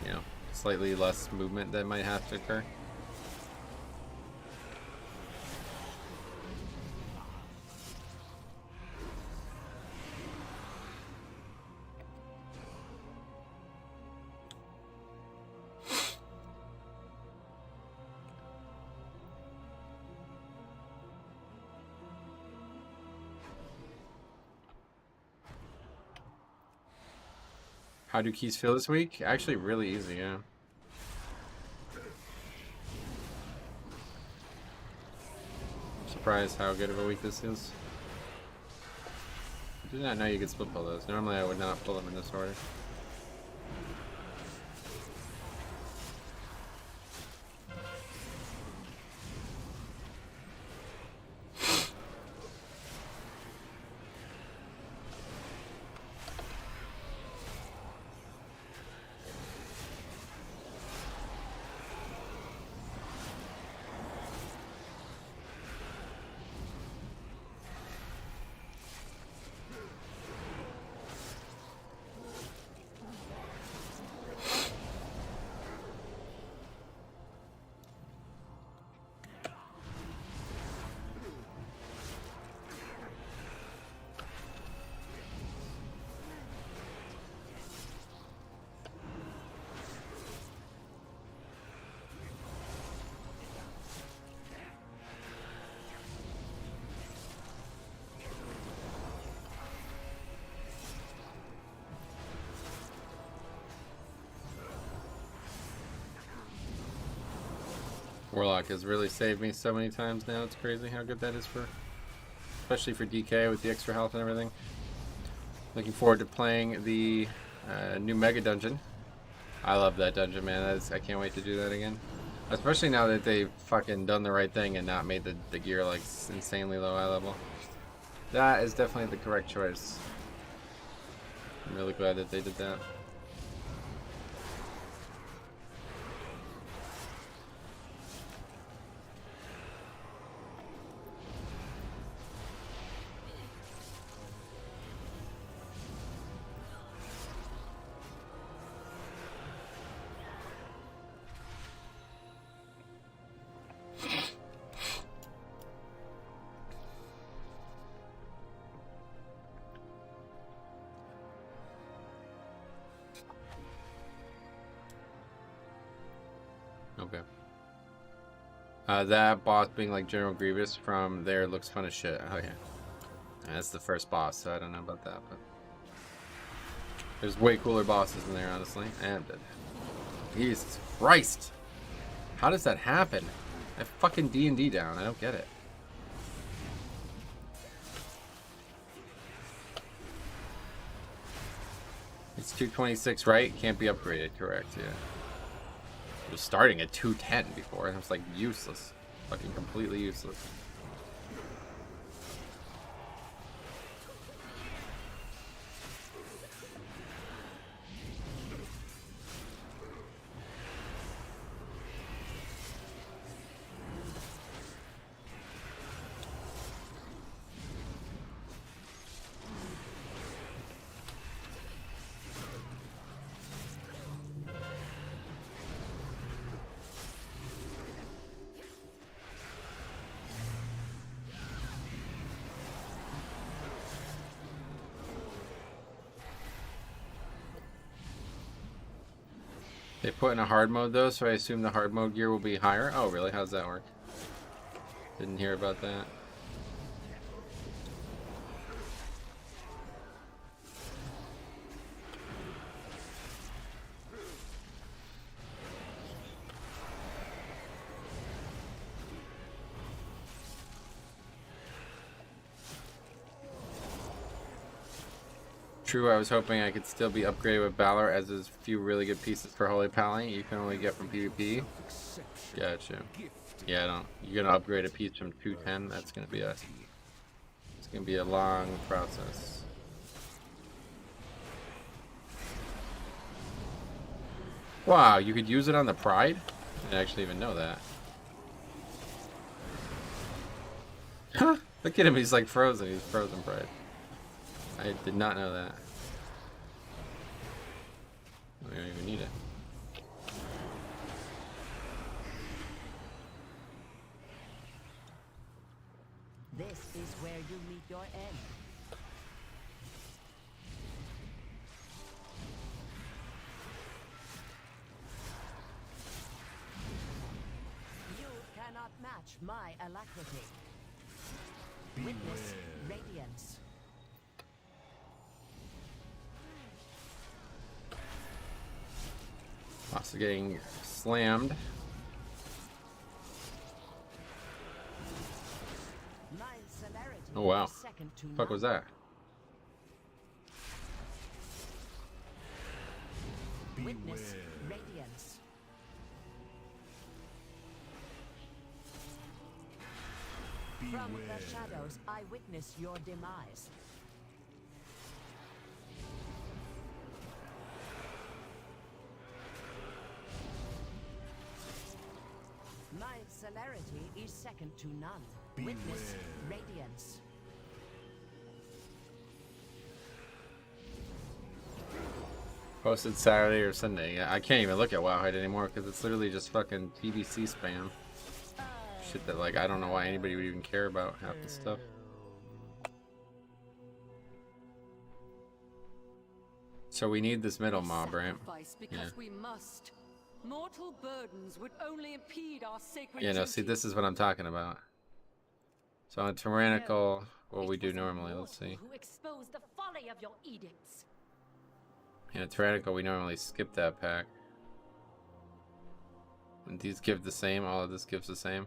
you know, slightly less movement that might have to occur. How do keys feel this week? Actually, really easy, yeah. Surprised how good of a week this is. I did not know you could split pull those. Normally I would not pull them in this order. Warlock has really saved me so many times now. It's crazy how good that is for, especially for DK with the extra health and everything. Looking forward to playing the new Mega Dungeon. I love that dungeon, man. I can't wait to do that again. Especially now that they've fucking done the right thing and not made the gear like insanely low eye level. That is definitely the correct choice. I'm really glad that they did that. Okay. That boss being like General Grievous from there looks fun as shit. Oh yeah. That's the first boss, so I don't know about that, but there's way cooler bosses in there, honestly. And Jesus Christ, how does that happen? I fucking D&D down. I don't get it. It's 226, right? Can't be upgraded, correct, yeah. It was starting at 210 before, and it was like useless. Fucking completely useless. They put in a hard mode though, so I assume the hard mode gear will be higher. Oh, really? How's that work? Didn't hear about that. True, I was hoping I could still be upgraded with Valor, as there's a few really good pieces for Holy Pally you can only get from PvP. Gotcha. Yeah, I don't. You're gonna upgrade a piece from 210. That's gonna be a. It's gonna be a long process. Wow, you could use it on the Pride? I didn't actually even know that. Huh? Look at him, he's like frozen. He's frozen Pride. I did not know that. I don't even need it. This is where you meet your end. You cannot match my alacrity. Witness radiance. Also getting slammed. Oh wow. Fuck was that? Witness radiance. From the shadows, I witness your demise. My celerity is second to none. Witness radiance. Posted Saturday or Sunday. Yeah, I can't even look at Wowhead anymore because it's literally just fucking TBC spam. Shit that, like, I don't know why anybody would even care about half the stuff. So we need this middle mob, right? Yeah. We must. Mortal burdens would only impede our sacred Yeah, no, see, this is what I'm talking about. So on Tyrannical, what we do normally, let's see. Who exposed the folly of your edicts. Yeah, Tyrannical, we normally skip that pack. And these give the same, all of this gives the same.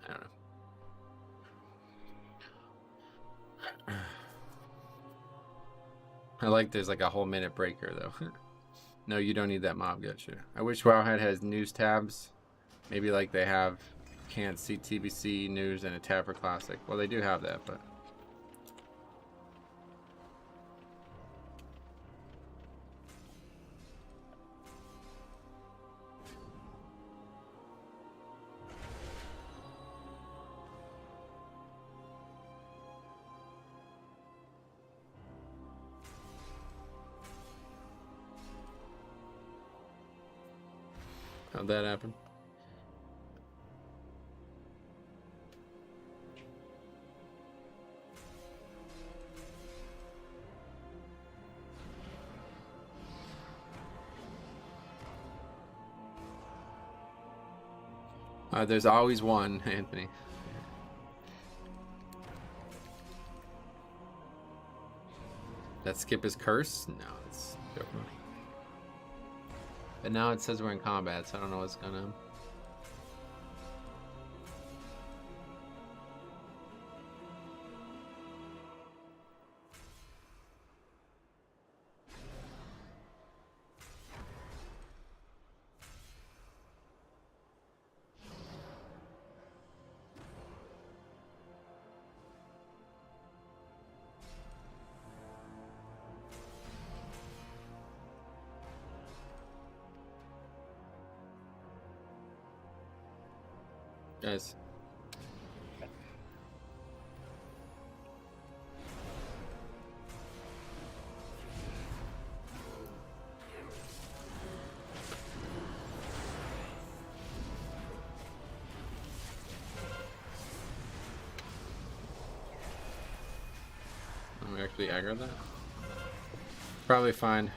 I don't know. I like there's like a whole minute breaker though. No, you don't need that mob, gotcha. I wish Wowhead has news tabs. Maybe like they have can't see TBC news and a tab for classic. Well, they do have that, but how'd that happen? There's always one, Anthony. That skip is curse? No, it's different. But now it says we're in combat, so I don't know what's going on. Guys. I'm actually aggro that. Probably fine.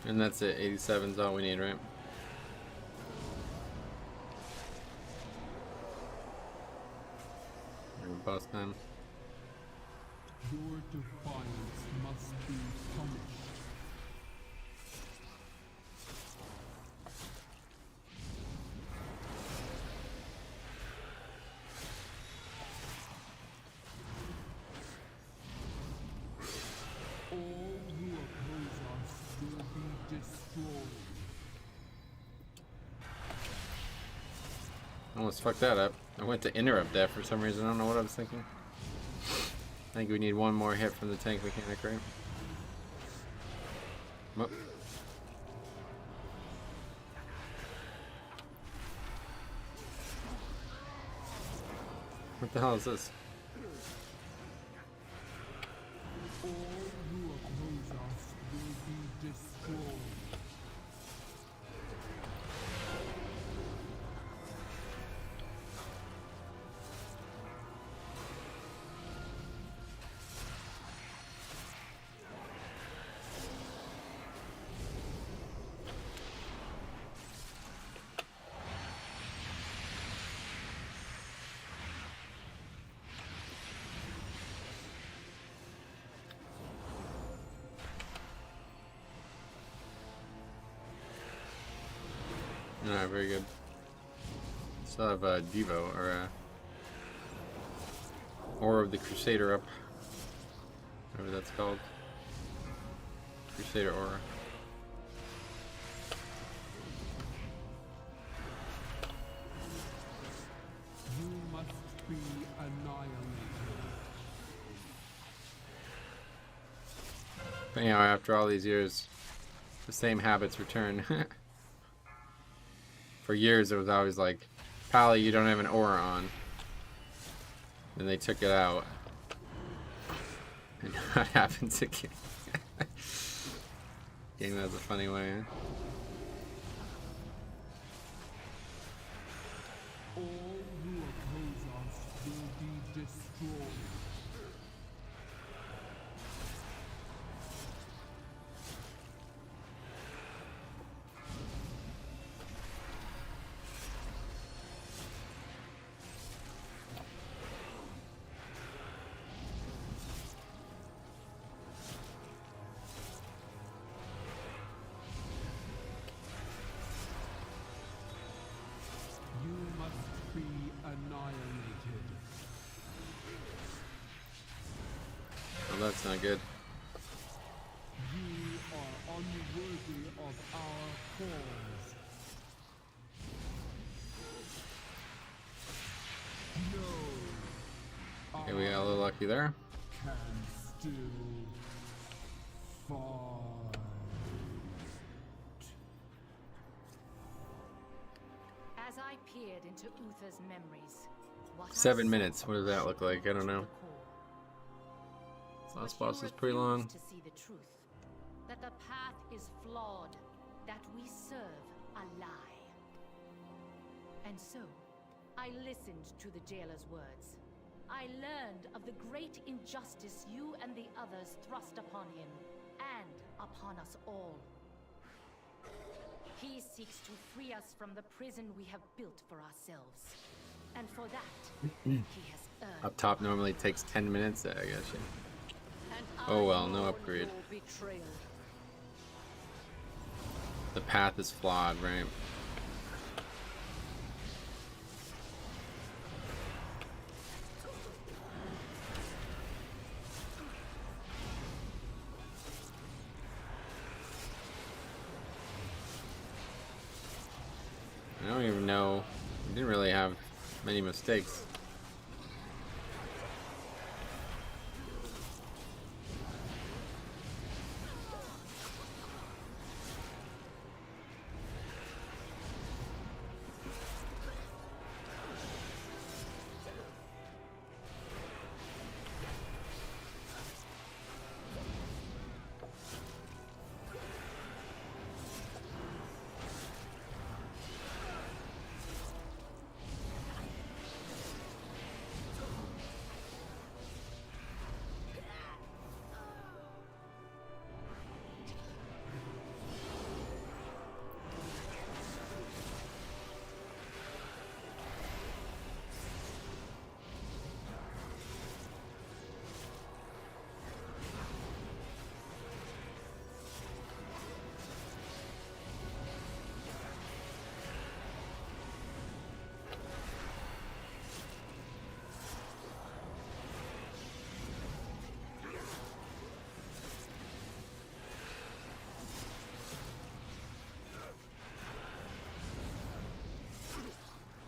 And that's it. 87 is all we need, right? Boss time. Your defiance must be punished. All who oppose us will be destroyed. Almost fucked that up. I went to interrupt that for some reason. I don't know what I was thinking. I think we need one more hit from the tank mechanic, right? Oh. What the hell is this? All who oppose us will be destroyed. Alright, very good. Still have Devo, or Aura of the Crusader up. Whatever that's called. Crusader Aura. You must be annihilated. But anyhow, after all these years, the same habits return. For years, it was always like, Pally, you don't have an aura on. Then they took it out. And now it happens again. Game has a funny way, huh? All who oppose us will be destroyed. You must be annihilated. Well, that's not good. You are unworthy. worthy of our cause. No. Okay, we got a little lucky there. Can still fight. As I peered into Uther's memories, what I 7 saw minutes. What does that look like? I don't to know. the core. This last But boss you is pretty refuse long. to see the truth, that the path is flawed, that we serve a lie. And so, I listened to the jailer's words. I learned of the great injustice you and the others thrust upon him, and upon us all. He seeks to free us from the prison we have built for ourselves. And for that, he has earned. Up top normally takes 10 minutes. I guess. Yeah. And Oh I well, no mourn upgrade. your betrayal. The path is flawed, right? I don't even know. We didn't really have many mistakes.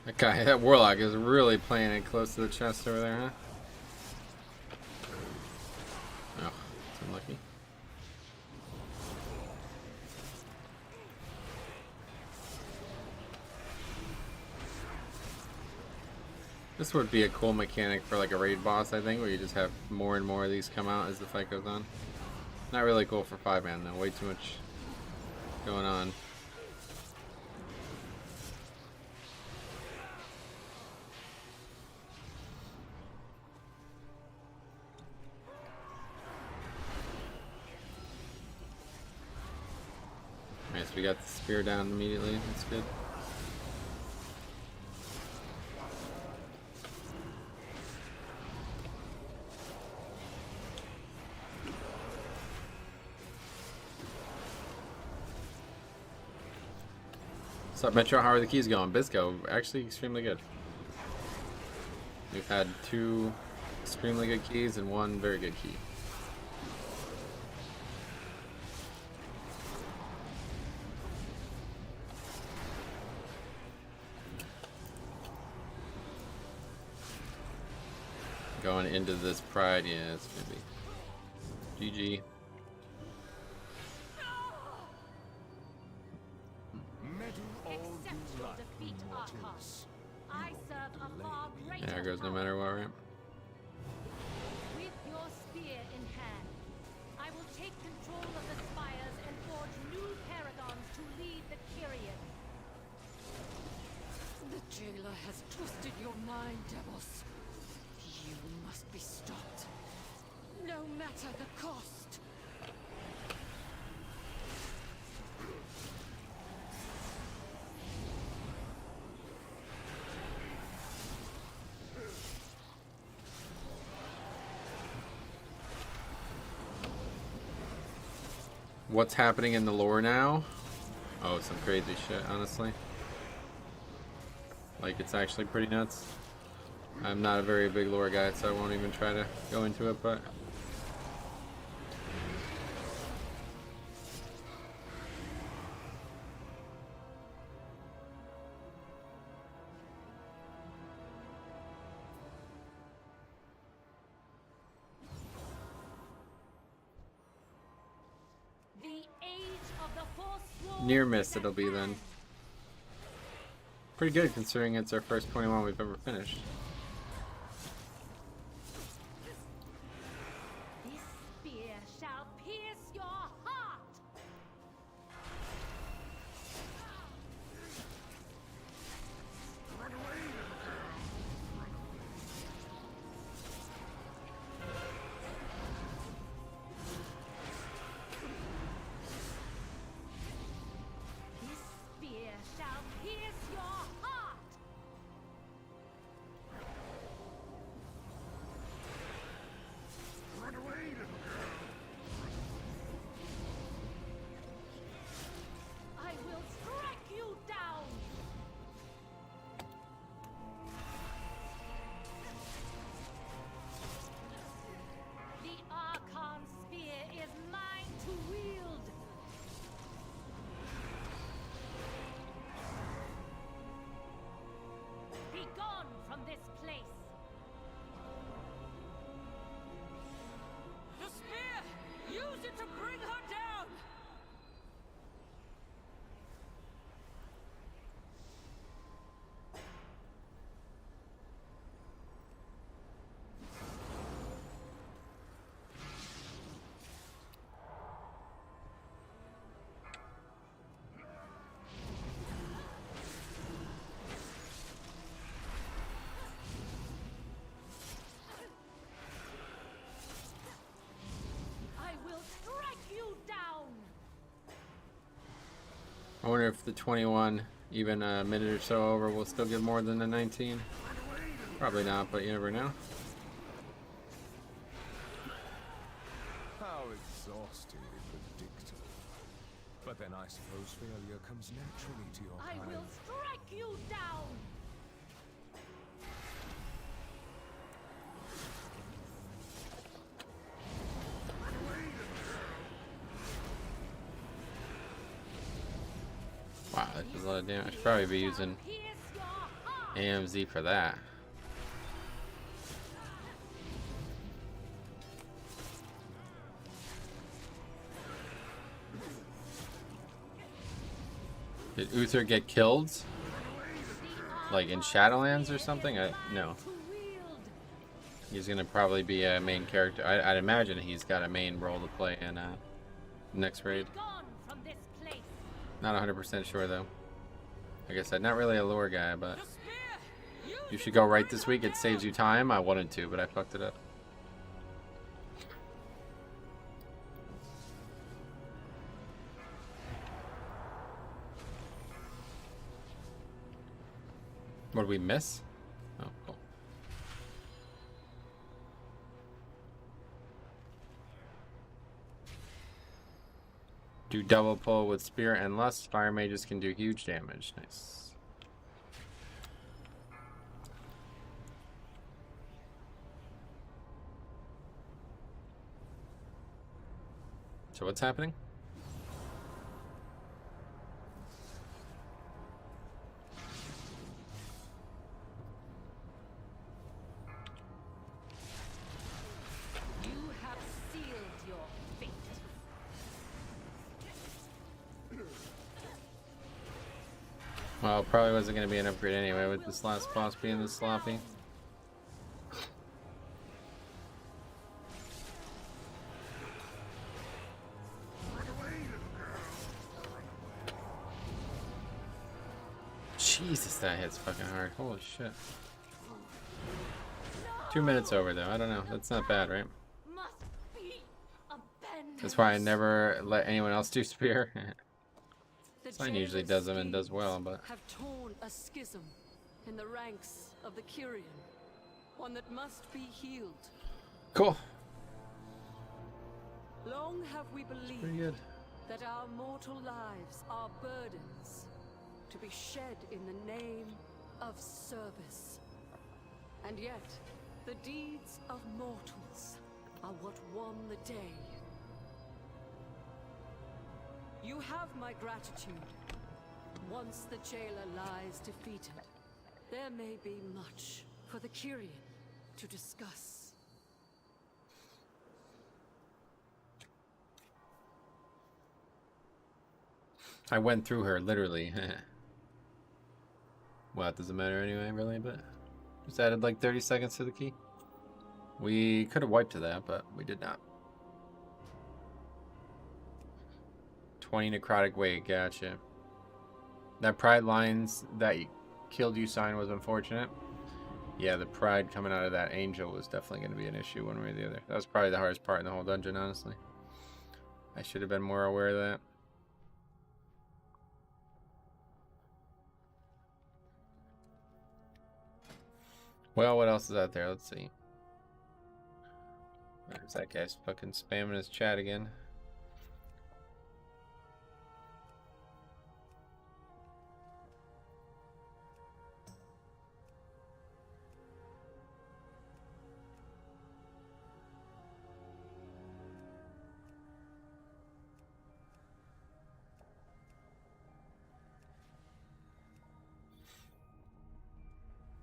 That guy, that warlock is really playing it close to the chest over there, huh? Oh, it's unlucky. This would be a cool mechanic for like a raid boss, I think, where you just have more and more of these come out as the fight goes on. Not really cool for 5-man though, way too much going on. Alright, so we got the spear down immediately, that's good. What's up, Metro? How are the keys going? Bisco, actually extremely good. We've had 2 extremely good keys and 1 very good key. Going into this pride, yeah, it's gonna be GG. Accept your defeat, Archon. I serve a far greater Yeah, it goes no power. matter what, right? With your spear in hand, I will take control of the spires and forge new paragons to lead the Kyrian. The jailer has twisted your mind, Devos. You must be stopped. No matter the cost. What's happening in the lore now? Oh, some crazy shit, honestly. Like, it's actually pretty nuts. I'm not a very big lore guy, so I won't even try to go into it, but... of the Forsworn Near miss is at it'll be then. hand. Pretty good considering it's our first 21 we've ever finished. This spear shall pierce your heart. This spear shall pierce your heart. I will strike you down. The Archon spear is mine to wield. Be gone from this place. The spear! Use it to bring her down! I will strike you down. I wonder if the 21, even a minute or so over, will still give more than the 19. Probably not, but you never know. How exhaustingly predictable. But then I suppose failure comes naturally to your I kind. will strike you down. Wow, that does a lot of damage. I should probably be using Pierce your heart. AMZ for that. Did Uther get killed? Like in Shadowlands or something? No. To wield. He's gonna probably be a main character. I'd imagine he's got a main role to play in next raid. Gone from this place. Not 100% sure though. Like I said, not really a lore guy, but The spear! Use you it should to go right bring this her week. It down! saves you time. I wanted to, but I fucked it up. What did we miss? Oh, cool. Do double pull with Spirit and Lust. Fire mages can do huge damage. Nice. So what's happening? You have sealed your fate. Well, it probably wasn't going to be an upgrade anyway with this last boss being this sloppy. Jesus, that hits fucking hard. Holy shit. 2 minutes over though. I don't know. That's not bad, right? Must be abandoned. That's why I never let anyone else do spear. The Sign usually jailer's does them and does schemes well, but have torn a schism in the ranks of the Kyrian, one that must be healed. cool. Long have we Pretty believed good. that our mortal lives are burdens to be shed in the name of service. And yet, the deeds of mortals are what won the day. You have my gratitude. Once the jailer lies defeated, there may be much for the Kyrian to discuss. I went through her, literally. Well, it doesn't matter anyway, really, but just added like 30 seconds to the key. We could have wiped to that, but we did not. 20 necrotic weight, gotcha. That pride lines that killed you sign was unfortunate. Yeah, the pride coming out of that angel was definitely going to be an issue one way or the other. That was probably the hardest part in the whole dungeon, honestly. I should have been more aware of that. Well, what else is out there? Let's see. There's that guy's fucking spamming his chat again.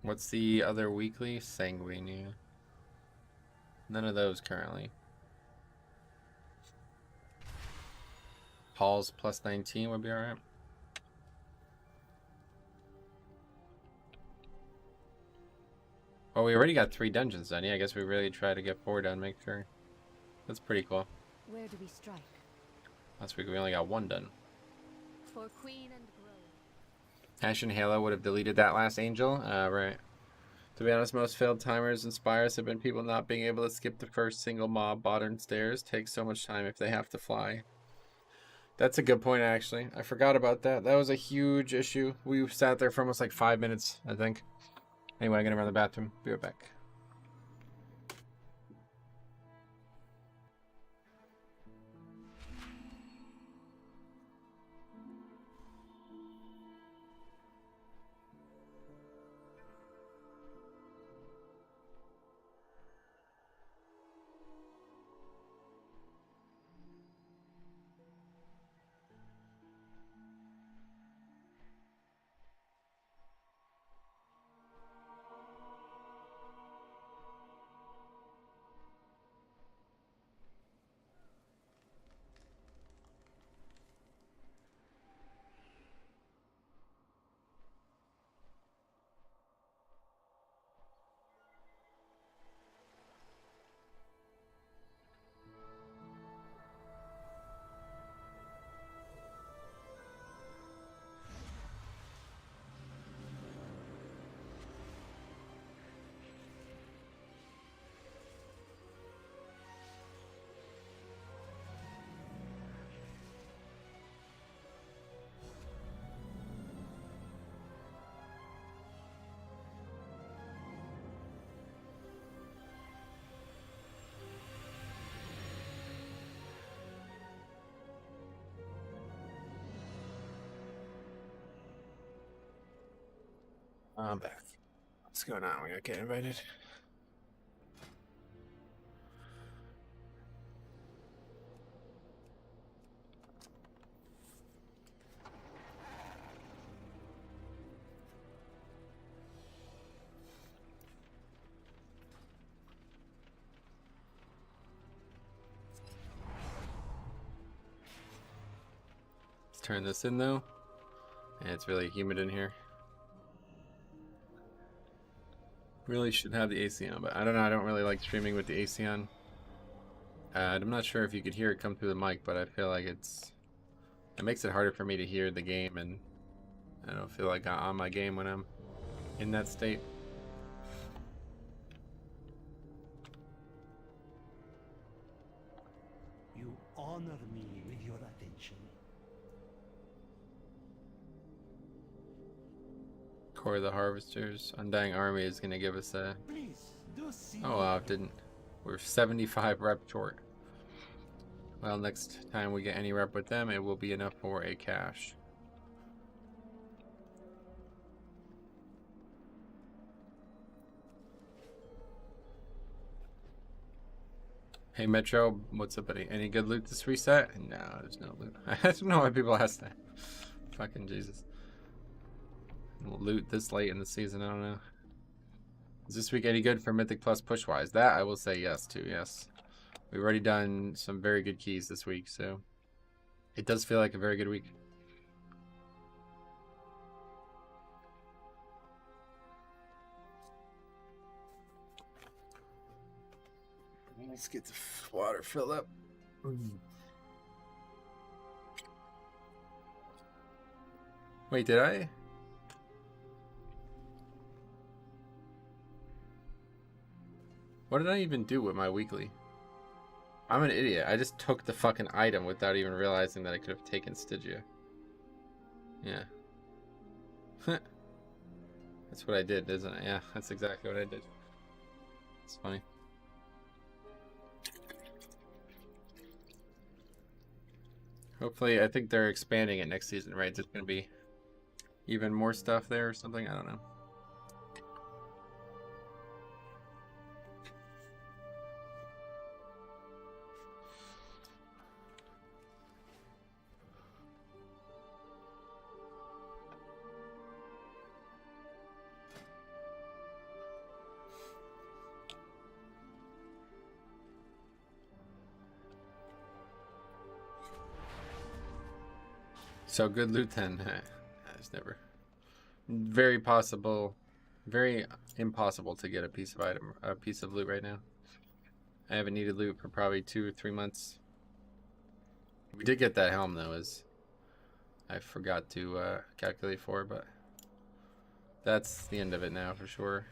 What's the other weekly? Sanguine, yeah. None of those currently. Halls plus 19 would be alright. Well, we already got 3 dungeons done. Yeah, I guess we really try to get 4 done, make sure. That's pretty cool. Where do we strike? Last week we only got 1 done. For Queen and Grove. Ash and Halo would have deleted that last angel. Right. To be honest, most failed timers and spires have been people not being able to skip the first single mob. Modern stairs take so much time if they have to fly. That's a good point, actually. I forgot about that. That was a huge issue. We sat there for almost like 5 minutes, I think. Anyway, I'm gonna run to the bathroom. Be right back. I'm back. What's going on? We gotta get invited. Let's turn this in though. And it's really humid in here. Really should have the AC on, but I don't know. I don't really like streaming with the AC on. I'm not sure if you could hear it come through the mic, but I feel like it makes it harder for me to hear the game, and I don't feel like I'm on my game when I'm in that state. You honor me with your attention. Core of the Harvesters. Undying Army is going to give us a... Please, do see. Oh, wow, it didn't. We're 75 rep short. Well, next time we get any rep with them, it will be enough for a cache. Hey Metro, what's up, buddy? Any good loot this reset? No, there's no loot. I don't know why people ask that. Fucking Jesus. Loot this late in the season, I don't know. Is this week any good for Mythic Plus push-wise? That I will say yes to, yes. We've already done some very good keys this week, so it does feel like a very good week. Let's get the water filled up. Wait, did I? What did I even do with my weekly? I'm an idiot. I just took the fucking item without even realizing that I could have taken Stygia. Yeah. That's what I did, isn't it? Yeah, that's exactly what I did. It's funny. Hopefully, I think they're expanding it next season, right? There's going to be even more stuff there or something. I don't know. So good loot then. It's never very impossible to get a piece of loot right now. I haven't needed loot for probably 2 or 3 months. We did get that helm though, as I forgot to calculate for, but that's the end of it now for sure.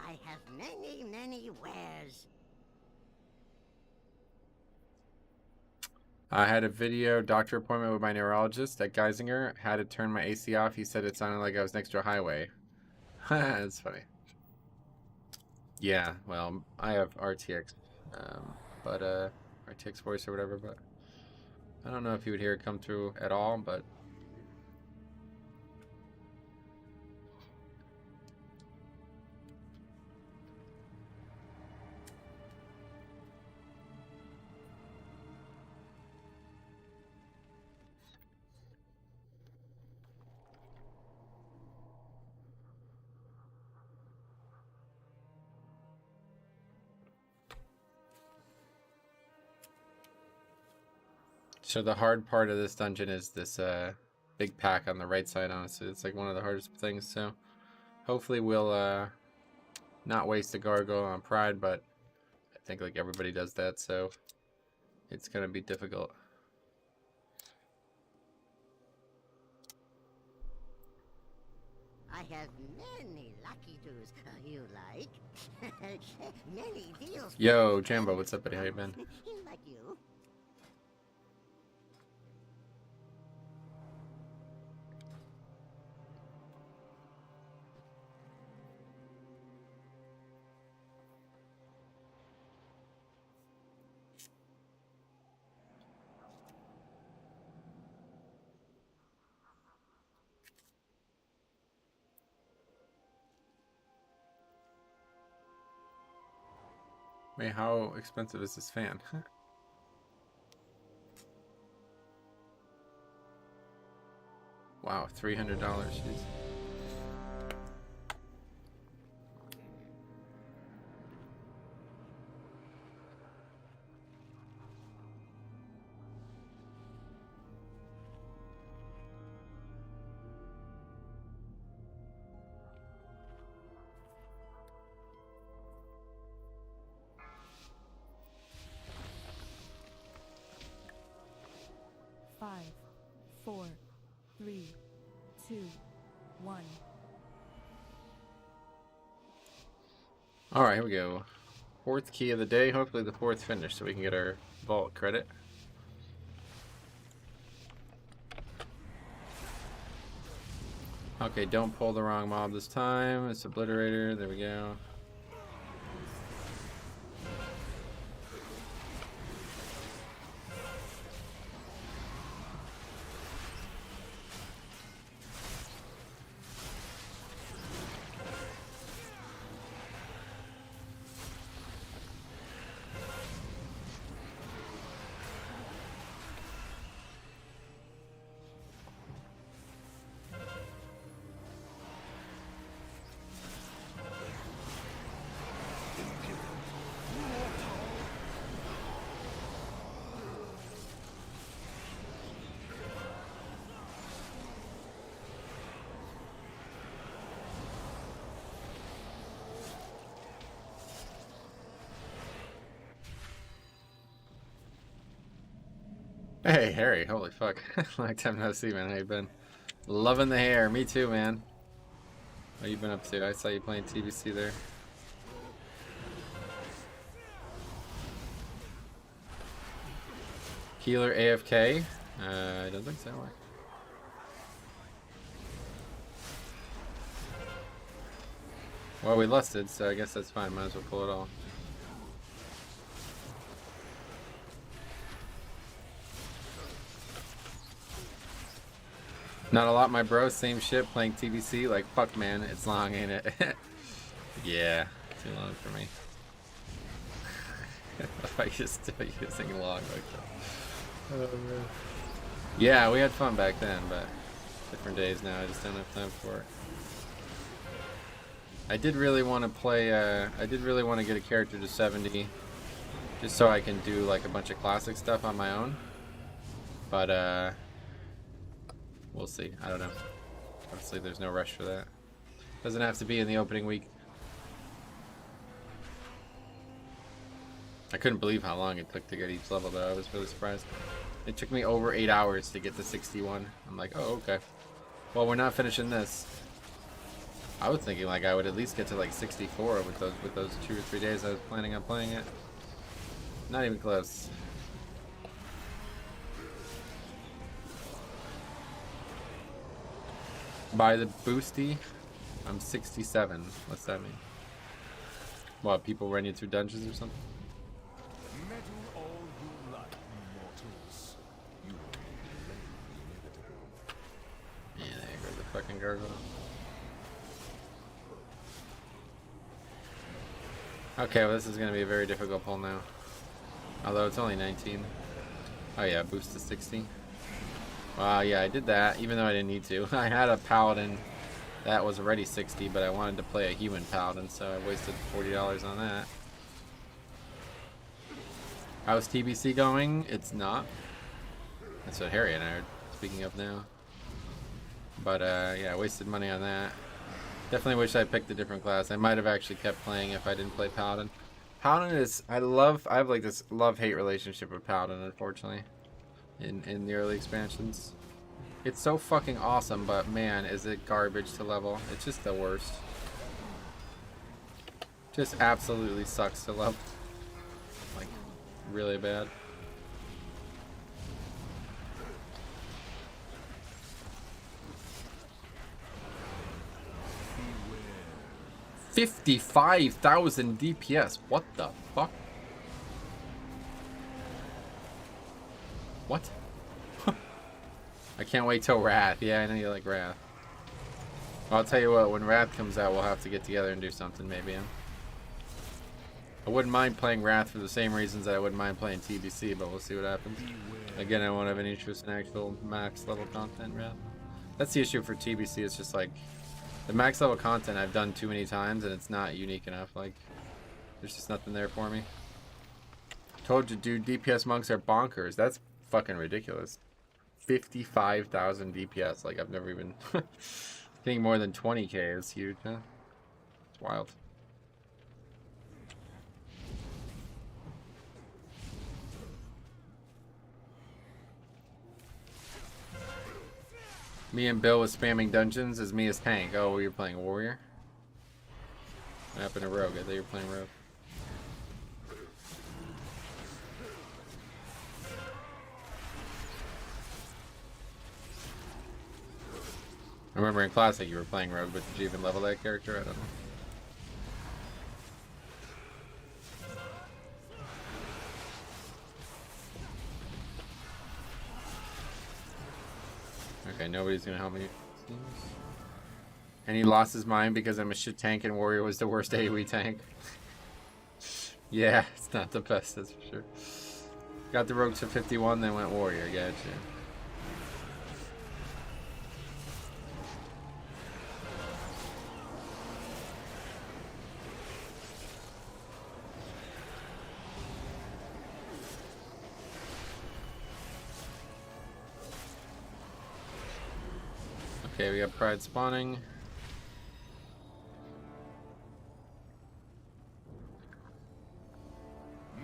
I have many wares. I had a video doctor appointment with my neurologist at Geisinger. Had to turn my AC off. He said it sounded like I was next to a highway. That's funny. Yeah, well, I have RTX, RTX voice or whatever, but I don't know if you would hear it come through at all, but so the hard part of this dungeon is this big pack on the right side, honestly. It's like one of the hardest things, so hopefully we'll not waste a gargoyle on pride, but I think like everybody does that, so it's gonna be difficult. I have many lucky doos. You like? Many deals. Yo, Jambo, what's up, buddy? How you been? Like you. Wait, how expensive is this fan? Wow, $300. Jeez. Five, 4, 3, 2, 1. All right, here we go. 4th key of the day. Hopefully the 4th finish so we can get our vault credit. Okay, don't pull the wrong mob this time. It's Obliterator. There we go. Hey, Harry. Holy fuck. Long time no see, man. How you been? Loving the hair. Me too, man. What you been up to? I saw you playing TBC there. Healer AFK? I don't think so. Well, we lusted, so I guess that's fine. Might as well pull it all. Not a lot, my bro. Same shit, playing TBC. Like, fuck, man. It's long, ain't it? Yeah, too long for me. If I just still using long like that. Oh, man. Yeah, we had fun back then, but different days now. I just don't have time for it. I did really want to play. I did really want to get a character to 70, just so I can do like a bunch of classic stuff on my own. But we'll see. I don't know. Obviously, there's no rush for that. Doesn't have to be in the opening week. I couldn't believe how long it took to get each level, though. I was really surprised. It took me over 8 hours to get to 61. I'm like, oh, okay. Well, we're not finishing this. I was thinking like I would at least get to like 64 with those 2 or 3 days I was planning on playing it. Not even close. By the boosty, I'm 67. What's that mean? What, people running through dungeons or something? Meddle all you like, mortals. You will delay the inevitable. Yeah, there goes the fucking gargoyle. Okay, well this is gonna be a very difficult pull now. Although it's only 19. Oh yeah, boost to 60. Wow, yeah, I did that, even though I didn't need to. I had a paladin that was already 60, but I wanted to play a human paladin, so I wasted $40 on that. How's TBC going? It's not. That's what Harry and I are speaking of now. But yeah, I wasted money on that. Definitely wish I picked a different class. I might have actually kept playing if I didn't play Paladin. Paladin is, I have like this love-hate relationship with Paladin, unfortunately, in the early expansions. It's so fucking awesome, but man, is it garbage to level. It's just the worst. Just absolutely sucks to level. Like, really bad. Beware. 55,000 DPS. What the fuck? What? I can't wait till Wrath. Yeah, I know you like Wrath. Well, I'll tell you what, when Wrath comes out, we'll have to get together and do something, maybe. I wouldn't mind playing Wrath for the same reasons that I wouldn't mind playing TBC, but we'll see what happens. Again, I won't have any interest in actual max level content, Wrath. That's the issue for TBC, it's just like, the max level content I've done too many times, and it's not unique enough. Like, there's just nothing there for me. Told you, dude, DPS monks are bonkers. That's fucking ridiculous. 55,000 DPS. Like, I've never even... Getting more than 20k is huge, huh? It's wild. Me and Bill was spamming dungeons as me as tank. Oh, we were playing warrior? What happened to rogue? I thought you were playing rogue. I remember in Classic you were playing rogue, but did you even level that character? I don't know. Okay, nobody's gonna help me. And he lost his mind because I'm a shit tank and warrior was the worst AoE tank. Yeah, it's not the best, that's for sure. Got the rogue to 51, then went warrior, gotcha. Okay, we got Pride spawning.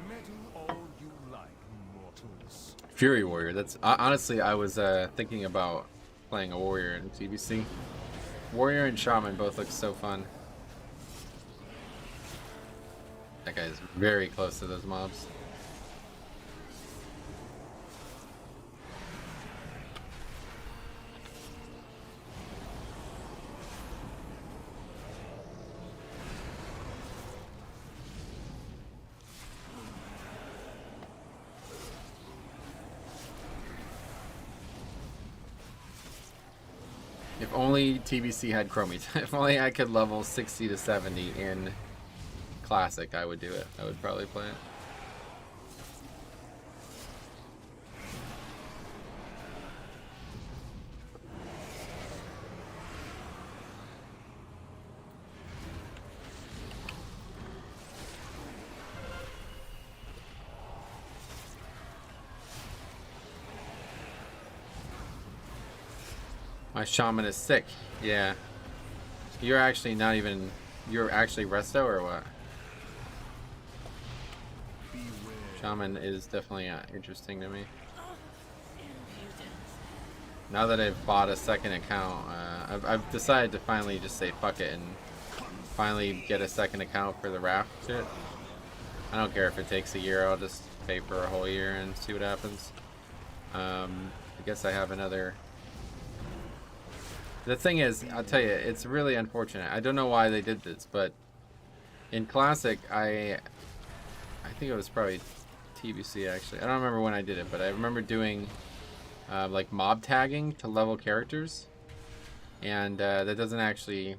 Meddle all you like, mortals. Fury Warrior. That's honestly, I was thinking about playing a warrior in TBC. Warrior and Shaman both look so fun. That guy's very close to those mobs. If only TBC had Chromie. If only I could level 60 to 70 in Classic, I would do it. I would probably play it. My shaman is sick. Yeah. You're actually not even... You're actually resto or what? Shaman is definitely interesting to me. Now that I've bought a second account, I've decided to finally just say fuck it and finally get a second account for the raft shit. I don't care if it takes a year, I'll just pay for a whole year and see what happens. I guess I have another... The thing is, I'll tell you, it's really unfortunate. I don't know why they did this, but in Classic, I think it was probably TBC actually. I don't remember when I did it, but I remember doing like mob tagging to level characters, and that doesn't actually,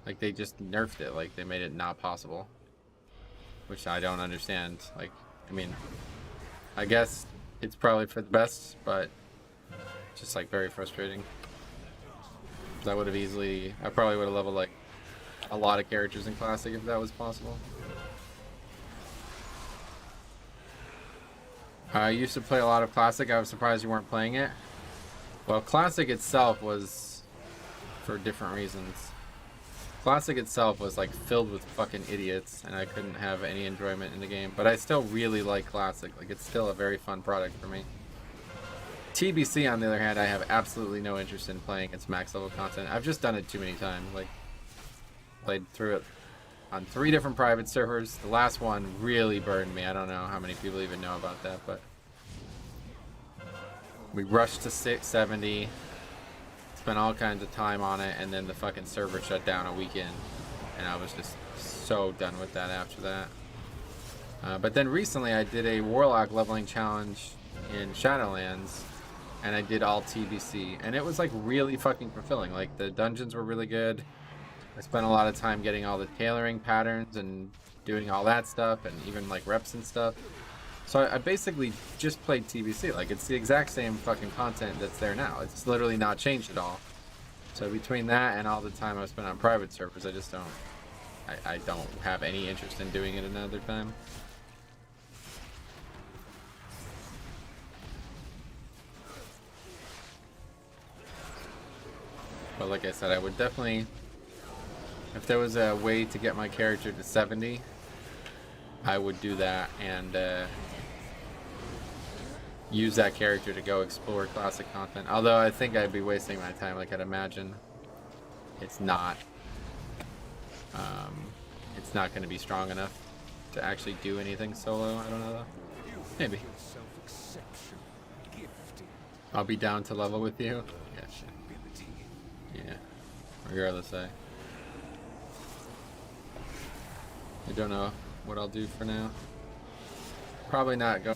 like, they just nerfed it. Like, they made it not possible, which I don't understand. Like, I mean, I guess it's probably for the best, but just like very frustrating. I would have easily, I probably would have leveled like a lot of characters in Classic if that was possible. I used to play a lot of Classic. I was surprised you weren't playing it. Well, Classic itself was for different reasons. Classic itself was like filled with fucking idiots, and I couldn't have any enjoyment in the game. But I still really like Classic. Like, it's still a very fun product for me. TBC, on the other hand, I have absolutely no interest in playing its max level content. I've just done it too many times. Like, played through it on 3 different private servers. The last one really burned me. I don't know how many people even know about that, but we rushed to 670, spent all kinds of time on it, and then the fucking server shut down a weekend, and I was just so done with that after that. But then recently I did a Warlock leveling challenge in Shadowlands, and I did all TBC, and it was like really fucking fulfilling. Like, the dungeons were really good. I spent a lot of time getting all the tailoring patterns and doing all that stuff, and even like reps and stuff. So I basically just played TBC. Like, it's the exact same fucking content that's there now. It's literally not changed at all. So between that and all the time I spent on private servers, I just don't, I don't have any interest in doing it another time. But like I said, I would definitely, if there was a way to get my character to 70, I would do that and use that character to go explore Classic content. Although I think I'd be wasting my time. Like, I'd imagine it's not going to be strong enough to actually do anything solo. I don't know though. Maybe. I'll be down to level with you. Yeah, shit. Yeah, regardless, I don't know what I'll do for now. Probably not go.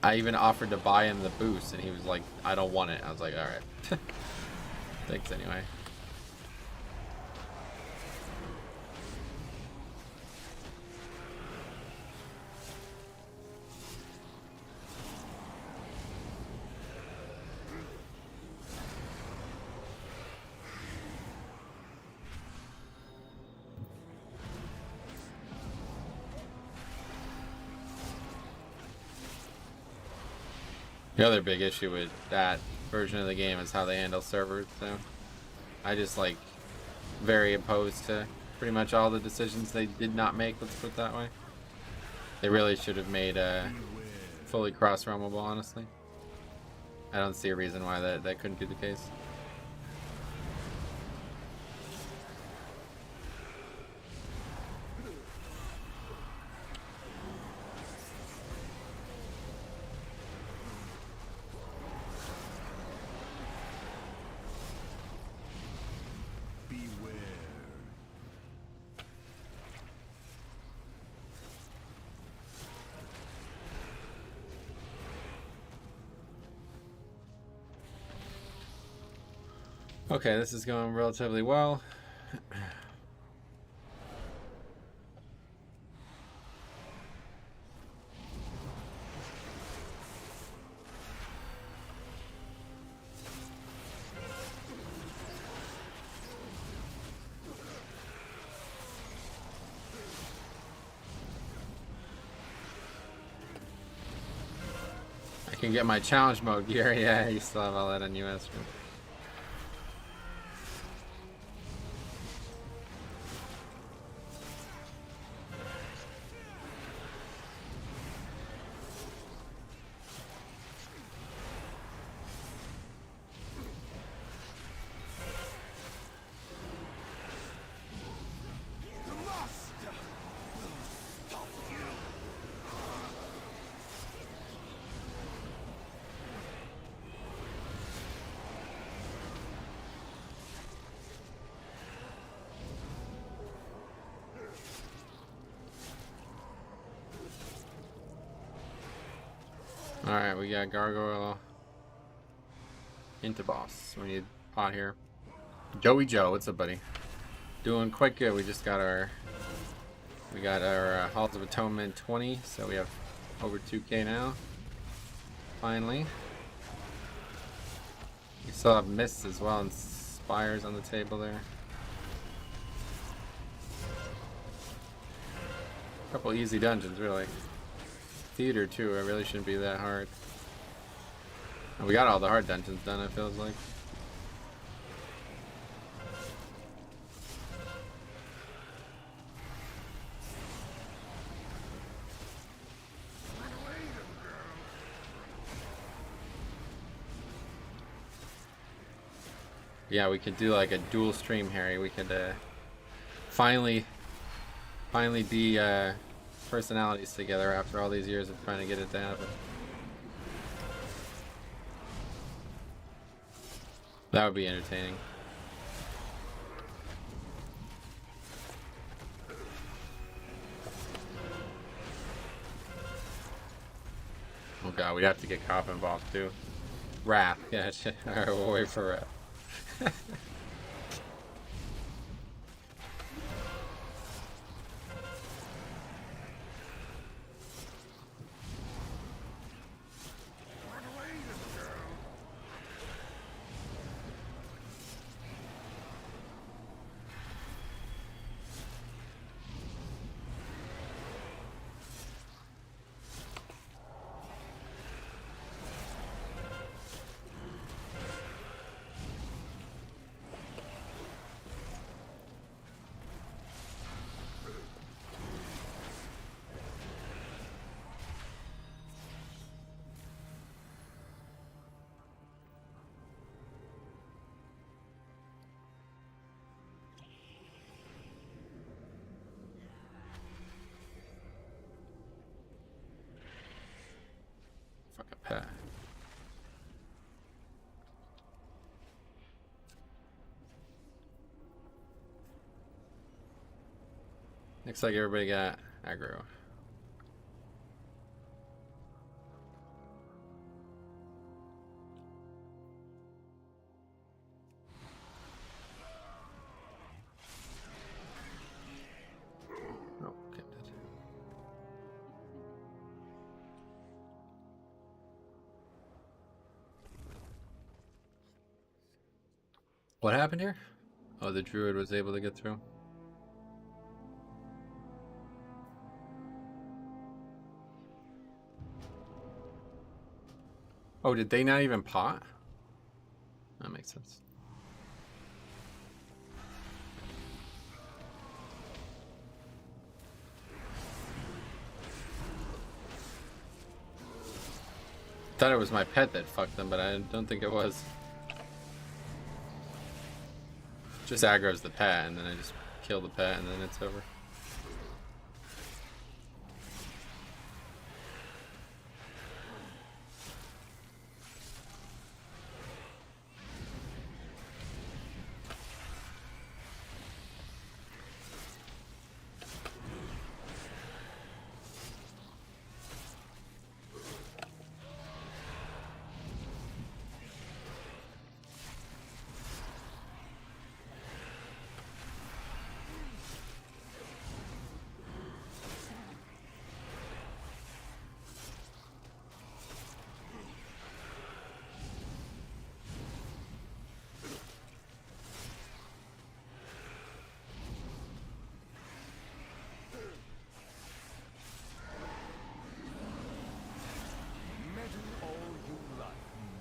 I even offered to buy him the boost, and he was like, I don't want it. I was like, alright. Thanks anyway. The other big issue with that version of the game is how they handle servers, so I just like very opposed to pretty much all the decisions they did not make, let's put it that way. They really should have made fully cross-roamable, honestly. I don't see a reason why that couldn't be the case. Okay, this is going relatively well. I can get my challenge mode gear. Yeah, you still have all that on US. Alright, we got Gargoyle into boss. We need pot here. Joey Joe, what's up, buddy? Doing quite good. We just got our Halls of Atonement 20, so we have over 2K now. Finally. We still have Mists as well and Spires on the table there. A couple easy dungeons, really. Theater too, it really shouldn't be that hard. And we got all the hard dungeons done, it feels like. Yeah, we could do like a dual stream, Harry. We could finally be personalities together after all these years of trying to get it to happen. That would be entertaining. Oh god, we'd have to get Cop involved too. Wrath, yeah, alright, we'll wait for Wrath. Fucking pet. Looks like everybody got aggro. Oh, kept it. What happened here? Oh, the druid was able to get through. Oh, did they not even pot? That makes sense. Thought it was my pet that fucked them, but I don't think it was. Just aggro's the pet, and then I just kill the pet, and then it's over. Meddle all you like,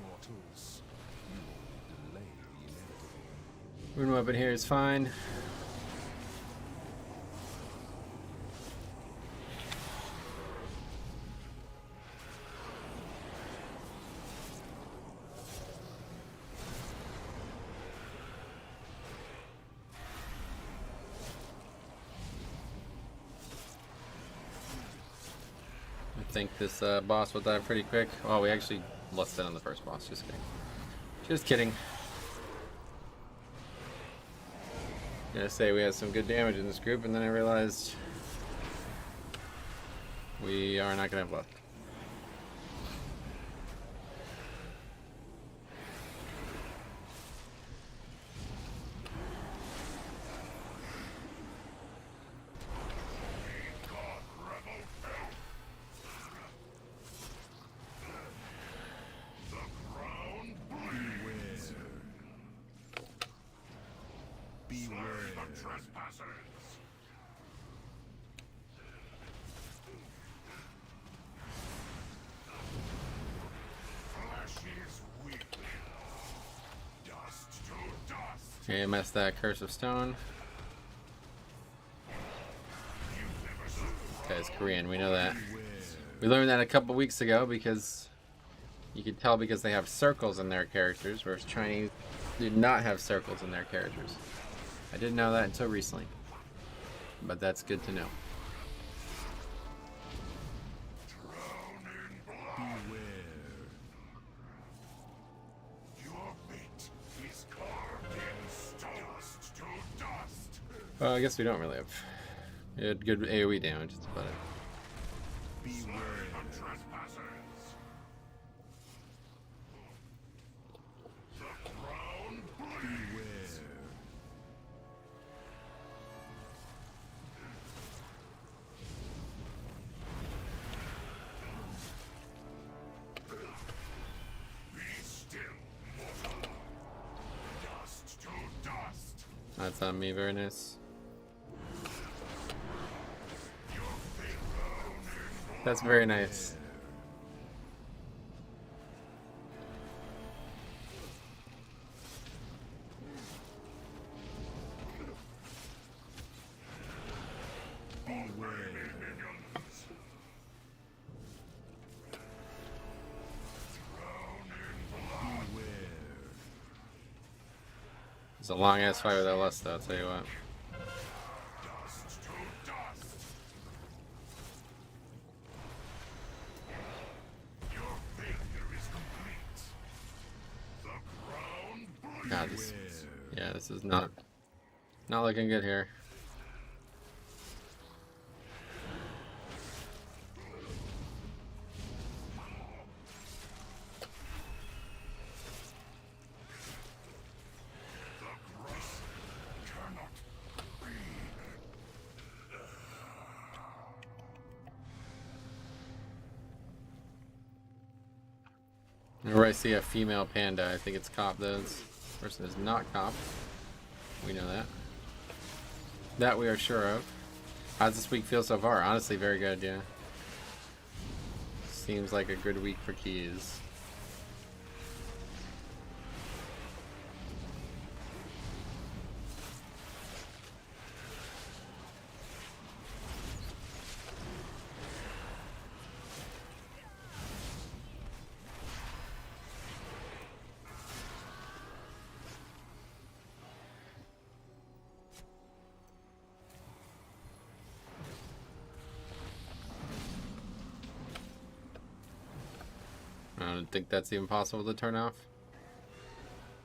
mortals. You will delay the inevitable. Rune weapon here is fine. I think this boss will die pretty quick. Oh, we actually lost it on the first boss. Just kidding. Just kidding. Gonna say we had some good damage in this group, and then I realized we are not gonna have luck. Okay, I messed that Curse of Stone. This guy's Korean, we know that. We learned that a couple weeks ago because you can tell because they have circles in their characters, whereas Chinese do not have circles in their characters. I didn't know that until recently, but that's good to know. Well, I guess we don't really have. We had good AoE damage, that's about it. That's on me, very nice. That's very nice. It's a long ass fight with that lust though, I'll tell you what. God, this is not looking good here. Whenever I see a female panda, I think it's cop. This person is not cop. We know that. That we are sure of. How's this week feel so far? Honestly, very good, yeah. Seems like a good week for keys. I don't think that's even possible to turn off.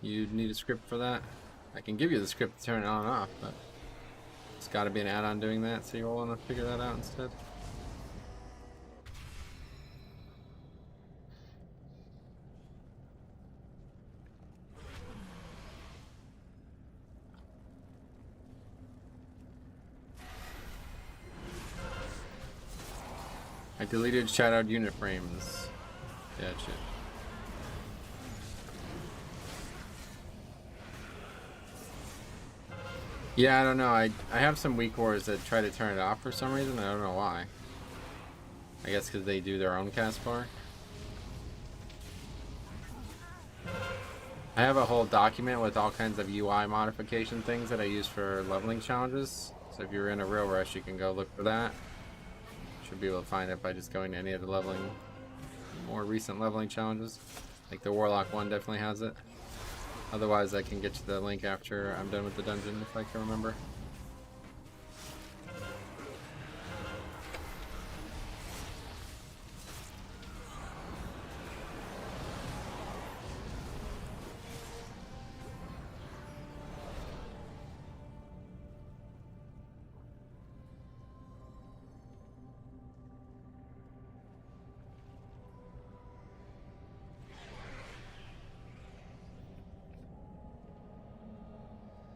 You'd need a script for that. I can give you the script to turn it on and off, but it's got to be an add-on doing that, so you'll want to figure that out instead. I deleted shoutout unit frames. Gotcha. Yeah, I don't know. I have some weak wars that try to turn it off for some reason. I don't know why. I guess because they do their own cast bar. I have a whole document with all kinds of UI modification things that I use for leveling challenges. So if you're in a real rush, you can go look for that. Should be able to find it by just going to any of the more recent leveling challenges. Like the Warlock one definitely has it. Otherwise, I can get you the link after I'm done with the dungeon if I can remember.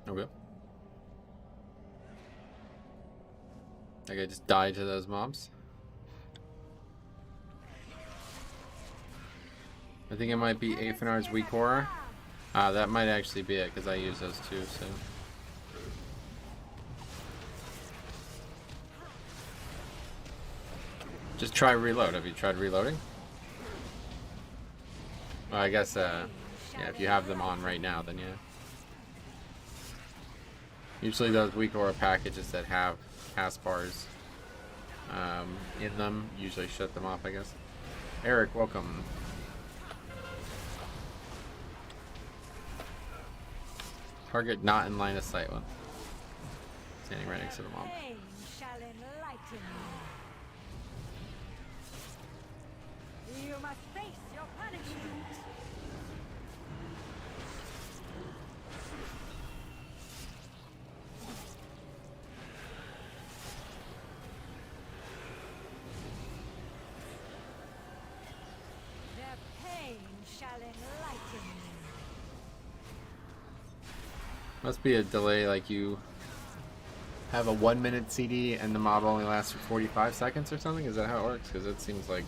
Okay. Like I just died to those mobs. I think it might be Afinar's weak aura. That might actually be it because I use those too. So. Just try reload. Have you tried reloading? Well, I guess yeah, if you have them on right now, then yeah. Usually those weak aura packages that have cast bars in them usually shut them off, I guess. Eric, welcome. Target not in line of sight one. Standing right next to the mob. You must face your punishment. Must be a delay, like you have a 1 minute CD and the mob only lasts for 45 seconds or something? Is that how it works? Because it seems like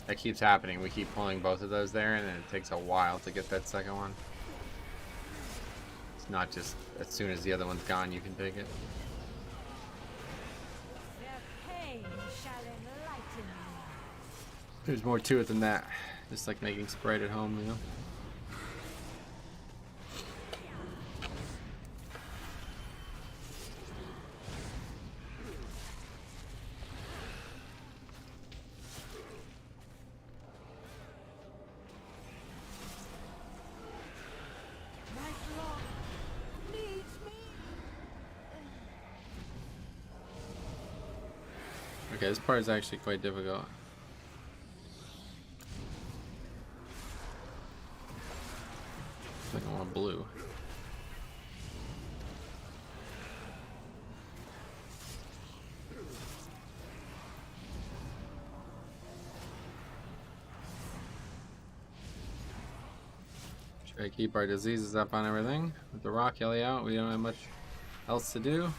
that keeps happening. We keep pulling both of those there and then it takes a while to get that second one. It's not just as soon as the other one's gone you can take it. There's more to it than that. Just like making Sprite at home, you know? Okay, this part is actually quite difficult. I think I want blue. Try to keep our diseases up on everything. With the rock yelly out, we don't have much else to do.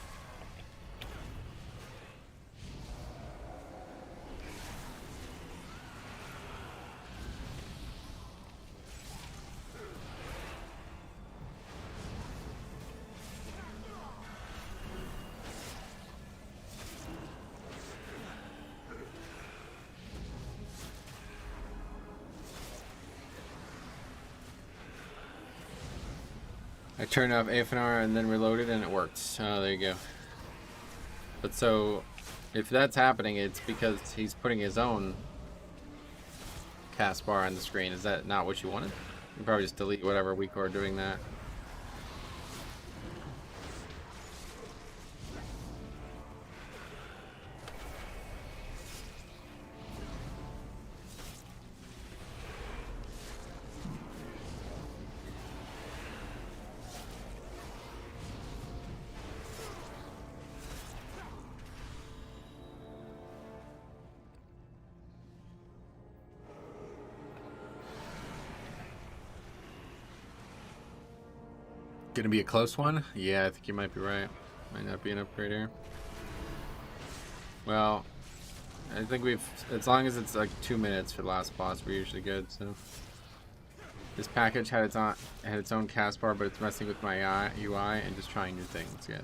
I turned off AFNR and then reloaded and it worked. Oh, there you go. But so, if that's happening, it's because he's putting his own cast bar on the screen. Is that not what you wanted? You probably just delete whatever weak core doing that. Gonna be a close one? Yeah, I think you might be right. Might not be an upgrade here. Well, I think we've, as long as it's like 2 minutes for the last boss, we're usually good. So this package had its own cast bar, but it's messing with my UI and just trying new things. Gotcha.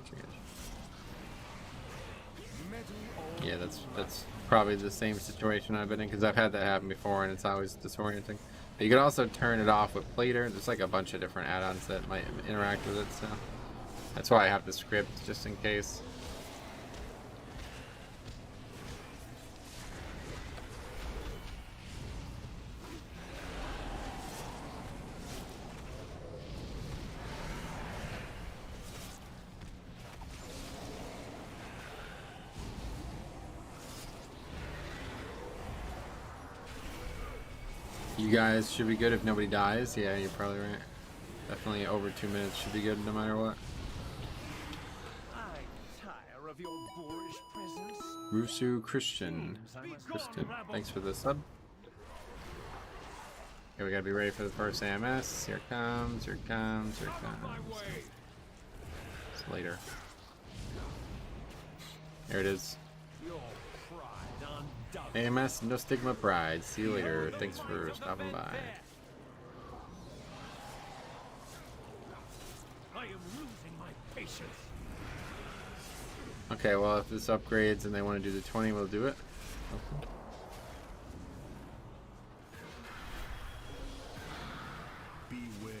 Yeah, that's probably the same situation I've been in, because I've had that happen before and it's always disorienting. But you can also turn it off with Plater. There's like a bunch of different add-ons that might interact with it, so that's why I have the script, just in case. You guys should be good if nobody dies. Yeah, you're probably right. Definitely over 2 minutes should be good no matter what. I tire of your boorish presence. Rusu Christian. Thanks for the sub. Okay, we gotta be ready for the first AMS. Here it comes, here it comes, here it comes. It's later. There it is. AMS No Stigma Pride. See you later. Thanks for stopping by. I am losing my patience. Okay, well, if this upgrades and they want to do the 20, we'll do it. Okay. Beware.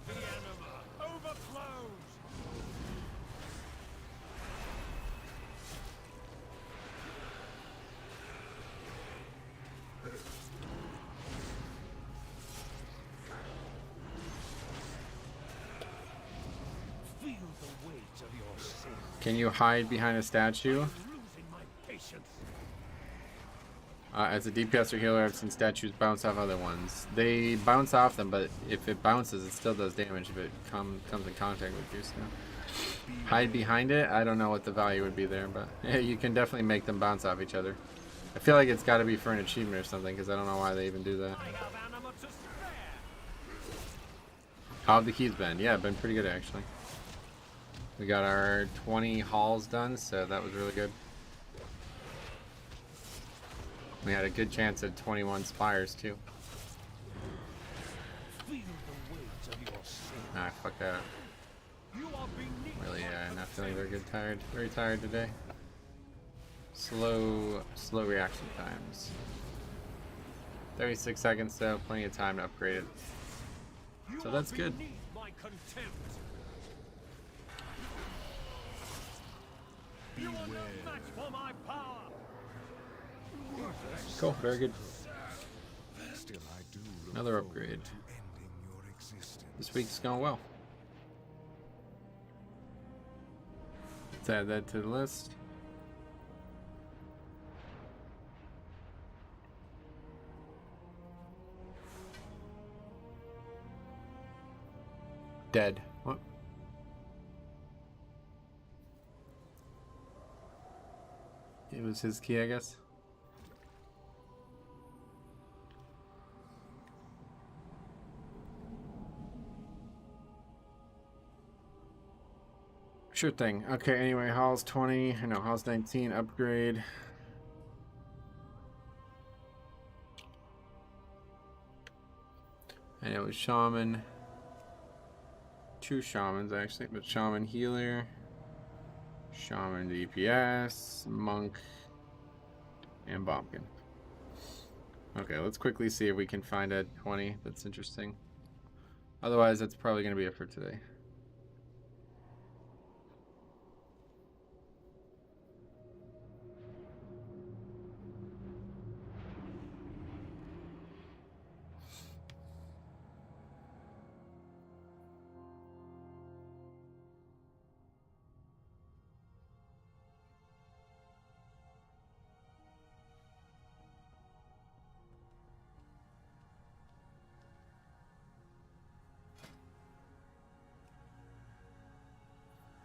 The anima overflows. Feel the weight of your sin. Can you hide behind a statue? Losing my patience. As a DPS or healer, I've seen statues bounce off other ones. They bounce off them, but if it bounces, it still does damage if it comes in contact with you. So hide behind it. I don't know what the value would be there, but yeah, you can definitely make them bounce off each other. I feel like it's got to be for an achievement or something, because I don't know why they even do that. I have anima to spare. How have the keys been? Yeah, been pretty good actually. We got our 20 hauls done, so that was really good. We had a good chance at 21 spires too. Feel the weight of your sin. Ah, fuck that. You are beneath Really, my not feeling very good. Tired. Very tired today. Slow reaction times. 36 seconds though, plenty of time to upgrade it. So that's good. beneath my contempt. You are no match for my power. Cool, very good. Still, I do look Another forward upgrade. to ending your existence. This week's going well. Let's add that to the list. Dead. What? It was his key, I guess. Sure thing. Okay, anyway, Hall's 20. I know, Hall's 19. Upgrade. And it was Shaman. 2 Shamans, actually, but Shaman Healer. Shaman DPS. Monk. And Bombkin. Okay, let's quickly see if we can find a 20. That's interesting. Otherwise, that's probably going to be it for today.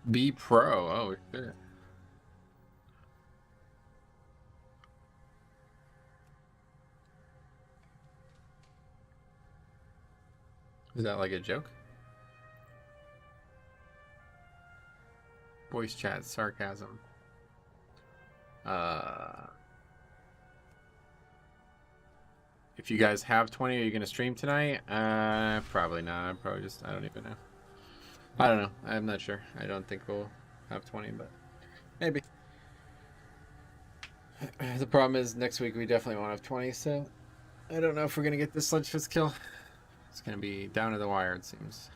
Be pro. Oh, shit. Is that like a joke? Voice chat, sarcasm. If you guys have 20, are you gonna stream tonight? Probably not. I'm probably just, I don't even know. I don't know. I'm not sure. I don't think we'll have 20, but maybe. The problem is next week we definitely won't have 20, so I don't know if we're gonna get this Sludge Fist kill. It's gonna be down to the wire, it seems.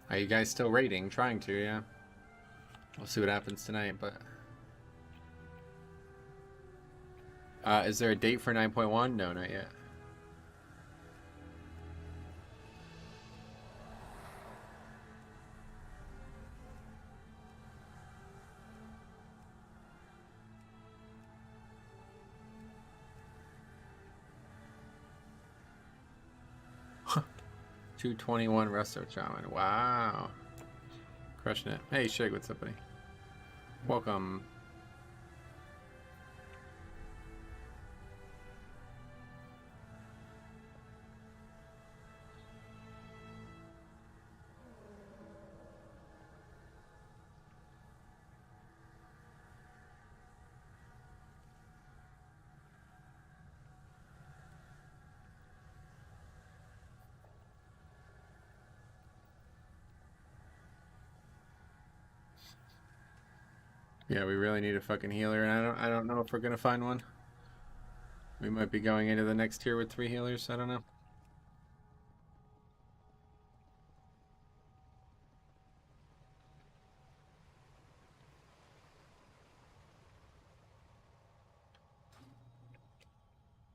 Are you guys still raiding? Trying to, yeah. We'll see what happens tonight, but... is there a date for 9.1? No, not yet. Huh. 221 Resto Shaman. Wow. Crushing it. Hey, Shig, what's up, buddy? Welcome. Yeah, we really need a fucking healer, and I don't know if we're gonna find one. We might be going into the next tier with 3 healers. I don't know.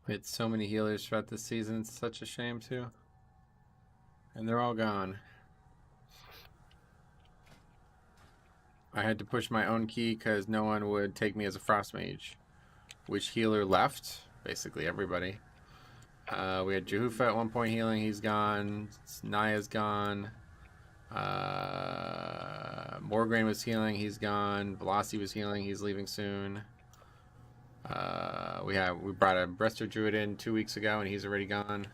We had so many healers throughout this season. It's such a shame too, and they're all gone. I had to push my own key because no one would take me as a frost mage. Which healer left? Basically everybody. We had Jehufa at one point healing. He's gone. Naya's gone. Morgraine was healing. He's gone. Velocity was healing. He's leaving soon. We brought a Breaster Druid in 2 weeks ago and he's already gone.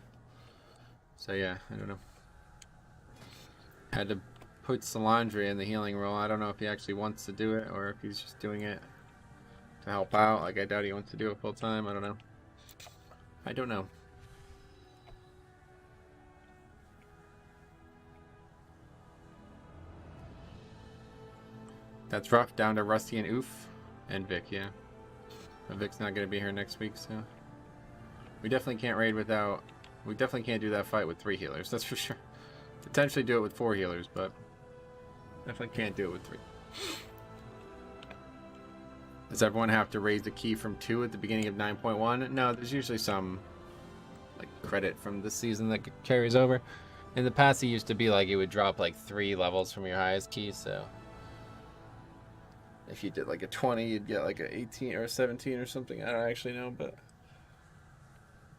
So yeah, I don't know. Had to put Salandria in the healing role. I don't know if he actually wants to do it or if he's just doing it to help out. Like, I doubt he wants to do it full time. I don't know. I don't know. That's rough. Down to Rusty and Oof. And Vic, yeah. But Vic's not going to be here next week, so... We definitely can't raid without... We definitely can't do that fight with 3 healers, that's for sure. Potentially do it with 4 healers, but... Definitely can't do it with 3. Does everyone have to raise the key from 2 at the beginning of 9.1? No, there's usually some like credit from this season that carries over. In the past, it used to be like it would drop like 3 levels from your highest key, so if you did like a 20, you'd get like a 18 or a 17 or something. I don't actually know, but it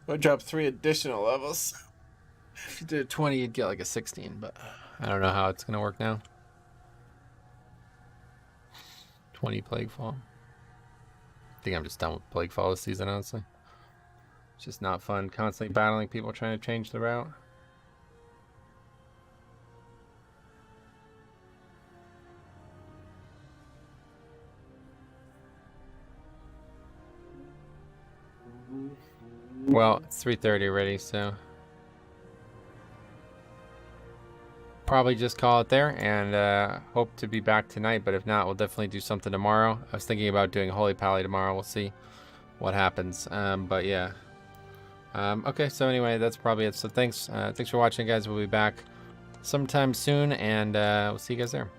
would drop 3 additional levels. If you did a 20, you'd get like a 16, but I don't know how it's gonna work now. 20 Plaguefall. I think I'm just done with Plaguefall this season, honestly. It's just not fun constantly battling people trying to change the route. Well, it's 3:30 already, so probably just call it there, and hope to be back tonight, but if not, we'll definitely do something tomorrow. I was thinking about doing Holy Pally tomorrow. We'll see what happens, but yeah. Okay, so anyway, that's probably it. So thanks for watching, guys. We'll be back sometime soon, and we'll see you guys there.